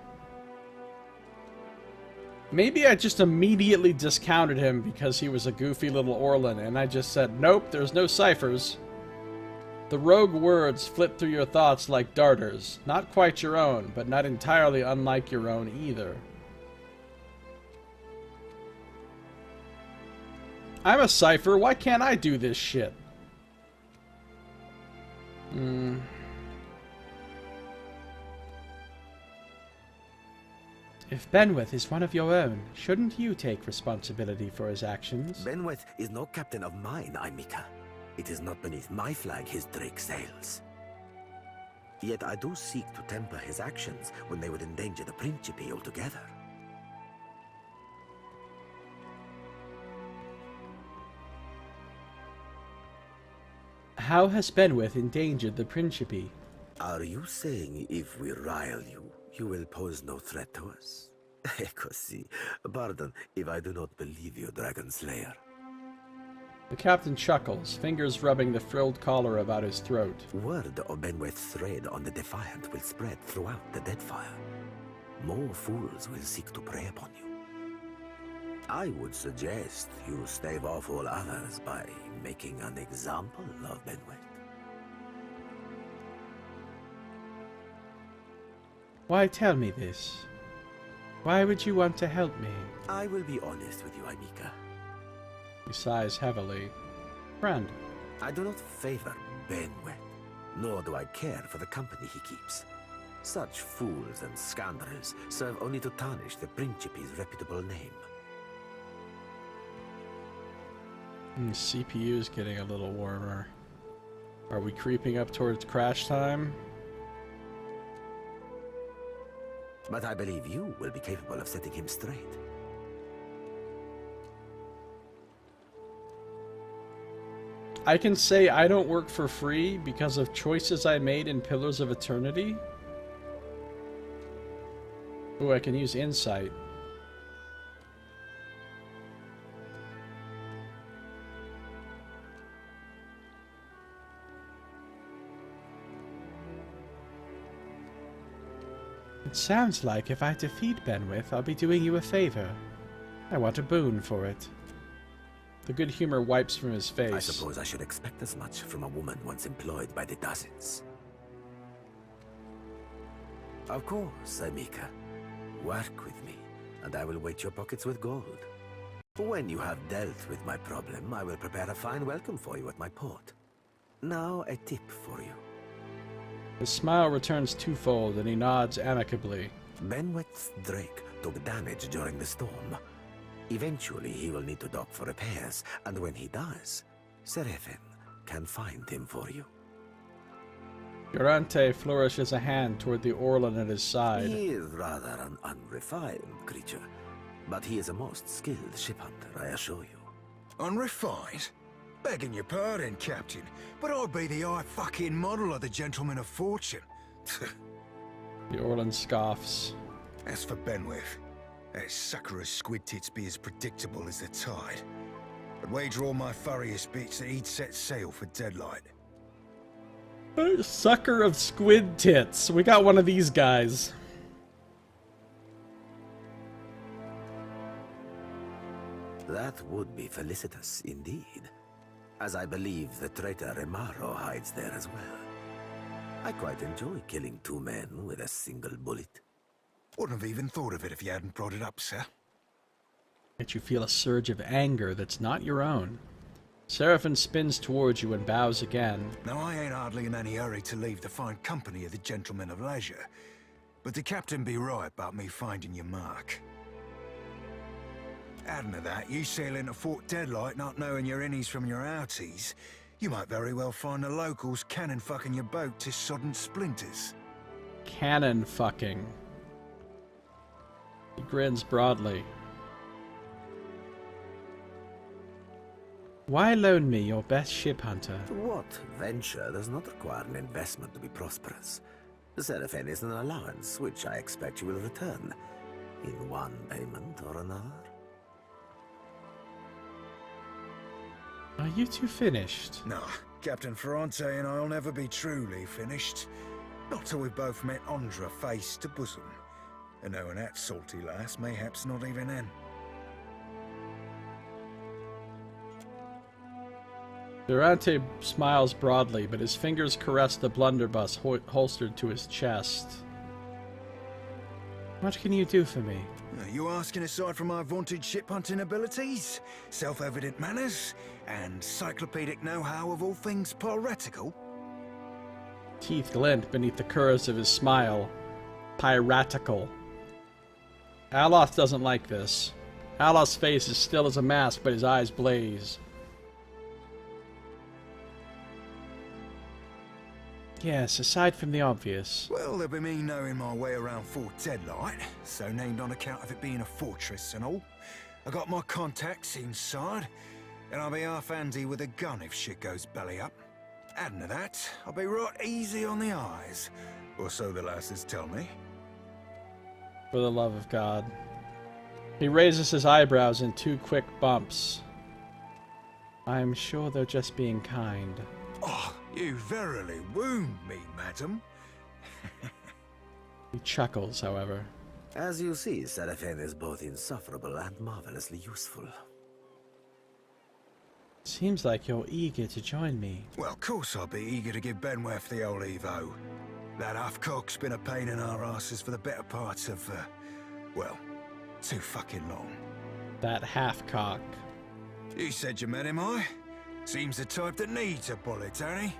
Maybe I just immediately discounted him because he was a goofy little Orlan, and I just said, nope, there's no ciphers. The rogue words flit through your thoughts like darters. Not quite your own, but not entirely unlike your own either. I'm a cipher, why can't I do this shit? If Benwith is one of your own, shouldn't you take responsibility for his actions? Benwith is no captain of mine, Imika. It is not beneath my flag his Drake sails. Yet I do seek to temper his actions when they would endanger the Principe altogether. How has Benwith endangered the Principe? Are you saying if we rile you, you will pose no threat to us? Ecosi, pardon if I do not believe you, Dragon Slayer. The captain chuckles, fingers rubbing the frilled collar about his throat. Word of Benweth's raid on the Defiant will spread throughout the Deadfire. More fools will seek to prey upon you. I would suggest you stave off all others by making an example of Benweth. Why tell me this? Why would you want to help me? I will be honest with you, Imika. He sighs heavily. Friend. I do not favor Benweth, nor do I care for the company he keeps. Such fools and scoundrels serve only to tarnish the Principe's reputable name. CPU's getting a little warmer. Are we creeping up towards crash time? But I believe you will be capable of setting him straight. I can say I don't work for free because of choices I made in Pillars of Eternity. Ooh, I can use Insight. It sounds like if I defeat Benwith, I'll be doing you a favor. I want a boon for it. The good humor wipes from his face. I suppose I should expect as much from a woman once employed by the dozens. Of course, Amika. Work with me, and I will weight your pockets with gold. When you have dealt with my problem, I will prepare a fine welcome for you at my port. Now, a tip for you. His smile returns twofold, and he nods amicably. Benweth's Drake took damage during the storm. Eventually, he will need to dock for repairs, and when he does, Seraphin can find him for you. Durante flourishes a hand toward the Orlan at his side. He is rather an unrefined creature, but he is a most skilled ship hunter, I assure you. Unrefined? Begging your pardon, Captain, but I'd be the high fucking model of the Gentleman of Fortune. The Orlan scoffs. As for Benwith, that sucker of squid tits be as predictable as the tide. I'd wager all my furriest bits that he'd set sail for Deadlight. Sucker of squid tits. We got one of these guys. That would be felicitous indeed, as I believe the traitor Remaro hides there as well. I quite enjoy killing 2 men with a single bullet. Wouldn't have even thought of it if you hadn't brought it up, sir. Yet you feel a surge of anger that's not your own. Seraphon spins towards you and bows again. Now, I ain't hardly in any hurry to leave the fine company of the gentlemen of leisure, but the captain be right about me finding your mark. Adding to that, you sail into Fort Deadlight not knowing your innies from your outies, you might very well find the locals cannon fucking your boat to sodden splinters. Cannon fucking. He grins broadly. Why loan me your best ship hunter? What venture does not require an investment to be prosperous? The Seraphon is an allowance, which I expect you will return, in one payment or another. Are you two finished? Nah, Captain Ferrante and I'll never be truly finished. Not till we've both met Andra face to bosom. And knowing that salty lass, mayhaps not even then. Durante smiles broadly, but his fingers caress the blunderbuss holstered to his chest. What can you do for me? Are you asking aside from my vaunted ship hunting abilities, self-evident manners, and cyclopedic know-how of all things piratical? Teeth glint beneath the curves of his smile. Piratical. Alos doesn't like this. Alos' face is still as a mask, but his eyes blaze. Yes, aside from the obvious. Well, there'll be me knowing my way around Fort Deadlight, so named on account of it being a fortress and all. I got my contacts inside, and I'll be half handy with a gun if shit goes belly up. Adding to that, I'll be right easy on the eyes, or so the lasses tell me. For the love of God. He raises his eyebrows in 2 quick bumps. I am sure they're just being kind. Oh, you verily wound me, madam. He chuckles, however. As you see, Seraphon is both insufferable and marvelously useful. Seems like you're eager to join me. Well, of course I'll be eager to give Benworth the old Evo. That half-cock's been a pain in our asses for the better part of, well, too fucking long. That half-cock. You said you met him, I? Seems the type that needs a bullet, ain't he?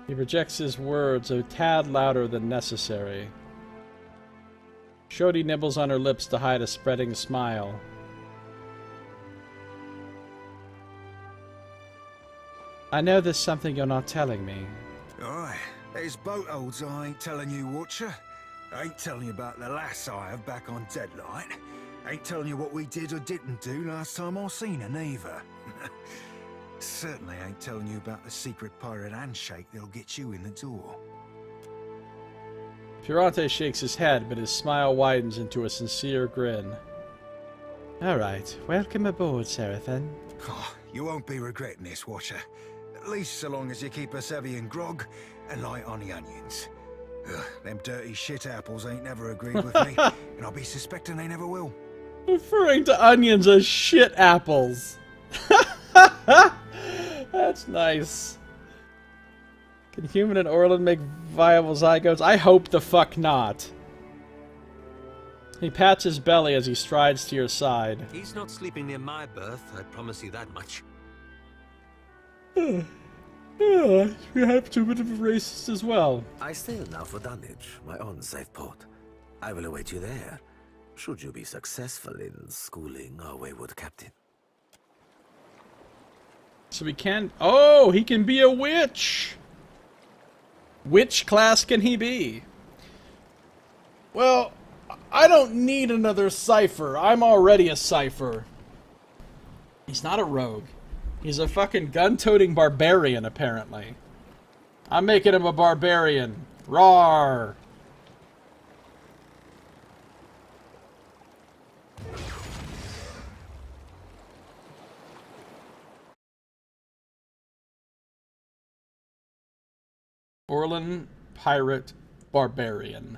He rejects his words a tad louder than necessary. Shodi nibbles on her lips to hide a spreading smile. I know there's something you're not telling me. Aye, there's boat holds I ain't telling you, Watcher. I ain't telling you about the lass I have back on Deadlight. Ain't telling you what we did or didn't do last time I seen her, neither. Certainly ain't telling you about the secret pirate handshake that'll get you in the door. Ferrante shakes his head, but his smile widens into a sincere grin. Alright, welcome aboard, Seraphon. Oh, you won't be regretting this, Watcher. At least so long as you keep us heavy in grog and light on the onions. Ugh, them dirty shit apples ain't never agreed with me, and I'll be suspecting they never will. Referring to onions as shit apples. That's nice. Can human and Orlin make viable zygotes? I hope the fuck not. He pats his belly as he strides to your side. He's not sleeping near my berth, I promise you that much. You have to be a bit of a racist as well. I sail now for Dunwich, my own safe port. I will await you there, should you be successful in schooling our wayward captain. So we can... Oh, he can be a witch! Which class can he be? Well, I don't need another cipher. I'm already a cipher. He's not a rogue. He's a fucking gun-toting barbarian, apparently. I'm making him a barbarian. Rawr! Orlin, pirate, barbarian.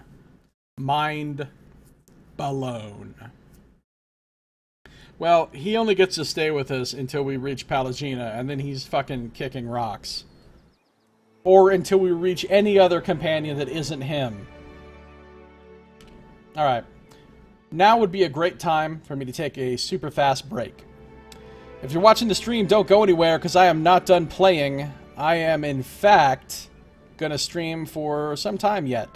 Mind blown. Well, he only gets to stay with us until we reach Pallegina, and then he's fucking kicking rocks. Or until we reach any other companion that isn't him. Alright. Now would be a great time for me to take a super fast break. If you're watching the stream, don't go anywhere, because I am not done playing. I am, in fact, going to stream for some time yet.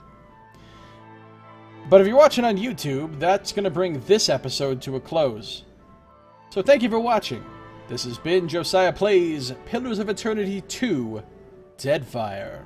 But if you're watching on YouTube, that's going to bring this episode to a close. So thank you for watching. This has been Josiah Plays Pillars of Eternity 2, Deadfire.